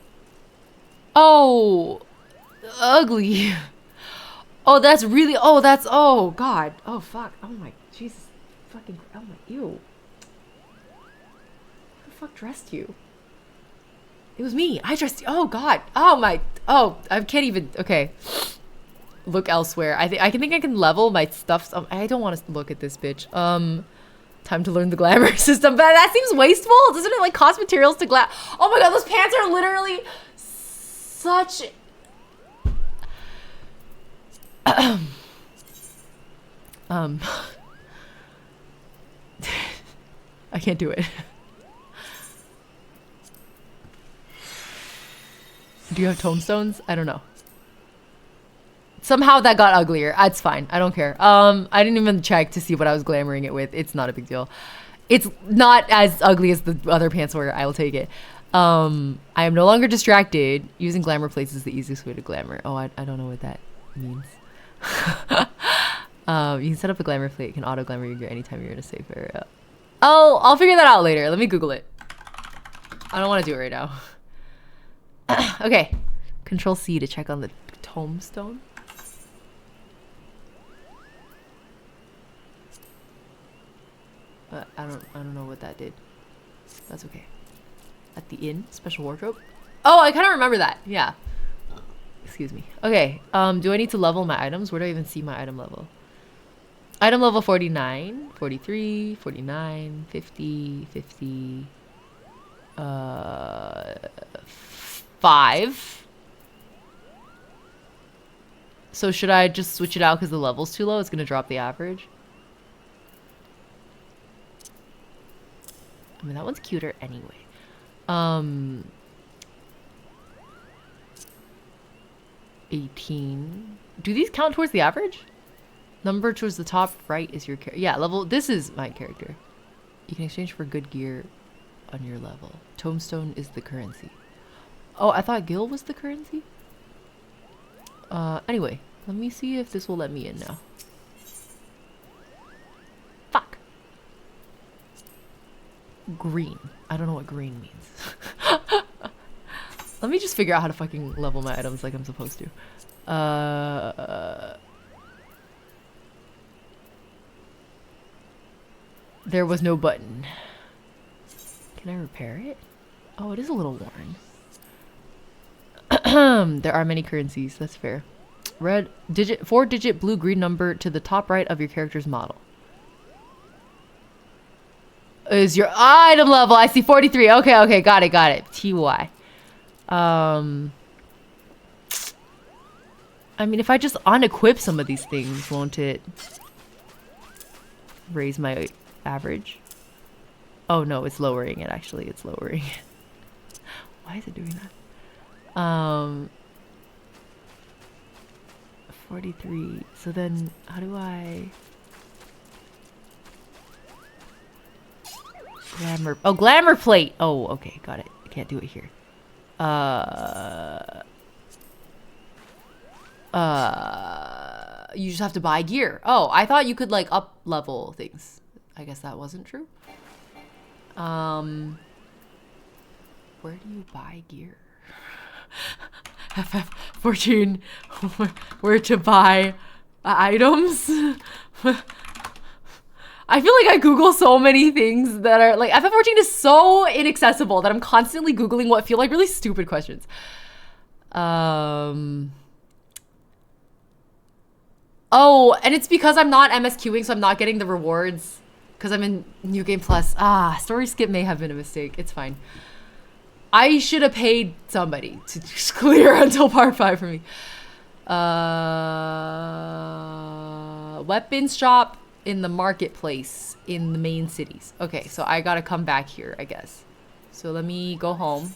Oh, ugly. Oh, that's really, oh, that's, oh, God. Oh, fuck. Oh, my, Jesus. Fucking, oh, my, ew. Who the fuck dressed you? It was me. I dressed you. Oh, God. Oh, my, oh, I can't even, okay. Look elsewhere. I think I can level my stuff. I don't want to look at this bitch. Time to learn the glamour system. But that seems wasteful. Doesn't it, like, cost materials to glam? Oh, my God, those pants are literally such... I can't do it. Do you have tombstones? I don't know. Somehow that got uglier. It's fine. I don't care. I didn't even check to see what I was glamoring it with. It's not a big deal. It's not as ugly as the other pants were. I will take it. I am no longer distracted. Using glamour plates is the easiest way to glamour. Oh, I don't know what that means. You can set up a glamour plate. It can auto glamour your gear anytime you're in a safe area. Oh, I'll figure that out later. Let me Google it. I don't want to do it right now. Okay. Control C to check on the tombstone. But I don't know what that did. That's okay. At the inn, special wardrobe. Oh, I kind of remember that. Yeah. Excuse me. Okay. Do I need to level my items? Where do I even see my item level? Item level 49, 43, 49, 50, 50, 5. So should I just switch it out because the level's too low? It's gonna drop the average. I mean, that one's cuter anyway. 18. Do these count towards the average? Number towards the top right is your character. Yeah, level. This is my character. You can exchange for good gear on your level. Tombstone is the currency. Oh, I thought gil was the currency? Anyway, let me see if this will let me in now. Fuck. Green. I don't know what green means. Let me just figure out how to fucking level my items like I'm supposed to. There was no button. Can I repair it? Oh, it is a little worn. There are many currencies. That's fair. Red digit, 4-digit blue-green number to the top right of your character's model. Is your item level? I see 43. Okay, okay, got it, got it. TY. I mean, if I just unequip some of these things, won't it raise my average? Oh no, it's lowering it. Actually, it's lowering it. Why is it doing that? 43. So then, how do I? Glamour. Oh, glamour plate. Oh, okay, got it. I can't do it here. You just have to buy gear. Oh, I thought you could like up level things. I guess that wasn't true. Where do you buy gear? FF14. Where to buy items? I feel like I Google so many things that are like FF14 is so inaccessible that I'm constantly Googling what feel like really stupid questions. Oh, and it's because I'm not MSQing, so I'm not getting the rewards because I'm in New Game Plus. Ah, story skip may have been a mistake. It's fine. I should have paid somebody to just clear until part 5 for me. Weapons shop in the marketplace in the main cities. Okay, so I gotta come back here, I guess. So let me go home.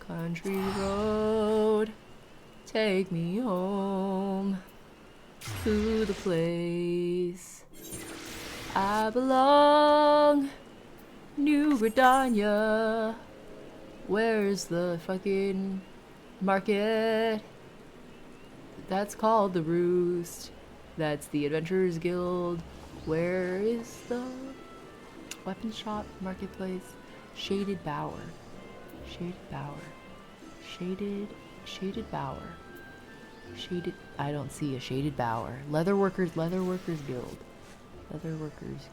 Country road, take me home to the place I belong. New Gridania. Where's the fucking market? That's called the Roost. That's the Adventurers Guild. Where is the weapon shop, marketplace? Shaded Bower. Shaded Bower. Shaded Bower. Shaded, I don't see a Shaded Bower. Leatherworkers Guild. Leatherworkers.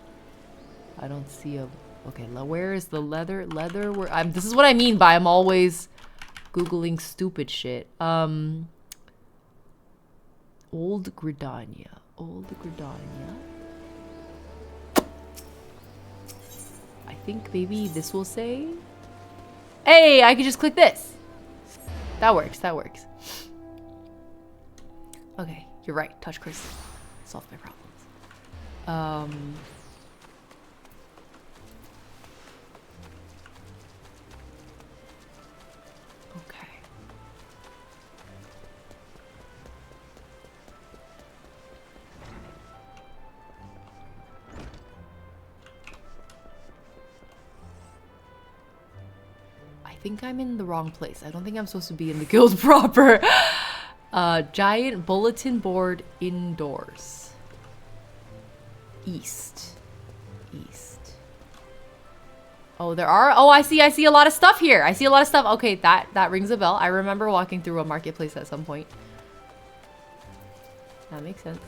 I don't see a, okay, where is the leather work? This is what I mean by I'm always Googling stupid shit. Old Gridania. Old Gridania. I think maybe this will say, hey, I could just click this. That works, that works. Okay, you're right, touch crystal. Solve my problems. Okay. I think I'm in the wrong place. I don't think I'm supposed to be in the guild proper. Giant bulletin board indoors. East. Oh, there are. Oh, I see a lot of stuff here. I see a lot of stuff. Okay, that rings a bell. I remember walking through a marketplace at some point. That makes sense.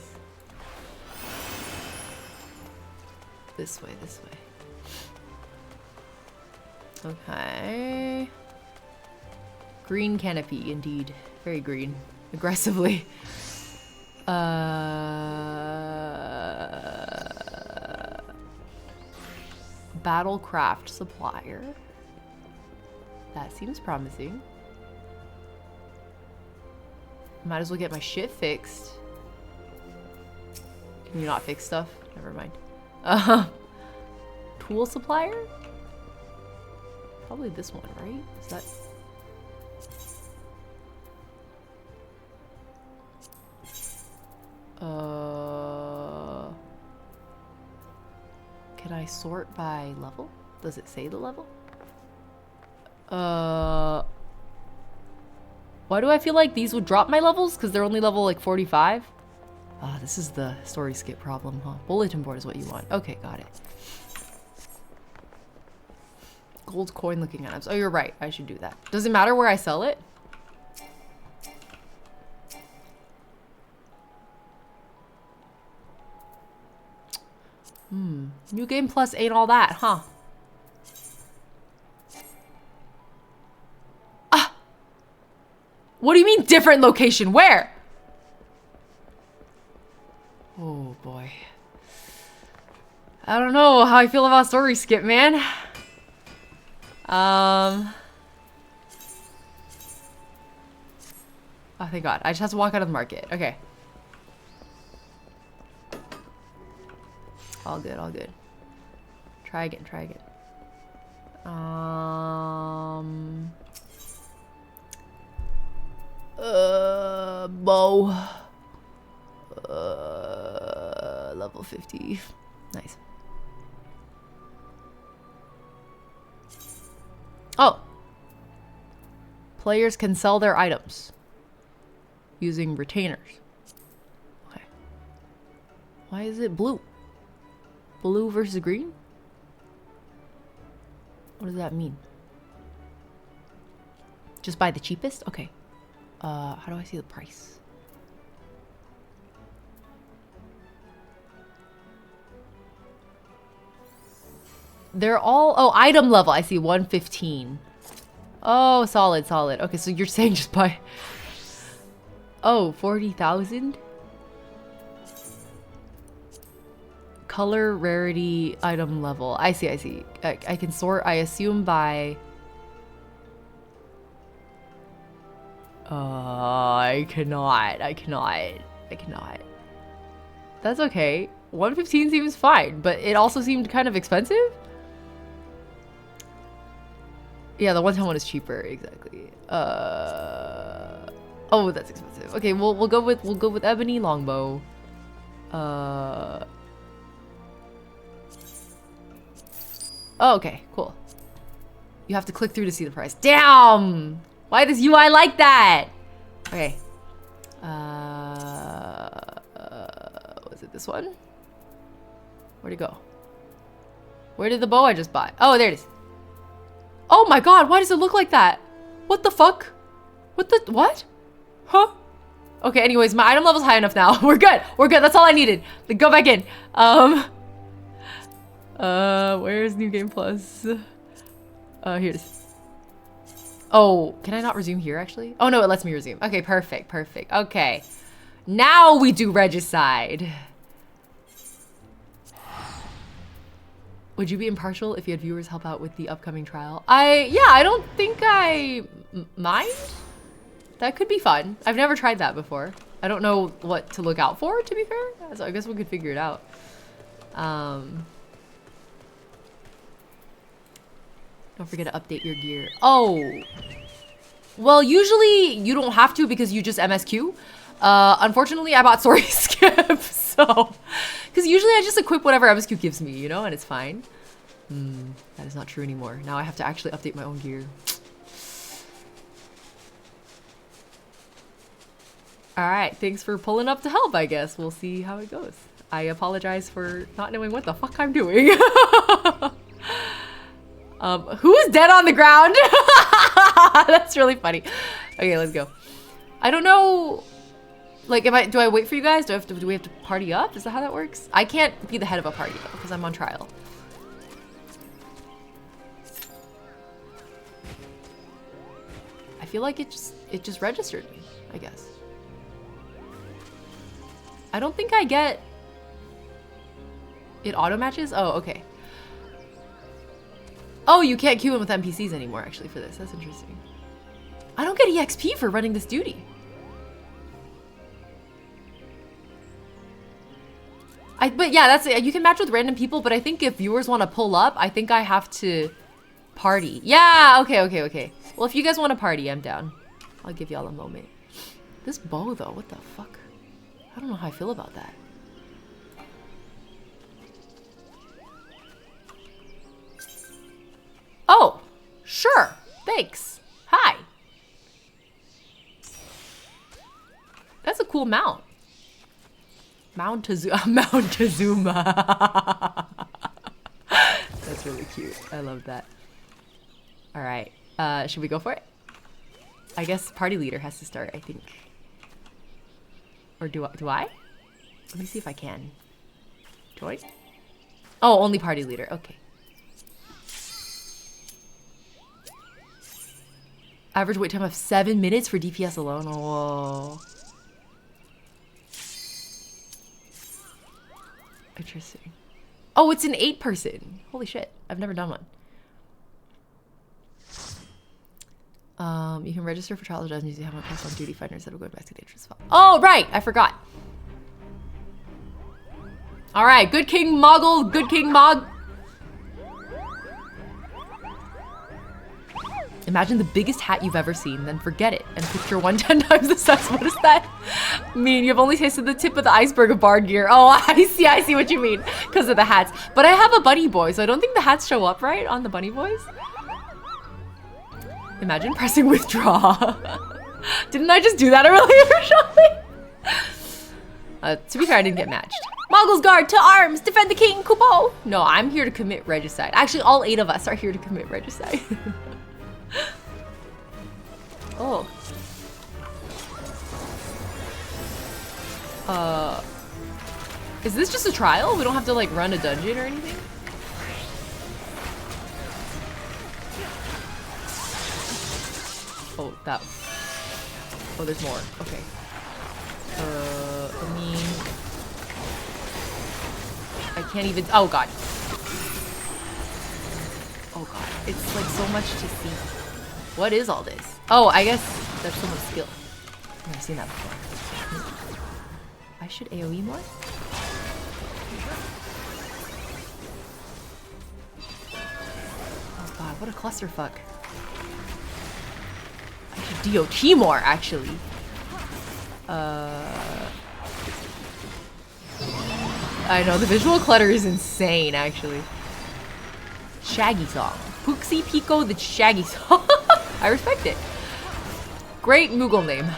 This way. Okay. Green canopy, indeed. Very green. Aggressively. Battlecraft supplier. That seems promising. Might as well get my shit fixed. Can you not fix stuff? Never mind. Tool supplier? Probably this one, right? Is that... Can I sort by level? Does it say the level? Why do I feel like these would drop my levels? Because they're only level like 45? Ah, this is the story skip problem, huh? Bulletin board is what you want. Okay, got it. Gold coin looking items. Oh, you're right. I should do that. Does it matter where I sell it? New game plus ain't all that, huh? Ah! What do you mean different location? Where? Oh boy. I don't know how I feel about story skip, man. Oh, thank God. I just have to walk out of the market. Okay. All good, all good. Try again, try again. Bow. Level 50. Nice. Oh. Players can sell their items using retainers. Okay. Why is it blue? Blue versus green? What does that mean? Just buy the cheapest? Okay. How do I see the price? They're all... Oh, item level. I see 115. Oh, solid, solid. Okay, so you're saying just buy... Oh, 40,000? Color, rarity, item level. I see, I see. I can sort, I assume, by... I cannot. That's okay. 115 seems fine, but it also seemed kind of expensive. Yeah, the one-time one is cheaper, exactly. Oh, that's expensive. Okay, we'll go with ebony longbow. Oh, okay, cool. You have to click through to see the price. Damn! Why does UI like that? Okay. Was it this one? Where'd it go? Where did the bow I just bought? Oh, there it is. Oh my god, why does it look like that? What the fuck? What? Huh? Okay, anyways, my item level's high enough now. We're good. We're good. That's all I needed. Go back in. Where's New Game Plus? Here it is. Oh, can I not resume here, actually? Oh, no, it lets me resume. Okay, perfect, perfect. Okay. Now we do regicide. Would you be impartial if you had viewers help out with the upcoming trial? Yeah, I don't think I mind. That could be fun. I've never tried that before. I don't know what to look out for, to be fair. So I guess we could figure it out. Don't forget to update your gear. Oh. Well, usually you don't have to because you just MSQ. Unfortunately, I bought story skip, so... Because usually I just equip whatever MSQ gives me, you know, and it's fine. That is not true anymore. Now I have to actually update my own gear. Alright, thanks for pulling up to help, I guess. We'll see how it goes. I apologize for not knowing what the fuck I'm doing. Who's dead on the ground? That's really funny. Okay, let's go. I don't know... Like, do I wait for you guys? Do we have to party up? Is that how that works? I can't be the head of a party though, because I'm on trial. feel like it just registered me, I guess. I don't think I get... It auto matches? Oh, okay. Oh, you can't queue in with NPCs anymore, actually, for this. That's interesting. I don't get EXP for running this duty. But yeah, that's it. You can match with random people, but I think if viewers want to pull up, I think I have to party. Yeah, okay. Well, if you guys want to party, I'm down. I'll give y'all a moment. This bow, though, what the fuck? I don't know how I feel about that. Oh, sure. Thanks. Hi. That's a cool mount. Mount Tazuma. That's really cute. I love that. All right. Should we go for it? I guess party leader has to start, I think. Or do I? Let me see if I can. Join? Oh, only party leader. Okay. Average wait time of 7 minutes for DPS alone. Whoa. Interesting. Oh, it's an 8-person. Holy shit. I've never done one. You can register for trial of dozen using how much cost on duty finder instead of going back to the entrance file. Oh, right. I forgot. All right. Good King Moggle. Good King Mog. Imagine the biggest hat you've ever seen, then forget it and picture 110 times the size. What does that mean? You've only tasted the tip of the iceberg of bard gear. Oh, I see what you mean. Because of the hats. But I have a bunny boy, so I don't think the hats show up right on the bunny boys. Imagine pressing withdraw. Didn't I just do that earlier, Charlie? To be fair, I didn't get matched. Moggle's Guard, to arms! Defend the king, Kupo! No, I'm here to commit regicide. Actually, all 8 of us are here to commit regicide. Oh. Is this just a trial? We don't have to like run a dungeon or anything? Oh, that. Oh, there's more. Okay. I mean, I can't even. Oh god. Oh god. It's like so much to see. What is all this? Oh, I guess there's so much skill. I've never seen that before. I should AoE more? Oh god, what a clusterfuck. I should DOT more, actually. I know, the visual clutter is insane, actually. Shaggy song. Pooksy Pico the Shaggy song. I respect it. Great Moogle name.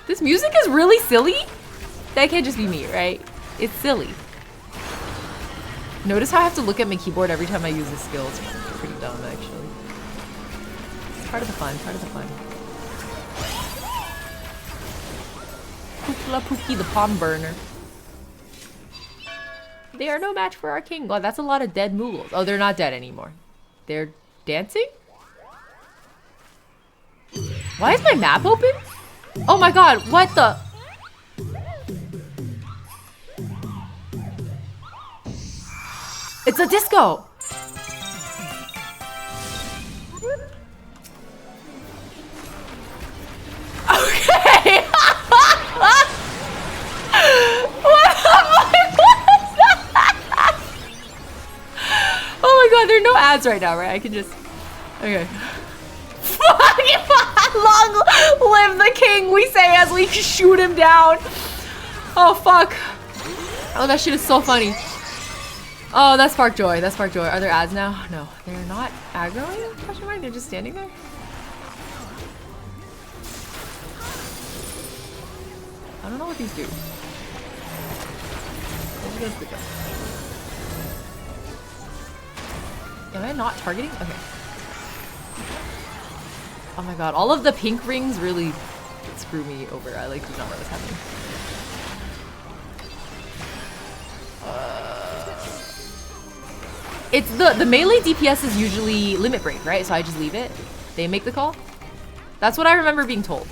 This music is really silly? That can't just be me, right? It's silly. Notice how I have to look at my keyboard every time I use this skill. It's pretty dumb, actually. It's part of the fun, part of the fun. Pookla Pookie the palm burner. They are no match for our king. Wow, that's a lot of dead Moogles. Oh, they're not dead anymore. They're dancing? Why is my map open? Oh my god, what the? It's a disco! Okay! What the fuck was that? Oh my god, there are no ads right now, right? I can just... Okay. Long live the king, we say as we shoot him down. Oh, fuck. Oh, that shit is so funny. Oh, that sparked joy. That sparked joy. Are there ads now? No. They're not aggroing? Question mark? They're just standing there? I don't know what these do. Am I not targeting? Okay. Oh my god, all of the pink rings really screw me over. I like do not know what's happening. It's the melee DPS is usually limit break, right? So I just leave it. They make the call. That's what I remember being told.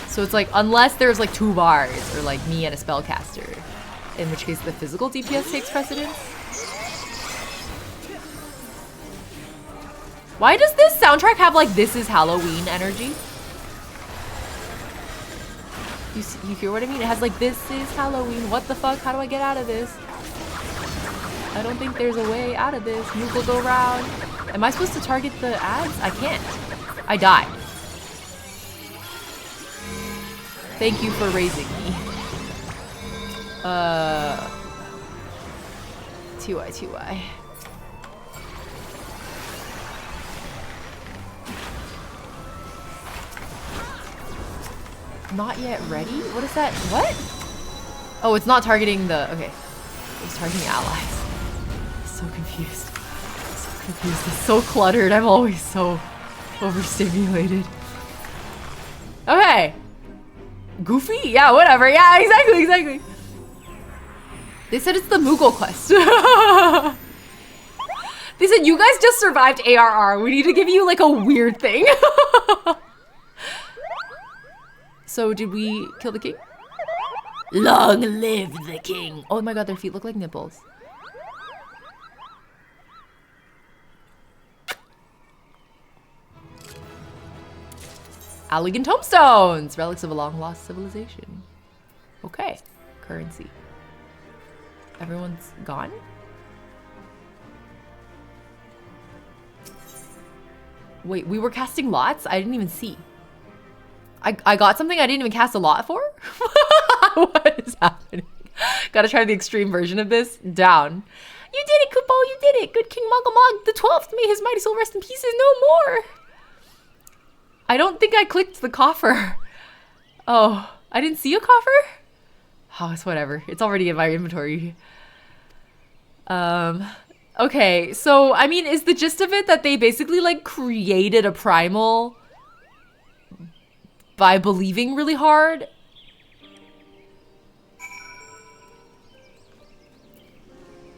So it's like, unless there's like 2 bars or like me and a spellcaster, in which case the physical DPS takes precedence. Why does this soundtrack have like "This is Halloween" energy? You hear what I mean? It has like "This is Halloween." What the fuck? How do I get out of this? I don't think there's a way out of this. Moogle go round. Am I supposed to target the ads? I can't. I died. Thank you for raising me. TY. Not yet ready? What is that? What? Oh, it's not targeting the... Okay. It's targeting allies. So confused. So confused. It's so cluttered. I'm always so overstimulated. Okay. Goofy? Yeah, whatever. Yeah, exactly. They said it's the Moogle quest. They said, you guys just survived ARR. We need to give you like a weird thing. So did we kill the king? Long live the king. Oh my god, their feet look like nipples. Elegant tombstones. Relics of a long lost civilization. Okay. Currency. Everyone's gone? Wait, we were casting lots? I didn't even see. I got something I didn't even cast a lot for? What is happening? Gotta try the extreme version of this. Down. You did it, Kupo, you did it. Good King MOGGLE the 12th. May his mighty soul rest in pieces no more. I don't think I clicked the coffer. Oh, I didn't see a coffer? Oh, it's whatever. It's already in my inventory. Okay, so, I mean, is the gist of it that they basically, like, created a primal by believing really hard?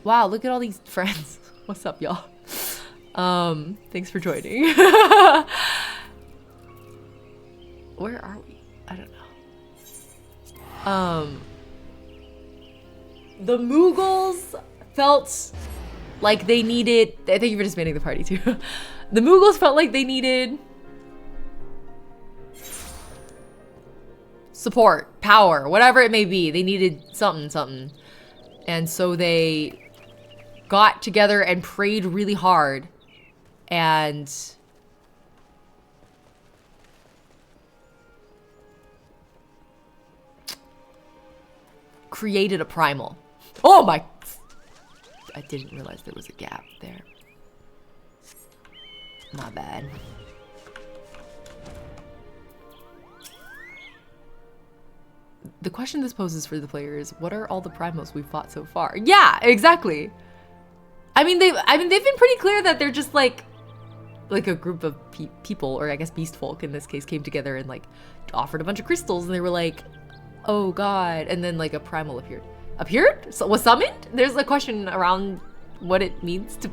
Wow, look at all these friends. What's up, y'all? Thanks for joining. Where are we? I don't know. The Moogles felt like they needed... Thank you for disbanding the party, too. The Moogles felt like they needed... support, power, whatever it may be. They needed something. And so they got together and prayed really hard and created a primal. Oh my... I didn't realize there was a gap there. My bad. The question this poses for the player is, what are all the primals we've fought so far? Yeah, exactly. I mean, they've been pretty clear that they're just like a group of people, or I guess beast folk in this case, came together and like offered a bunch of crystals, and they were like, oh god, and then like a primal appeared. So was summoned? There's a question around what it means to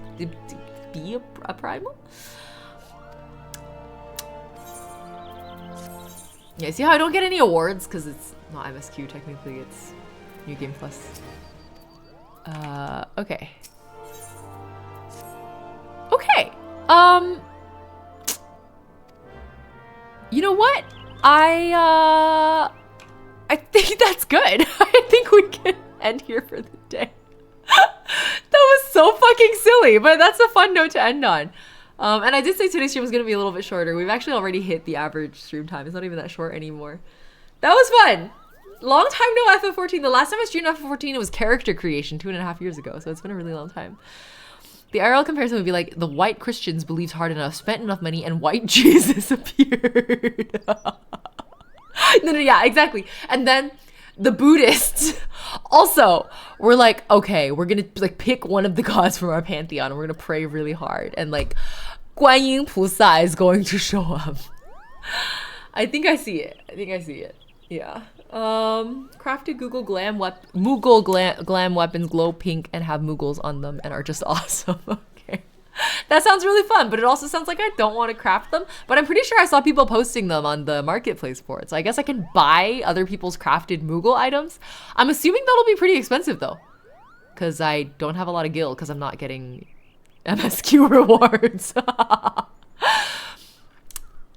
be a primal. Yeah, see how I don't get any awards because it's not MSQ technically, it's New Game Plus. Okay. Okay. You know what? I think that's good. I think we can end here for the day. That was so fucking silly, but that's a fun note to end on. And I did say today's stream was gonna be a little bit shorter. We've actually already hit the average stream time. It's not even that short anymore. That was fun. Long time no FF14. The last time I streamed FF14, it was character creation 2.5 years ago. So it's been a really long time. The IRL comparison would be like, the white Christians believed hard enough, spent enough money, and white Jesus appeared. No, yeah, exactly. And then the Buddhists also were like, okay, we're gonna like pick one of the gods from our pantheon and we're gonna pray really hard, and like Guan Yin Pusa is going to show up. I think I see it. Yeah. Crafted Moogle glam weapons glow pink and have Moogles on them and are just awesome. Okay. That sounds really fun, but it also sounds like I don't want to craft them. But I'm pretty sure I saw people posting them on the marketplace for it. So I guess I can buy other people's crafted Moogle items. I'm assuming that'll be pretty expensive though, because I don't have a lot of gil because I'm not getting MSQ rewards.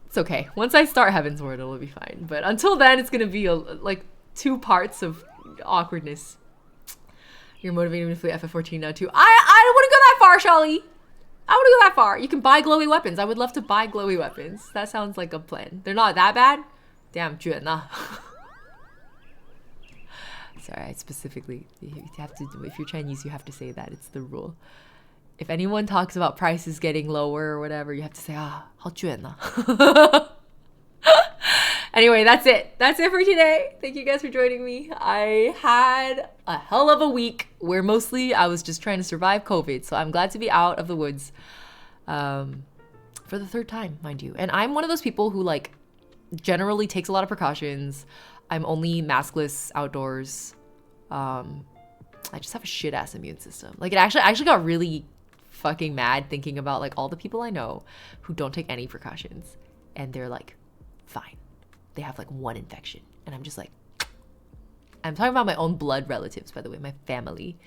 It's okay. Once I start Heaven's Ward, it'll be fine. But until then, it's gonna be like 2 parts of awkwardness. You're motivating me to play FF14 now too. I don't want to go that far, Shelly. I want to go that far. You can buy glowy weapons. I would love to buy glowy weapons. That sounds like a plan. They're not that bad. Damn, 卷啊. Sorry, I specifically, you have to, if you're Chinese, you have to say that. It's the rule. If anyone talks about prices getting lower or whatever, you have to say, 好卷啊. Anyway, that's it. That's it for today. Thank you guys for joining me. I had a hell of a week where mostly I was just trying to survive COVID. So I'm glad to be out of the woods for the 3rd time, mind you. And I'm one of those people who like generally takes a lot of precautions. I'm only maskless outdoors. I just have a shit ass immune system. Like I actually got really fucking mad thinking about like all the people I know who don't take any precautions and they're like fine. They have like 1 infection and I'm just like, I'm talking about my own blood relatives, by the way, my family.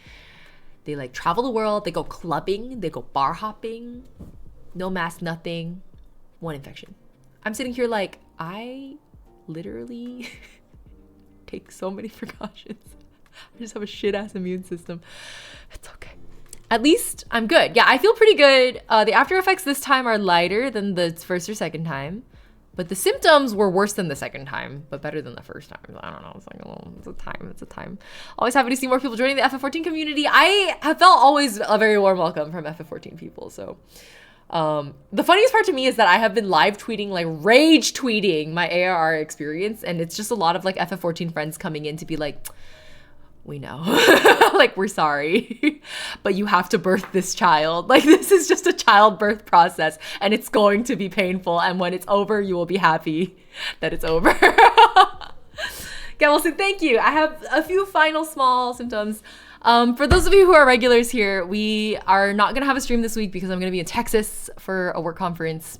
They like travel the world, they go clubbing, they go bar hopping, no mask, nothing, 1 infection. I'm sitting here like, I literally take so many precautions. I just have a shit ass immune system. It's okay. At least I'm good. Yeah, I feel pretty good. The after effects this time are lighter than the 1st or 2nd time. But the symptoms were worse than the 2nd time, but better than the 1st time. I don't know. It's like it's a time. Always happy to see more people joining the FF14 community. I have felt always a very warm welcome from FF14 people. So the funniest part to me is that I have been live tweeting, like rage tweeting my ARR experience. And it's just a lot of like FF14 friends coming in to be like, we know, like, we're sorry, but you have to birth this child. Like, this is just a childbirth process and it's going to be painful. And when it's over, you will be happy that it's over. Okay, well, so thank you. I have a few final small symptoms. For those of you who are regulars here, we are not going to have a stream this week because I'm going to be in Texas for a work conference.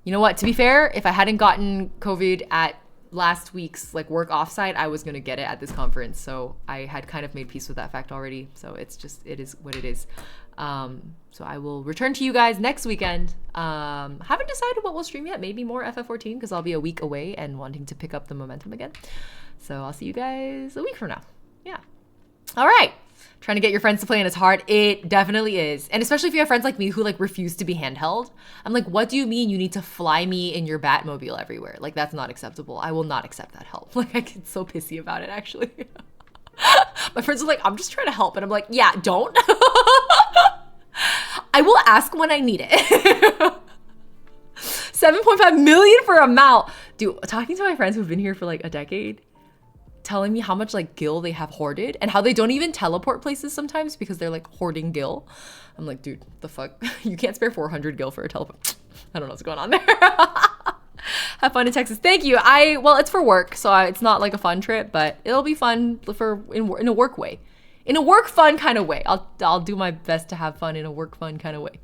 You know what? To be fair, if I hadn't gotten COVID at last week's like work offsite, I was gonna get it at this conference, so I had kind of made peace with that fact already. So it's just, it is what it is. So I will return to you guys next weekend. Haven't decided what we'll stream yet. Maybe more FF14 because I'll be a week away and wanting to pick up the momentum again. So I'll see you guys a week from now. Yeah. All right. Trying to get your friends to play and it's hard. It definitely is. And especially if you have friends like me who like refuse to be handheld. I'm like, what do you mean you need to fly me in your Batmobile everywhere? Like, that's not acceptable. I will not accept that help. Like, I get so pissy about it, actually. My friends are like, I'm just trying to help. And I'm like, yeah, don't. I will ask when I need it. 7.5 million for a mount. Dude, talking to my friends who've been here for like a decade, telling me how much like gil they have hoarded and how they don't even teleport places sometimes because they're like hoarding gil. I'm like, dude, the fuck? You can't spare 400 gil for a teleport. I don't know what's going on there. Have fun in Texas. Thank you. Well, it's for work, so it's not like a fun trip, but it'll be fun in a work way. In a work fun kind of way. I'll do my best to have fun in a work fun kind of way.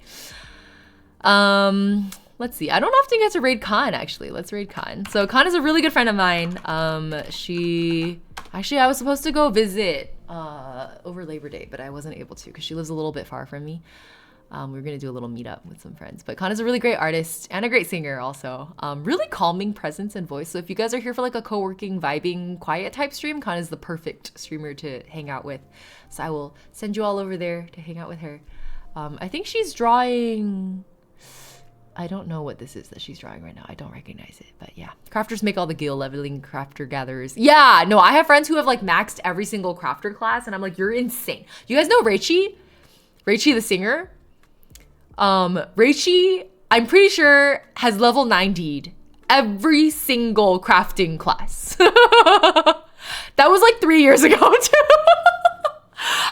Let's see. I don't often get to raid Khan, actually. Let's raid Khan. So Khan is a really good friend of mine. I was supposed to go visit over Labor Day, but I wasn't able to because she lives a little bit far from me. We were going to do a little meetup with some friends. But Khan is a really great artist and a great singer also. Really calming presence and voice. So if you guys are here for like a co-working, vibing, quiet type stream, Khan is the perfect streamer to hang out with. So I will send you all over there to hang out with her. I think she's drawing... I don't know what this is that she's drawing right now. I don't recognize it, but yeah. Crafters make all the gil leveling, crafter gatherers. Yeah, no, I have friends who have like maxed every single crafter class and I'm like, you're insane. You guys know Reichi? Reichi the singer? Reichi, I'm pretty sure, has level 90'd every single crafting class. That was like 3 years ago too.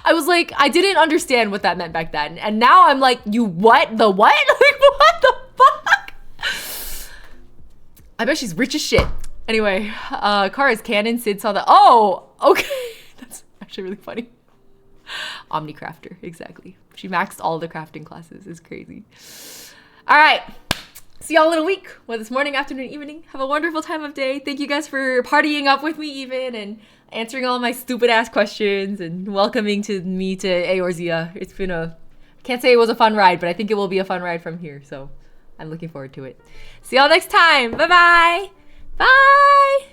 I was like, I didn't understand what that meant back then. And now I'm like, you what? The what? Like, what the fuck? I bet she's rich as shit. Anyway, Kara's canon. Sid saw that. Oh, okay. That's actually really funny. Omnicrafter, exactly. She maxed all the crafting classes. It's crazy. All right. See y'all in a week, whether it's morning, afternoon, evening. Have a wonderful time of day. Thank you guys for partying up with me even and answering all my stupid ass questions and welcoming me to Eorzea. It's been can't say it was a fun ride, but I think it will be a fun ride from here. So I'm looking forward to it. See y'all next time. Bye-bye. Bye.